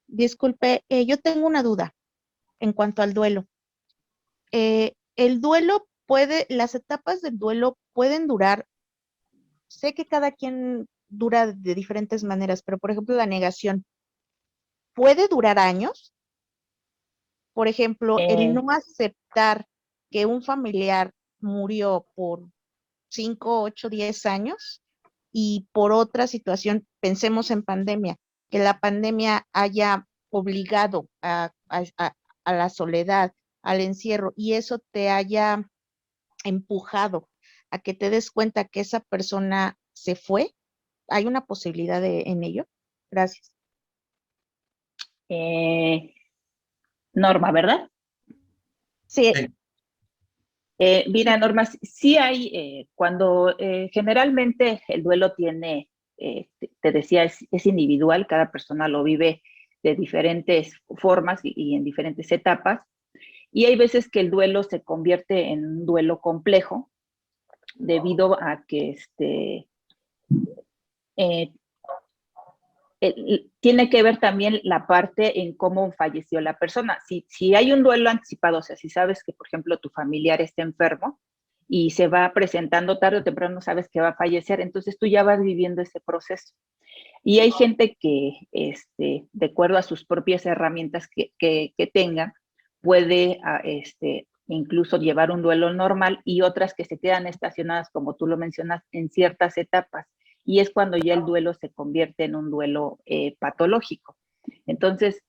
Disculpe, yo tengo una duda en cuanto al duelo. El duelo las etapas del duelo pueden durar, sé que cada quien dura de diferentes maneras, pero por ejemplo la negación, ¿puede durar años? Por ejemplo, el no aceptar que un familiar murió por 5, 8, 10 años y por otra situación, pensemos en pandemia, que la pandemia haya obligado a la soledad, al encierro, y eso te haya empujado a que te des cuenta que esa persona se fue. ¿Hay una posibilidad en ello? Gracias. Norma, ¿verdad? Sí. Mira, Norma, sí hay, cuando generalmente el duelo tiene, te decía, es individual, cada persona lo vive de diferentes formas y en diferentes etapas, y hay veces que el duelo se convierte en un duelo complejo debido a que tiene que ver también la parte en cómo falleció la persona. Si hay un duelo anticipado, o sea, si sabes que, por ejemplo, tu familiar está enfermo y se va presentando tarde o temprano, sabes que va a fallecer, entonces tú ya vas viviendo ese proceso. Y hay gente que, de acuerdo a sus propias herramientas que tenga, puede incluso llevar un duelo normal y otras que se quedan estacionadas, como tú lo mencionas, en ciertas etapas. Y es cuando ya el duelo se convierte en un duelo patológico. Entonces,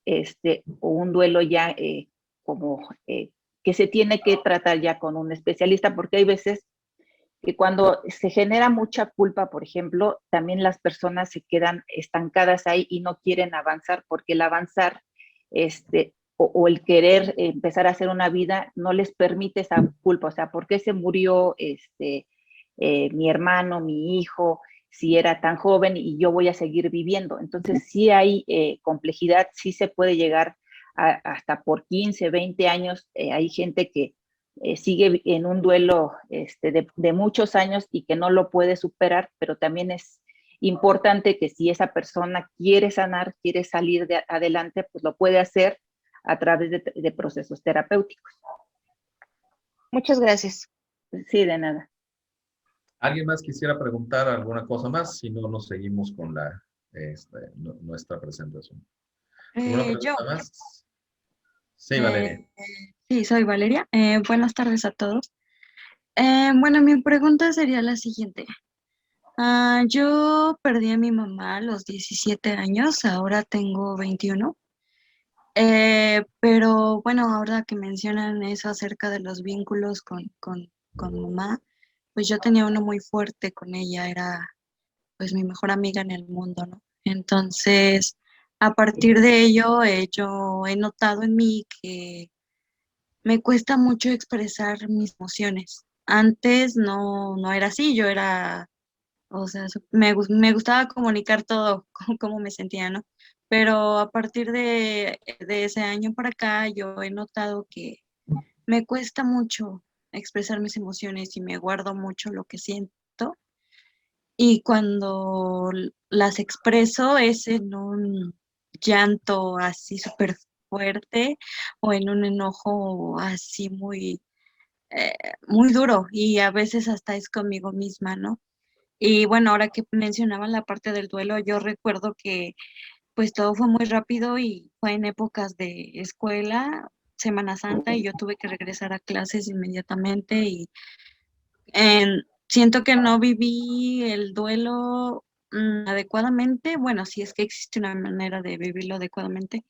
un duelo ya que se tiene que tratar ya con un especialista, porque hay veces que cuando se genera mucha culpa, por ejemplo, también las personas se quedan estancadas ahí y no quieren avanzar, porque el avanzar o el querer empezar a hacer una vida no les permite esa culpa. O sea, ¿por qué se murió mi hermano, mi hijo, si era tan joven y yo voy a seguir viviendo? Entonces sí hay complejidad, sí se puede llegar hasta por 15, 20 años. Hay gente que sigue en un duelo de muchos años y que no lo puede superar, pero también es importante que si esa persona quiere sanar, quiere salir adelante, pues lo puede hacer a través de procesos terapéuticos. Muchas gracias. Sí, de nada. ¿Alguien más quisiera preguntar alguna cosa más? Si no, nos seguimos con nuestra presentación. ¿Alguna pregunta Yo. más? Sí, Valeria. Sí, soy Valeria. Buenas tardes a todos. Bueno, mi pregunta sería la siguiente. Yo perdí a mi mamá a los 17 años, ahora tengo 21. Pero bueno, ahora que mencionan eso acerca de los vínculos con mamá, pues yo tenía uno muy fuerte con ella, era pues mi mejor amiga en el mundo, ¿no? Entonces, a partir de ello, yo he notado en mí que me cuesta mucho expresar mis emociones. Antes no era así, yo era, o sea, me gustaba comunicar todo, cómo me sentía, ¿no? Pero a partir de ese año para acá, yo he notado que me cuesta mucho expresar mis emociones y me guardo mucho lo que siento. Y cuando las expreso es en un llanto así súper fuerte o en un enojo así eh, muy duro y a veces hasta es conmigo misma, ¿no? Y bueno, ahora que mencionaban la parte del duelo, yo recuerdo que pues todo fue muy rápido y fue en épocas de escuela, Semana Santa, y yo tuve que regresar a clases inmediatamente y siento que no viví el duelo adecuadamente. Bueno, sí es que existe una manera de vivirlo adecuadamente,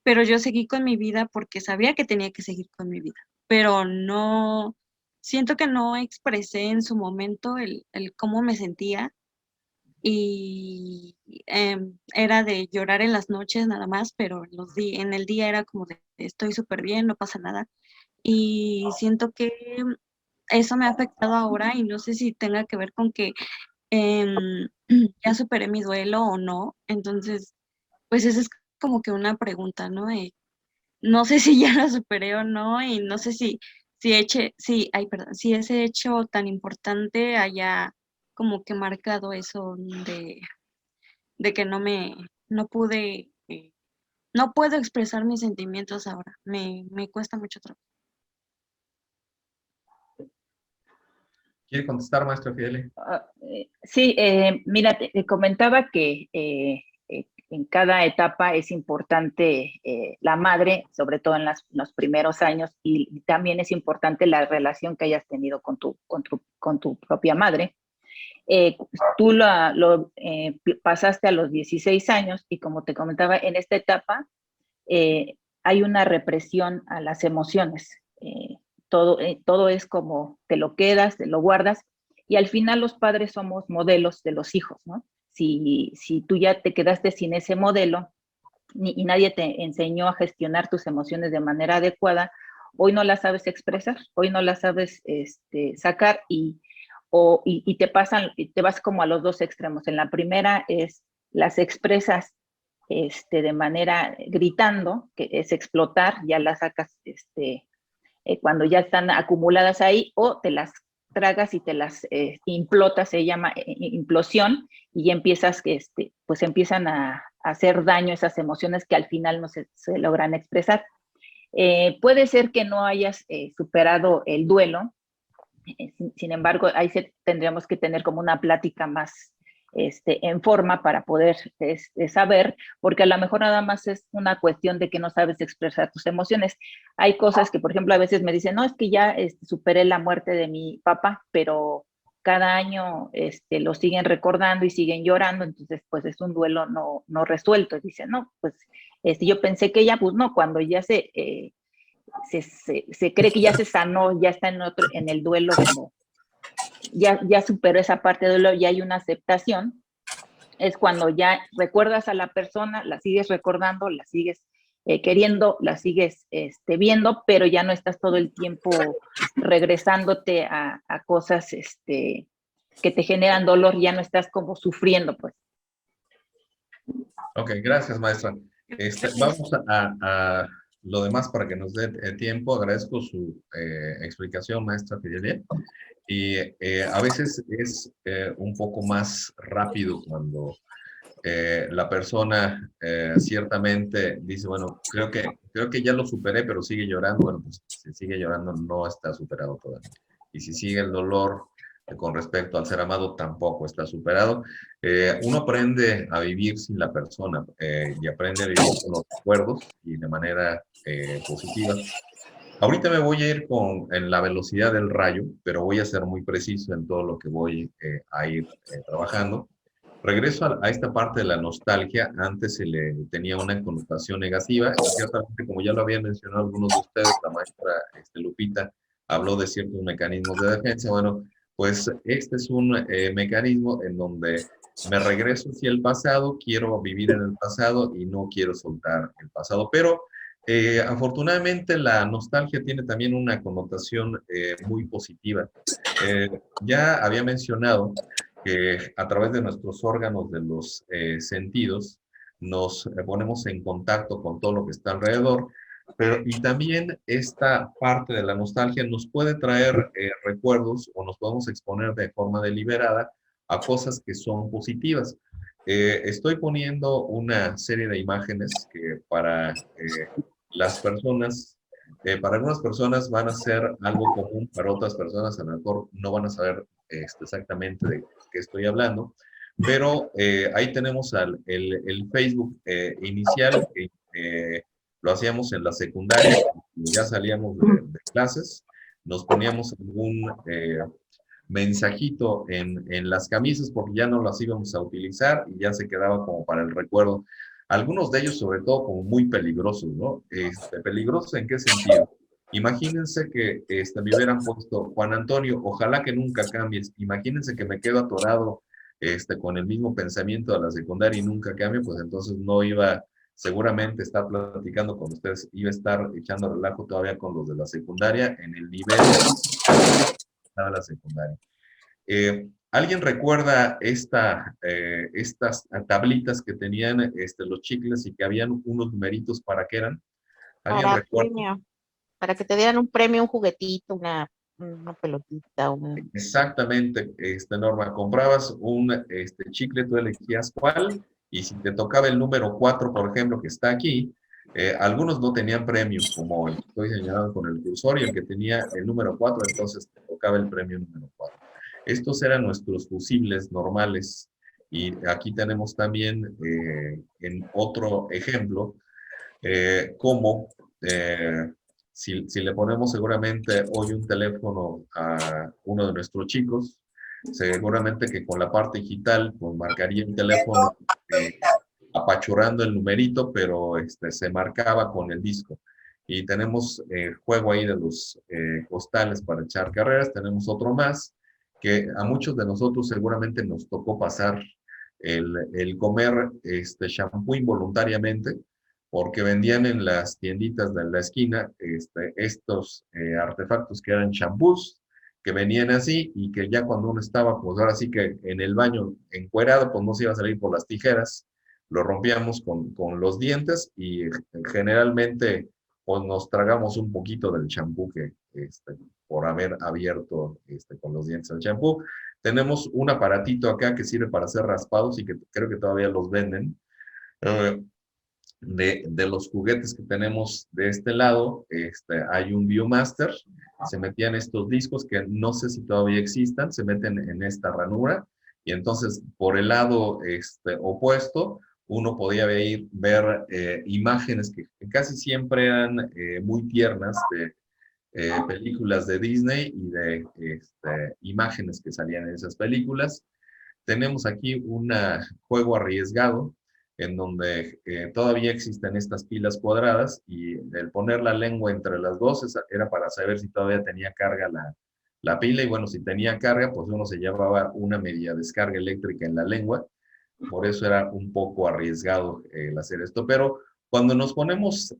pero yo seguí con mi vida porque sabía que tenía que seguir con mi vida, pero no, siento que no expresé en su momento el cómo me sentía y era de llorar en las noches nada más, pero en el día era como de estoy súper bien, no pasa nada. Y siento que eso me ha afectado ahora y no sé si tenga que ver con que em, ya superé mi duelo o no. Entonces, pues esa es como que una pregunta, ¿no? No sé si ya lo superé o no y no sé si ese hecho tan importante haya como que marcado eso de que no pude, no puedo expresar mis sentimientos ahora. Me cuesta mucho trabajo. ¿Quiere contestar, maestra Fidelia? Sí, mira, te comentaba que en cada etapa es importante la madre, sobre todo en los primeros años, y también es importante la relación que hayas tenido con tu propia madre. Tú pasaste a los 16 años y como te comentaba, en esta etapa hay una represión a las emociones. Todo es como te lo quedas, te lo guardas y al final los padres somos modelos de los hijos, ¿no? Si tú ya te quedaste sin ese modelo y nadie te enseñó a gestionar tus emociones de manera adecuada, hoy no las sabes expresar, hoy no las sabes sacar y te vas como a los dos extremos. En la primera es las expresas de manera gritando, que es explotar, ya las sacas cuando ya están acumuladas ahí, o te las tragas y te las implotas, se llama implosión, y ya pues empiezan a hacer daño esas emociones que al final no se logran expresar. Puede ser que no hayas superado el duelo, sin embargo, ahí tendríamos que tener como una plática más en forma para poder saber, porque a lo mejor nada más es una cuestión de que no sabes expresar tus emociones. Hay cosas que, por ejemplo, a veces me dicen, no, es que ya superé la muerte de mi papá, pero cada año lo siguen recordando y siguen llorando, entonces pues es un duelo no resuelto. Dicen, no, pues yo pensé que ya, pues no, cuando ya se cree que ya se sanó, ya está en el duelo, como ya superó esa parte de duelo, ya hay una aceptación, es cuando ya recuerdas a la persona, la sigues recordando, la sigues queriendo, la sigues viendo, pero ya no estás todo el tiempo regresándote a cosas que te generan dolor, ya no estás como sufriendo, pues. Ok, gracias, maestra. Vamos a lo demás para que nos dé tiempo. Agradezco su explicación, maestra Fidelia. Y a veces es un poco más rápido cuando la persona ciertamente dice, bueno, creo que ya lo superé, pero sigue llorando. Bueno, pues si sigue llorando no está superado todavía. Y si sigue el dolor con respecto al ser amado, tampoco está superado. Uno aprende a vivir sin la persona y aprende a vivir con los recuerdos y de manera positiva. Ahorita me voy a ir en la velocidad del rayo, pero voy a ser muy preciso en todo lo que voy a ir trabajando. Regreso a esta parte de la nostalgia. Antes se le tenía una connotación negativa, y ciertamente, como ya lo habían mencionado algunos de ustedes, la maestra Lupita habló de ciertos mecanismos de defensa. Bueno, pues este es un mecanismo en donde me regreso hacia el pasado, quiero vivir en el pasado y no quiero soltar el pasado, pero afortunadamente la nostalgia tiene también una connotación muy positiva. Ya había mencionado que a través de nuestros órganos de los sentidos nos ponemos en contacto con todo lo que está alrededor. Pero, y también esta parte de la nostalgia nos puede traer recuerdos o nos podemos exponer de forma deliberada a cosas que son positivas. Estoy poniendo una serie de imágenes que para las personas, para algunas personas van a ser algo común, para otras personas a lo mejor no van a saber exactamente de qué estoy hablando, pero ahí tenemos el Facebook inicial que lo hacíamos en la secundaria, ya salíamos de clases, nos poníamos algún mensajito en las camisas porque ya no las íbamos a utilizar y ya se quedaba como para el recuerdo. Algunos de ellos, sobre todo, como muy peligrosos, ¿no? ¿Peligrosos en qué sentido? Imagínense que me hubieran puesto, Juan Antonio, ojalá que nunca cambies. Imagínense que me quedo atorado con el mismo pensamiento de la secundaria y nunca cambie, pues entonces no iba, seguramente estar platicando con ustedes, iba a estar echando relajo todavía con los de la secundaria en el nivel de la secundaria. ¿Alguien recuerda estas tablitas que tenían los chicles y que habían unos numeritos para qué eran? ¿Alguien Para recuerda? premio, para que te dieran un premio, un juguetito, una pelotita, Exactamente, Norma, comprabas un chicle, tú elegías cuál, y si te tocaba el número 4, por ejemplo, que está aquí, algunos no tenían premio, como el que estoy señalando con el cursor, y el que tenía el número 4, entonces te tocaba el premio número 4. Estos eran nuestros fusibles normales, y aquí tenemos también, en otro ejemplo, cómo si le ponemos seguramente hoy un teléfono a uno de nuestros chicos, seguramente que con la parte digital pues marcaría un teléfono apachurrando el numerito, pero se marcaba con el disco. Y tenemos el juego ahí de los costales para echar carreras. Tenemos otro más que a muchos de nosotros seguramente nos tocó pasar el comer shampoo involuntariamente, porque vendían en las tienditas de la esquina estos artefactos que eran champús, que venían así y que ya cuando uno estaba, pues ahora sí que en el baño encuerado, pues no se iba a salir por las tijeras, lo rompíamos con los dientes y generalmente pues nos tragamos un poquito del champú que por haber abierto con los dientes el champú. Tenemos un aparatito acá que sirve para hacer raspados y que creo que todavía los venden. De los juguetes que tenemos de este lado, hay un Viewmaster, se metían estos discos que no sé si todavía existan, se meten en esta ranura y entonces por el lado opuesto uno podía ver imágenes que casi siempre eran muy tiernas de películas de Disney y de imágenes que salían en esas películas. Tenemos aquí un juego arriesgado en donde todavía existen estas pilas cuadradas y el poner la lengua entre las dos era para saber si todavía tenía carga la pila y bueno, si tenía carga, pues uno se llevaba una media descarga eléctrica en la lengua, por eso era un poco arriesgado el hacer esto, pero cuando nos ponemos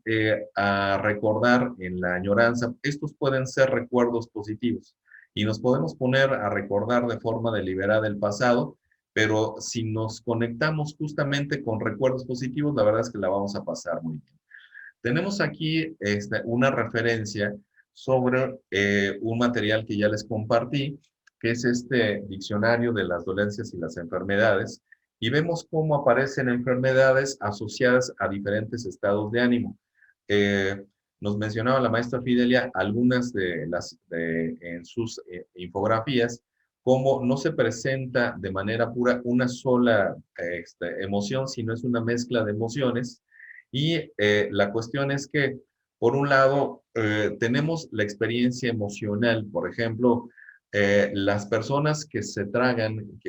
a recordar en la añoranza, estos pueden ser recuerdos positivos y nos podemos poner a recordar de forma deliberada el pasado, pero si nos conectamos justamente con recuerdos positivos, la verdad es que la vamos a pasar muy bien. Tenemos aquí una referencia sobre un material que ya les compartí, que es este diccionario de las dolencias y las enfermedades, y vemos cómo aparecen enfermedades asociadas a diferentes estados de ánimo. Nos mencionaba la maestra Fidelia algunas en sus infografías, cómo no se presenta de manera pura una sola emoción, sino es una mezcla de emociones. Y la cuestión es que, por un lado, tenemos la experiencia emocional. Por ejemplo, las personas que se tragan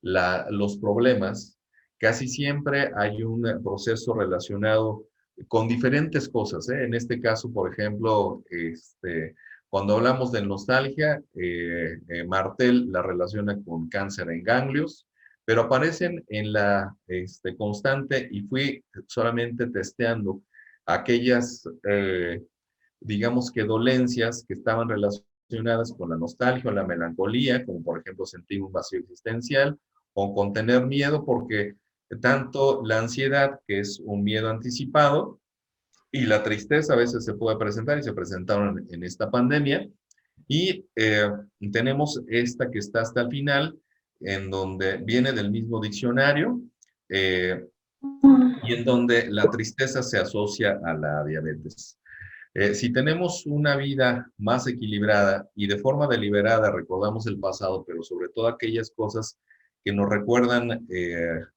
los problemas, casi siempre hay un proceso relacionado con diferentes cosas. En este caso, por ejemplo, cuando hablamos de nostalgia, Martel la relaciona con cáncer en ganglios, pero aparecen en la constante y fui solamente testeando aquellas, digamos que dolencias que estaban relacionadas con la nostalgia o la melancolía, como por ejemplo sentir un vacío existencial o con tener miedo, porque tanto la ansiedad, que es un miedo anticipado, Y la tristeza a veces se puede presentar y se presentaron en esta pandemia. Y tenemos esta que está hasta el final, en donde viene del mismo diccionario y en donde la tristeza se asocia a la diabetes. Si tenemos una vida más equilibrada y de forma deliberada recordamos el pasado, pero sobre todo aquellas cosas que nos recuerdan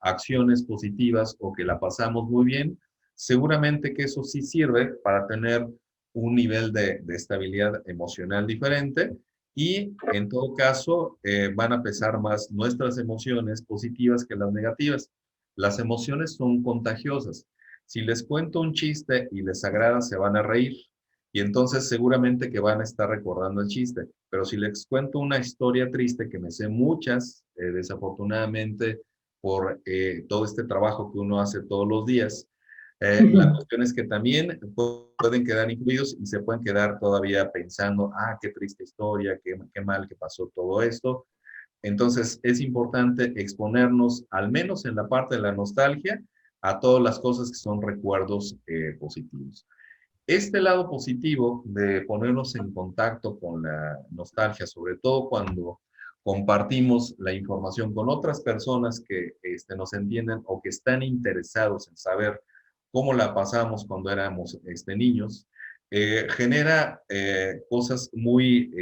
acciones positivas o que la pasamos muy bien, seguramente que eso sí sirve para tener un nivel de estabilidad emocional diferente y en todo caso van a pesar más nuestras emociones positivas que las negativas. Las emociones son contagiosas. Si les cuento un chiste y les agrada, se van a reír. Y entonces seguramente que van a estar recordando el chiste. Pero si les cuento una historia triste, que me sé muchas, desafortunadamente, por todo este trabajo que uno hace todos los días, la cuestión es que también pueden quedar incluidos y se pueden quedar todavía pensando, qué triste historia, qué mal que pasó todo esto. Entonces es importante exponernos, al menos en la parte de la nostalgia, a todas las cosas que son recuerdos positivos. Este lado positivo de ponernos en contacto con la nostalgia, sobre todo cuando compartimos la información con otras personas que nos entienden o que están interesados en saber cómo la pasamos cuando éramos niños, genera cosas muy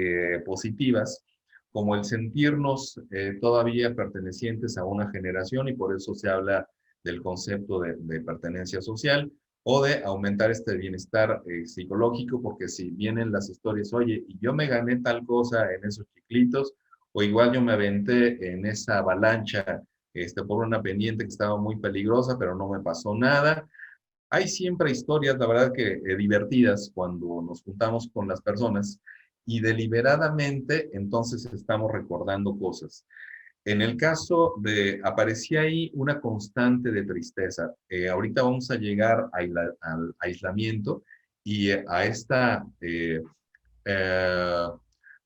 positivas, como el sentirnos todavía pertenecientes a una generación, y por eso se habla del concepto de pertenencia social, o de aumentar este bienestar psicológico, porque si vienen las historias, oye, y yo me gané tal cosa en esos chiclitos, o igual yo me aventé en esa avalancha por una pendiente que estaba muy peligrosa, pero no me pasó nada. Hay siempre historias, la verdad que divertidas cuando nos juntamos con las personas y deliberadamente entonces estamos recordando cosas. En el caso de, aparecía ahí una constante de tristeza. Ahorita vamos a llegar al aislamiento y a esta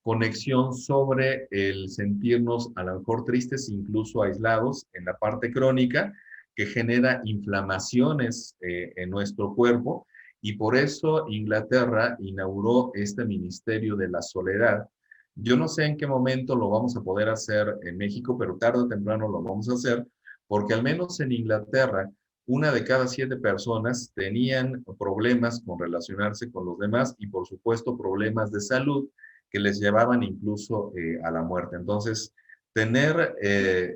conexión sobre el sentirnos a lo mejor tristes, incluso aislados en la parte crónica, que genera inflamaciones en nuestro cuerpo, y por eso Inglaterra inauguró este Ministerio de la Soledad. Yo no sé en qué momento lo vamos a poder hacer en México, pero tarde o temprano lo vamos a hacer, porque al menos en Inglaterra, 1 de cada 7 personas tenían problemas con relacionarse con los demás y por supuesto problemas de salud que les llevaban incluso a la muerte. Entonces, tener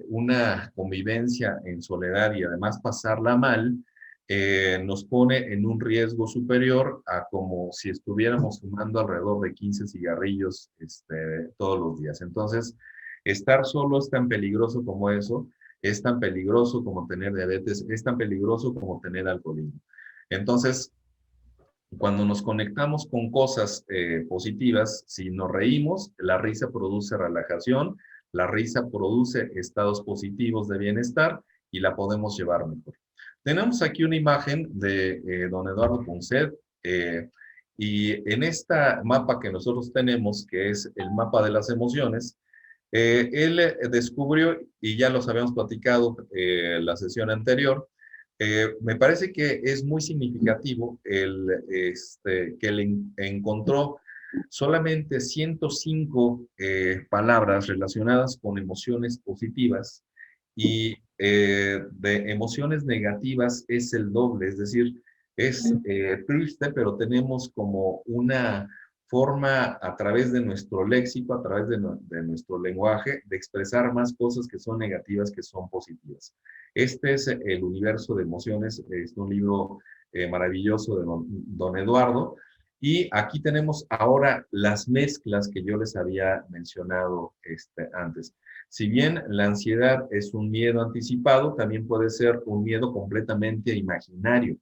una convivencia en soledad y además pasarla mal, nos pone en un riesgo superior a como si estuviéramos fumando alrededor de 15 cigarrillos todos los días. Entonces, estar solo es tan peligroso como eso, es tan peligroso como tener diabetes, es tan peligroso como tener alcoholismo. Entonces, cuando nos conectamos con cosas positivas, si nos reímos, la risa produce relajación, la risa produce estados positivos de bienestar y la podemos llevar mejor. Tenemos aquí una imagen de don Eduardo Punset, y en esta mapa que nosotros tenemos, que es el mapa de las emociones, él descubrió, y ya los habíamos platicado la sesión anterior, me parece que es muy significativo que él encontró solamente 105 palabras relacionadas con emociones positivas, y de emociones negativas es el doble, es decir, es triste, pero tenemos como una forma a través de nuestro léxico, a través de nuestro lenguaje, de expresar más cosas que son negativas que son positivas. Este es el universo de emociones, es un libro maravilloso de don Eduardo, y aquí tenemos ahora las mezclas que yo les había mencionado antes. Si bien la ansiedad es un miedo anticipado, también puede ser un miedo completamente imaginario,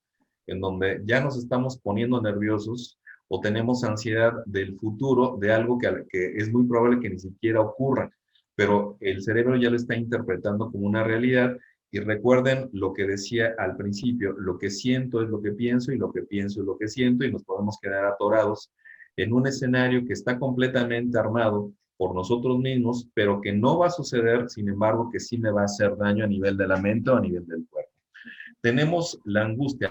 en donde ya nos estamos poniendo nerviosos o tenemos ansiedad del futuro, de algo que es muy probable que ni siquiera ocurra, pero el cerebro ya lo está interpretando como una realidad. Y recuerden lo que decía al principio, lo que siento es lo que pienso y lo que pienso es lo que siento, y nos podemos quedar atorados en un escenario que está completamente armado por nosotros mismos, pero que no va a suceder, sin embargo, que sí me va a hacer daño a nivel de la mente o a nivel del cuerpo. Tenemos la angustia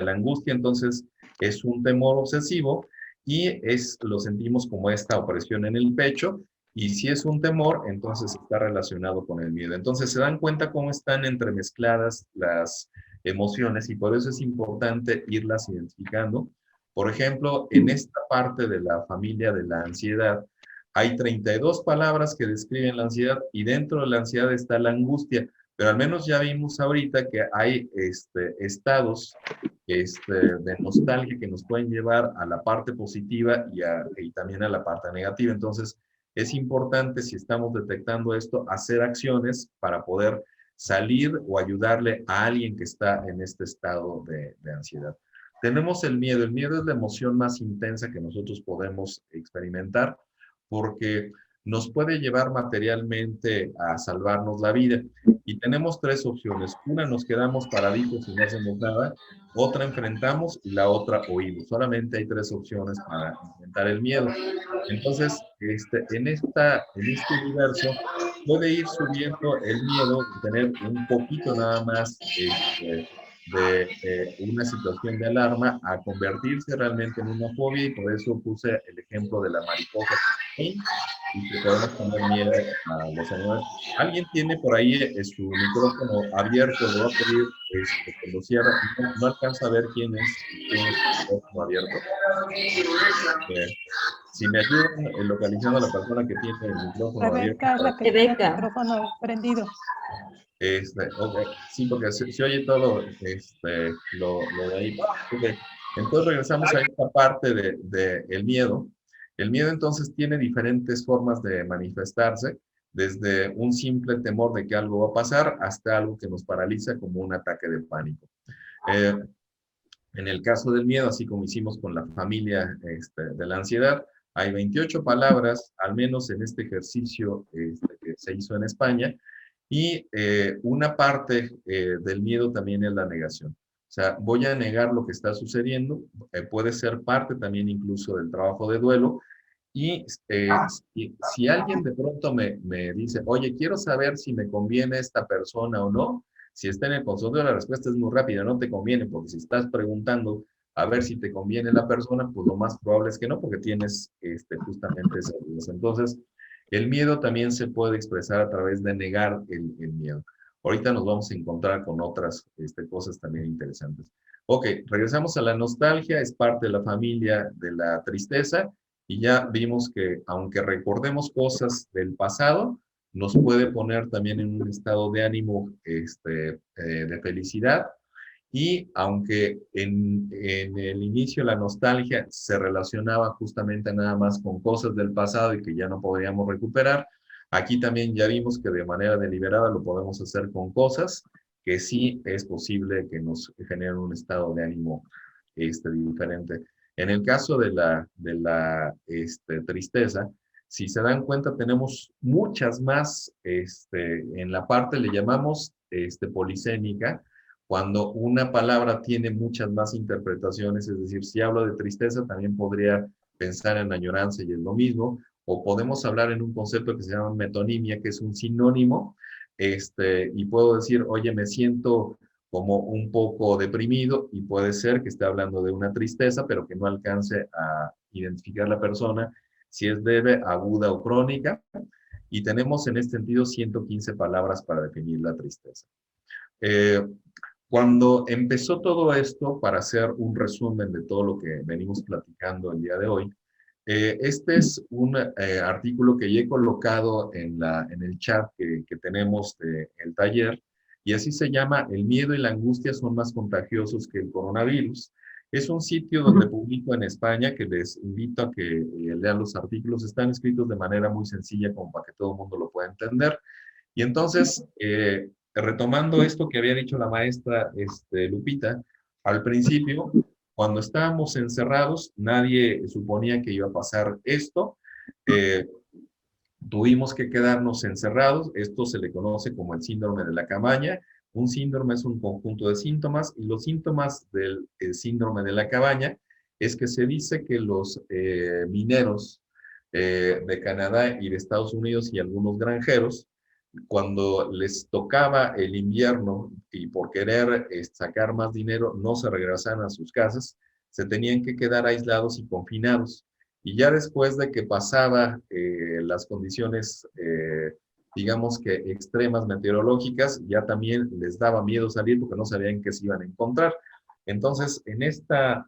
entonces es un temor obsesivo y lo sentimos como esta opresión en el pecho. Y si es un temor, entonces está relacionado con el miedo. Entonces se dan cuenta cómo están entremezcladas las emociones y por eso es importante irlas identificando. Por ejemplo, en esta parte de la familia de la ansiedad, hay 32 palabras que describen la ansiedad y dentro de la ansiedad está la angustia, pero al menos ya vimos ahorita que hay estados de nostalgia que nos pueden llevar a la parte positiva y también a la parte negativa. Entonces, es importante, si estamos detectando esto, hacer acciones para poder salir o ayudarle a alguien que está en este estado de ansiedad. Tenemos el miedo. El miedo es la emoción más intensa que nosotros podemos experimentar porque nos puede llevar materialmente a salvarnos la vida. Y tenemos tres opciones. Una, nos quedamos paraditos y no hacemos nada. Otra, enfrentamos y la otra, huimos. Solamente hay tres opciones para enfrentar el miedo. Entonces, en este universo puede ir subiendo el miedo de tener un poquito nada más de una situación de alarma a convertirse realmente en una fobia, y por eso puse el ejemplo de la mariposa y que podemos tener miedo a los animales. ¿Alguien tiene por ahí su micrófono abierto? Le voy a pedir que lo cierre. No alcanzo a ver quién es el micrófono abierto. Si me ayudan localizando a la persona que tiene el micrófono Rebeca abierto. es la que tiene el micrófono prendido. Okay. Sí, porque se oye todo lo de ahí. Okay. Entonces regresamos a esta parte del miedo. El miedo entonces tiene diferentes formas de manifestarse, desde un simple temor de que algo va a pasar hasta algo que nos paraliza como un ataque de pánico. En el caso del miedo, así como hicimos con la familia de la ansiedad, hay 28 palabras, al menos en este ejercicio que se hizo en España, y una parte del miedo también es la negación. O sea, voy a negar lo que está sucediendo, puede ser parte también incluso del trabajo de duelo, y si alguien de pronto me dice, oye, quiero saber si me conviene esta persona o no, si está en el consultorio, la respuesta es muy rápida, no te conviene, porque si estás preguntando a ver si te conviene la persona, pues lo más probable es que no, porque tienes justamente esa duda. Entonces, el miedo también se puede expresar a través de negar el miedo. Ahorita nos vamos a encontrar con otras cosas también interesantes. Ok, regresamos a la nostalgia, es parte de la familia de la tristeza, y ya vimos que aunque recordemos cosas del pasado, nos puede poner también en un estado de ánimo de felicidad. Y aunque en el inicio la nostalgia se relacionaba justamente nada más con cosas del pasado y que ya no podríamos recuperar, aquí también ya vimos que de manera deliberada lo podemos hacer con cosas que sí es posible que nos generen un estado de ánimo diferente. En el caso de la tristeza, si se dan cuenta, tenemos muchas más, en la parte le llamamos polisémica, cuando una palabra tiene muchas más interpretaciones, es decir, si hablo de tristeza, también podría pensar en añoranza y es lo mismo, o podemos hablar en un concepto que se llama metonimia, que es un sinónimo, y puedo decir, oye, me siento como un poco deprimido, y puede ser que esté hablando de una tristeza, pero que no alcance a identificar la persona si es leve, aguda o crónica, y tenemos en este sentido 115 palabras para definir la tristeza. Cuando empezó todo esto, para hacer un resumen de todo lo que venimos platicando el día de hoy, este es un artículo que ya he colocado en el chat que tenemos del taller, y así se llama: El miedo y la angustia son más contagiosos que el coronavirus. Es un sitio donde publico en España, que les invito a que lean los artículos. Están escritos de manera muy sencilla como para que todo el mundo lo pueda entender. Y entonces, retomando esto que había dicho la maestra Lupita, al principio, cuando estábamos encerrados, nadie suponía que iba a pasar esto. Tuvimos que quedarnos encerrados. Esto se le conoce como el síndrome de la cabaña. Un síndrome es un conjunto de síntomas, y los síntomas del síndrome de la cabaña es que se dice que los mineros de Canadá y de Estados Unidos y algunos granjeros, cuando les tocaba el invierno y por querer sacar más dinero, no se regresaban a sus casas, se tenían que quedar aislados y confinados. Y ya después de que pasaba las condiciones, digamos que extremas meteorológicas, ya también les daba miedo salir porque no sabían qué se iban a encontrar. Entonces, en esta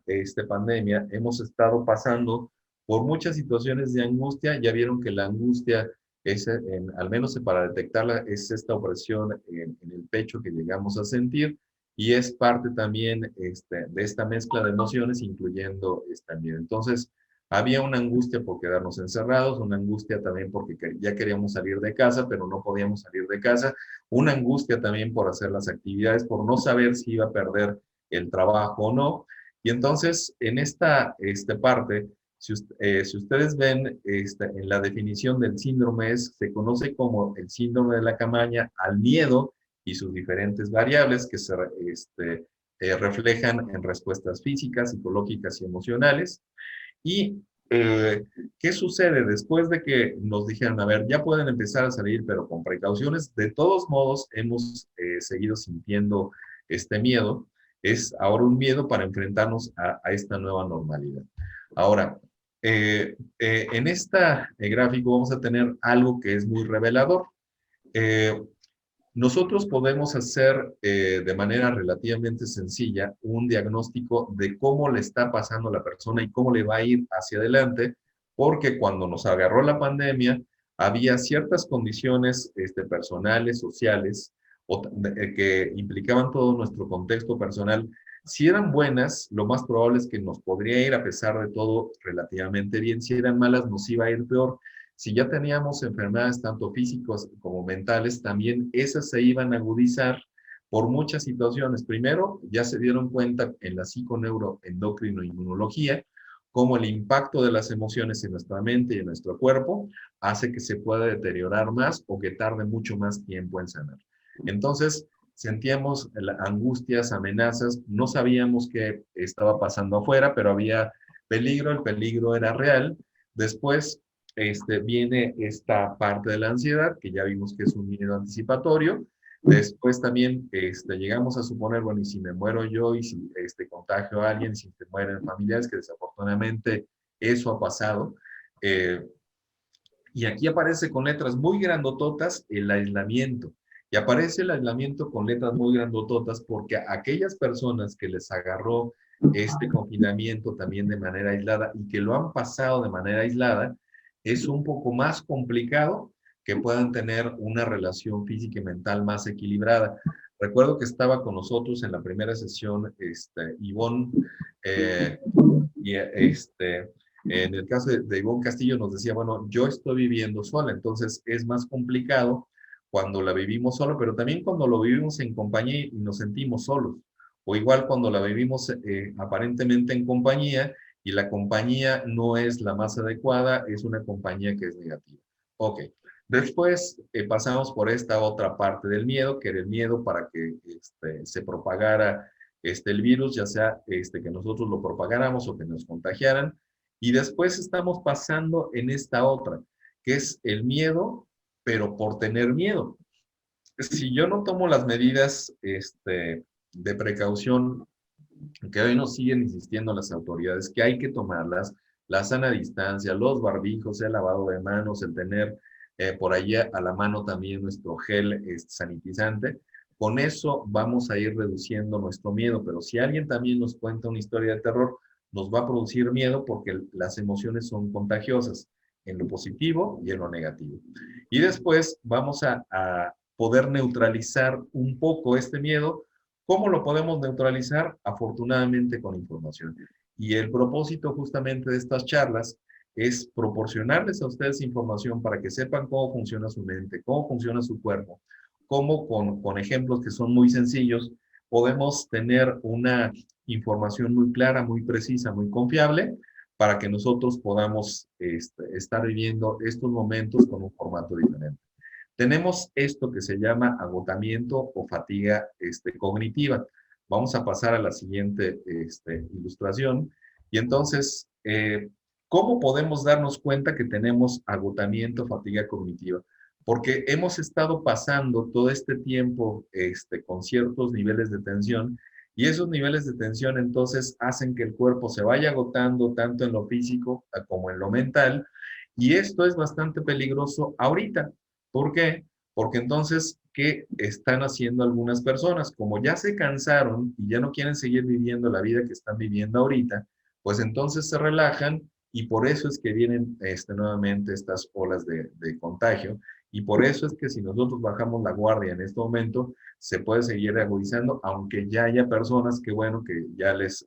pandemia hemos estado pasando por muchas situaciones de angustia. Ya vieron que la angustia es, al menos para detectarla, es esta opresión en el pecho que llegamos a sentir, y es parte también de esta mezcla de emociones, incluyendo esta miedo. Entonces, había una angustia por quedarnos encerrados, una angustia también porque ya queríamos salir de casa, pero no podíamos salir de casa, una angustia también por hacer las actividades, por no saber si iba a perder el trabajo o no. Y entonces, en esta parte, si ustedes ven en la definición del síndrome, se conoce como el síndrome de la cabaña al miedo y sus diferentes variables que se reflejan en respuestas físicas, psicológicas y emocionales. Y ¿qué sucede después de que nos dijeron, a ver, ya pueden empezar a salir, pero con precauciones? De todos modos, hemos seguido sintiendo este miedo. Es ahora un miedo para enfrentarnos a esta nueva normalidad. Ahora, en esta gráfico vamos a tener algo que es muy revelador. Nosotros podemos hacer de manera relativamente sencilla un diagnóstico de cómo le está pasando a la persona y cómo le va a ir hacia adelante, porque cuando nos agarró la pandemia había ciertas condiciones personales, sociales, que implicaban todo nuestro contexto personal. Si eran buenas, lo más probable es que nos podría ir, a pesar de todo, relativamente bien. Si eran malas, nos iba a ir peor. Si ya teníamos enfermedades tanto físicas como mentales, también esas se iban a agudizar por muchas situaciones. Primero, ya se dieron cuenta en la psiconeuroendocrinoinmunología cómo el impacto de las emociones en nuestra mente y en nuestro cuerpo hace que se pueda deteriorar más o que tarde mucho más tiempo en sanar. Entonces, sentíamos angustias, amenazas, no sabíamos qué estaba pasando afuera, pero había peligro, el peligro era real. Después, viene esta parte de la ansiedad, que ya vimos que es un miedo anticipatorio. Después también llegamos a suponer, bueno, y si me muero yo, y si contagio a alguien, si se mueren familiares, que desafortunadamente eso ha pasado. Y aquí aparece con letras muy grandototas el aislamiento. Y aparece el aislamiento con letras muy grandototas porque a aquellas personas que les agarró este confinamiento también de manera aislada y que lo han pasado de manera aislada, es un poco más complicado que puedan tener una relación física y mental más equilibrada. Recuerdo que estaba con nosotros en la primera sesión Ivonne, y en el caso de Ivonne Castillo nos decía, bueno, yo estoy viviendo sola, entonces es más complicado cuando la vivimos solo, pero también cuando lo vivimos en compañía y nos sentimos solos, o igual cuando la vivimos aparentemente en compañía y la compañía no es la más adecuada, es una compañía que es negativa. Ok, después pasamos por esta otra parte del miedo, que era el miedo para que se propagara el virus, ya sea que nosotros lo propagáramos o que nos contagiaran. Y después estamos pasando en esta otra, que es el miedo, pero por tener miedo. Si yo no tomo las medidas de precaución, que hoy nos siguen insistiendo las autoridades que hay que tomarlas, la sana distancia, los barbijos, el lavado de manos, el tener por allá a la mano también nuestro gel sanitizante, con eso vamos a ir reduciendo nuestro miedo. Pero si alguien también nos cuenta una historia de terror, nos va a producir miedo porque las emociones son contagiosas en lo positivo y en lo negativo. Y después vamos a poder neutralizar un poco este miedo. ¿Cómo lo podemos neutralizar? Afortunadamente con información. Y el propósito justamente de estas charlas es proporcionarles a ustedes información para que sepan cómo funciona su mente, cómo funciona su cuerpo, cómo con ejemplos que son muy sencillos podemos tener una información muy clara, muy precisa, muy confiable, para que nosotros podamos estar viviendo estos momentos con un formato diferente. Tenemos esto que se llama agotamiento o fatiga cognitiva. Vamos a pasar a la siguiente ilustración. Y entonces, ¿cómo podemos darnos cuenta que tenemos agotamiento o fatiga cognitiva? Porque hemos estado pasando todo este tiempo con ciertos niveles de tensión Y esos niveles de tensión entonces hacen que el cuerpo se vaya agotando tanto en lo físico como en lo mental. Y esto es bastante peligroso ahorita. ¿Por qué? Porque entonces, ¿qué están haciendo algunas personas? Como ya se cansaron y ya no quieren seguir viviendo la vida que están viviendo ahorita, pues entonces se relajan y por eso es que vienen nuevamente estas olas de contagio. Y por eso es que si nosotros bajamos la guardia en este momento, se puede seguir agudizando, aunque ya haya personas que, bueno, que ya les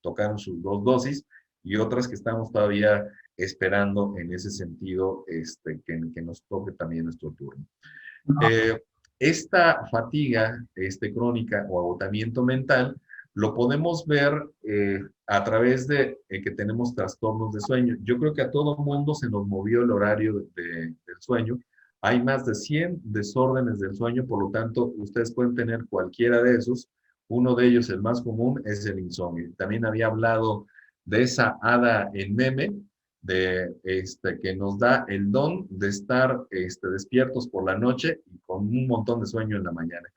tocaron sus 2 dosis y otras que estamos todavía esperando en ese sentido que nos toque también nuestro turno. Esta fatiga crónica o agotamiento mental lo podemos ver a través de que tenemos trastornos de sueño. Yo creo que a todo mundo se nos movió el horario del sueño. Hay más de 100 desórdenes del sueño, por lo tanto, ustedes pueden tener cualquiera de esos. Uno de ellos, el más común, es el insomnio. También había hablado de esa hada en meme, de que nos da el don de estar despiertos por la noche y con un montón de sueño en la mañana.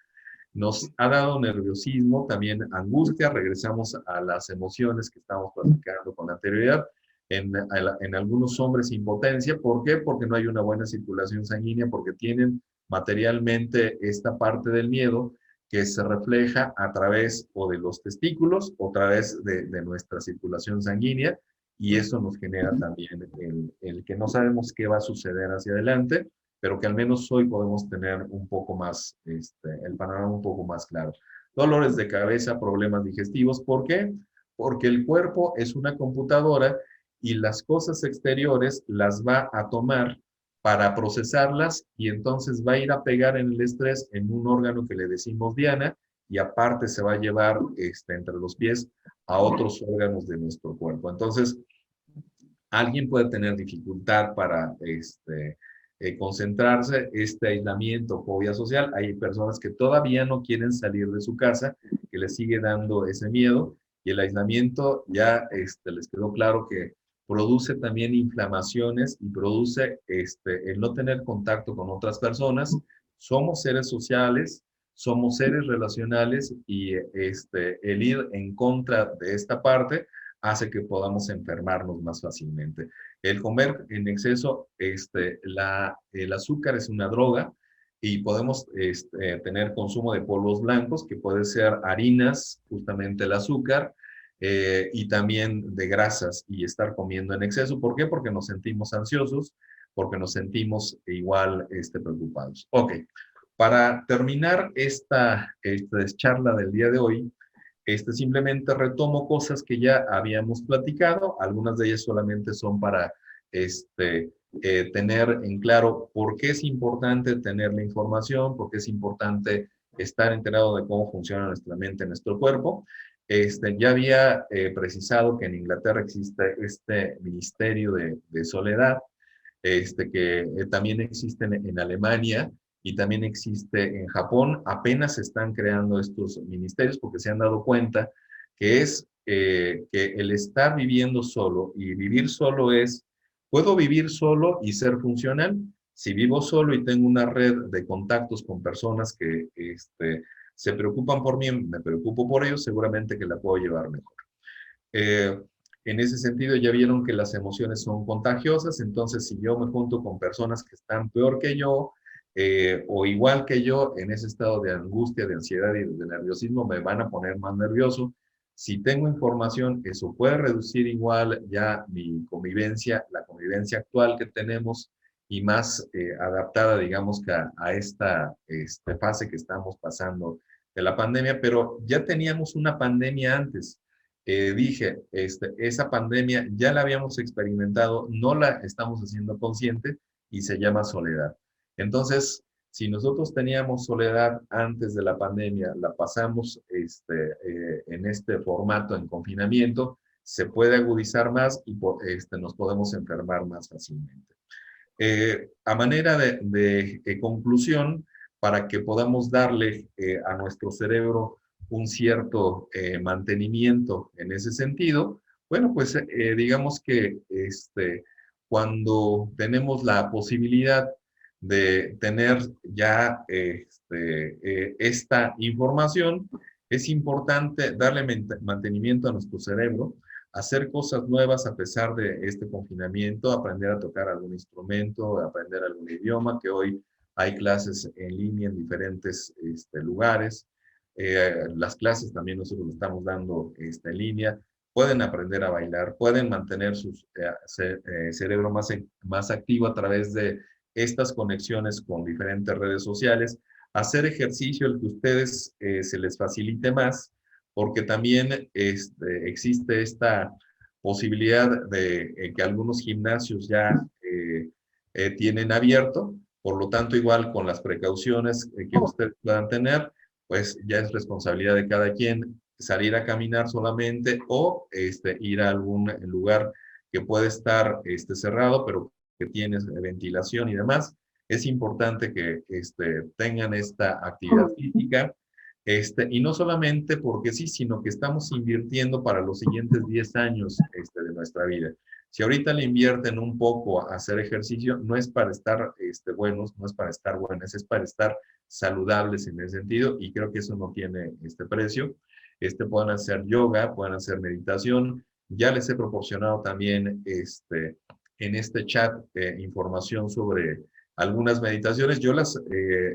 Nos ha dado nerviosismo, también angustia, regresamos a las emociones que estamos platicando con anterioridad. En algunos hombres impotencia, ¿por qué? Porque no hay una buena circulación sanguínea, porque tienen materialmente esta parte del miedo que se refleja a través o de los testículos o a través de nuestra circulación sanguínea, y eso nos genera también el que no sabemos qué va a suceder hacia adelante, pero que al menos hoy podemos tener un poco más, el panorama un poco más claro. Dolores de cabeza, problemas digestivos, ¿por qué? Porque el cuerpo es una computadora y las cosas exteriores las va a tomar para procesarlas y entonces va a ir a pegar en el estrés en un órgano que le decimos diana y aparte se va a llevar entre los pies a otros órganos de nuestro cuerpo. Entonces, alguien puede tener dificultad para concentrarse, aislamiento, fobia social. Hay personas que todavía no quieren salir de su casa, que les sigue dando ese miedo, y el aislamiento ya les quedó claro que produce también inflamaciones y produce el no tener contacto con otras personas. Somos seres sociales, somos seres relacionales y el ir en contra de esta parte hace que podamos enfermarnos más fácilmente. El comer en exceso, el azúcar es una droga y podemos tener consumo de polvos blancos, que puede ser harinas, justamente el azúcar, y también de grasas y estar comiendo en exceso. ¿Por qué? Porque nos sentimos ansiosos, porque nos sentimos igual preocupados. Ok, para terminar esta charla del día de hoy, simplemente retomo cosas que ya habíamos platicado. Algunas de ellas solamente son para tener en claro por qué es importante tener la información, por qué es importante estar enterado de cómo funciona nuestra mente, nuestro cuerpo. Ya había precisado que en Inglaterra existe este Ministerio de Soledad, que también existe en Alemania y también existe en Japón. Apenas se están creando estos ministerios porque se han dado cuenta que es que el estar viviendo solo y vivir solo es, ¿puedo vivir solo y ser funcional? Si vivo solo y tengo una red de contactos con personas que se preocupan por mí, me preocupo por ellos, seguramente que la puedo llevar mejor. En ese sentido, ya vieron que las emociones son contagiosas, entonces si yo me junto con personas que están peor que yo o igual que yo en ese estado de angustia, de ansiedad y de nerviosismo, me van a poner más nervioso. Si tengo información, eso puede reducir igual ya mi convivencia, la convivencia actual que tenemos y más adaptada, digamos, que a esta fase que estamos pasando de la pandemia, pero ya teníamos una pandemia antes. Dije, esa pandemia ya la habíamos experimentado, no la estamos haciendo consciente y se llama soledad. Entonces, si nosotros teníamos soledad antes de la pandemia, la pasamos en este formato, en confinamiento, se puede agudizar más y nos podemos enfermar más fácilmente. A manera de conclusión, para que podamos darle a nuestro cerebro un cierto mantenimiento en ese sentido, bueno, pues digamos que cuando tenemos la posibilidad de tener ya esta información, Es importante darle mantenimiento a nuestro cerebro, hacer cosas nuevas a pesar de este confinamiento, aprender a tocar algún instrumento, aprender algún idioma, que hoy hay clases en línea en diferentes lugares. Las clases también nosotros estamos dando en línea. Pueden aprender a bailar, pueden mantener su cerebro más activo a través de estas conexiones con diferentes redes sociales, hacer ejercicio, el que ustedes se les facilite más, porque también existe esta posibilidad de que algunos gimnasios ya tienen abierto, por lo tanto, igual con las precauciones que ustedes puedan tener, pues ya es responsabilidad de cada quien salir a caminar solamente o ir a algún lugar que puede estar cerrado, pero que tiene ventilación y demás. Es importante que tengan esta actividad física, y no solamente porque sí, sino que estamos invirtiendo para los siguientes 10 años de nuestra vida. Si ahorita le invierten un poco a hacer ejercicio, no es para estar buenos, no es para estar buenas, es para estar saludables en ese sentido, y creo que eso no tiene precio. Pueden hacer yoga, pueden hacer meditación. Ya les he proporcionado también en este chat información sobre algunas meditaciones. Yo las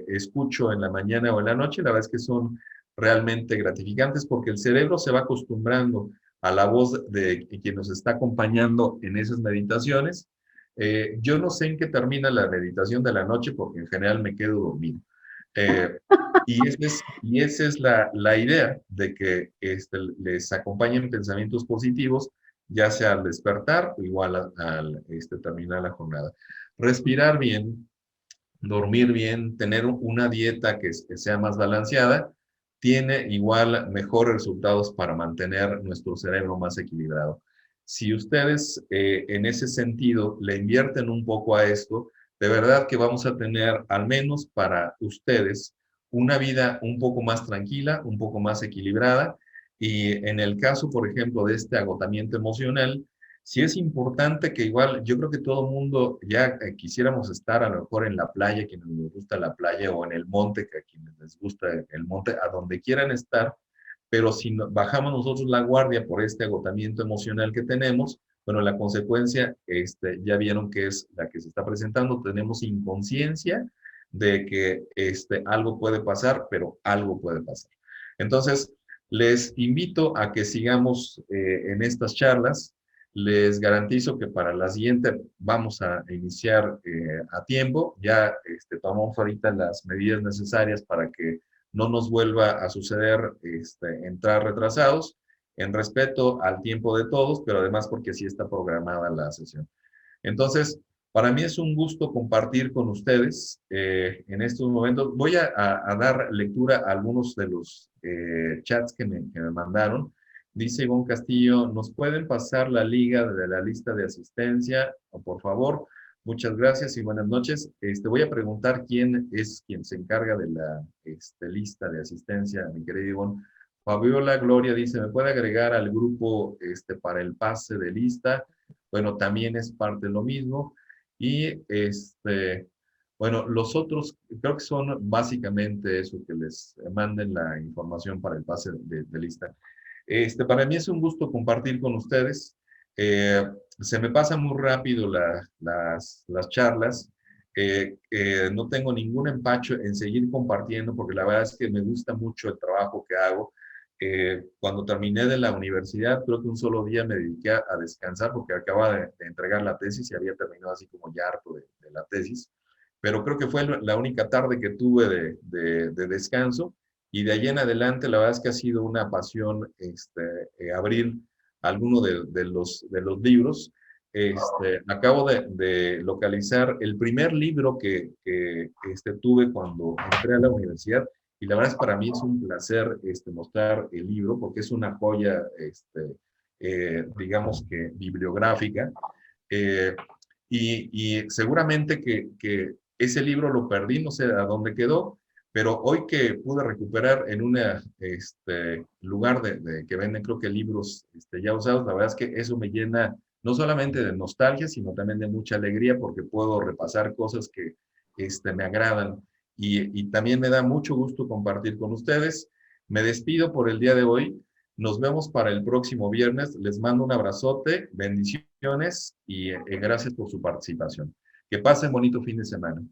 escucho en la mañana o en la noche. La verdad es que son realmente gratificantes porque el cerebro se va acostumbrando a la voz de quien nos está acompañando en esas meditaciones. Yo no sé en qué termina la meditación de la noche porque en general me quedo dormido. Y esa es la idea de que les acompañen pensamientos positivos, ya sea al despertar o igual al terminar la jornada. Respirar bien, dormir bien, tener una dieta que sea más balanceada, tiene igual mejores resultados para mantener nuestro cerebro más equilibrado. Si ustedes en ese sentido le invierten un poco a esto, de verdad que vamos a tener, al menos para ustedes, una vida un poco más tranquila, un poco más equilibrada. Y en el caso, por ejemplo, de este agotamiento emocional, sí es importante que igual, yo creo que todo el mundo ya quisiéramos estar a lo mejor en la playa, quienes nos gusta la playa, o en el monte, que a quienes les gusta el monte, a donde quieran estar, pero si bajamos nosotros la guardia por este agotamiento emocional que tenemos, bueno, la consecuencia, ya vieron que es la que se está presentando, tenemos inconsciencia de que algo puede pasar, pero algo puede pasar. Entonces, les invito a que sigamos en estas charlas. Les garantizo que para la siguiente vamos a iniciar a tiempo. Ya tomamos ahorita las medidas necesarias para que no nos vuelva a suceder entrar retrasados, en respeto al tiempo de todos, pero además porque así está programada la sesión. Entonces, para mí es un gusto compartir con ustedes en estos momentos. Voy a dar lectura a algunos de los chats que me mandaron. Dice Ivonne Castillo, ¿nos pueden pasar la liga de la lista de asistencia, por favor? Muchas gracias y buenas noches. Voy a preguntar quién es quien se encarga de la lista de asistencia, mi querido Ivonne. Fabiola Gloria dice, ¿me puede agregar al grupo para el pase de lista? Bueno, también es parte de lo mismo. Y bueno, los otros creo que son básicamente eso, que les manden la información para el pase de lista. Para mí es un gusto compartir con ustedes. Se me pasan muy rápido las charlas. No tengo ningún empacho en seguir compartiendo porque la verdad es que me gusta mucho el trabajo que hago. Cuando terminé de la universidad, creo que un solo día me dediqué a descansar porque acababa de entregar la tesis y había terminado así como ya harto de la tesis. Pero creo que fue la única tarde que tuve de descanso. Y de allí en adelante, la verdad es que ha sido una pasión abrir alguno de los libros. Acabo de localizar el primer libro que tuve cuando entré a la universidad. Y la verdad es para mí es un placer mostrar el libro porque es una joya, digamos que bibliográfica. Y seguramente que ese libro lo perdí, no sé a dónde quedó, pero hoy que pude recuperar en un lugar que venden, creo que libros ya usados, la verdad es que eso me llena no solamente de nostalgia, sino también de mucha alegría porque puedo repasar cosas que me agradan. Y también me da mucho gusto compartir con ustedes. Me despido por el día de hoy. Nos vemos para el próximo viernes. Les mando un abrazote, bendiciones y gracias por su participación. Que pasen bonito fin de semana.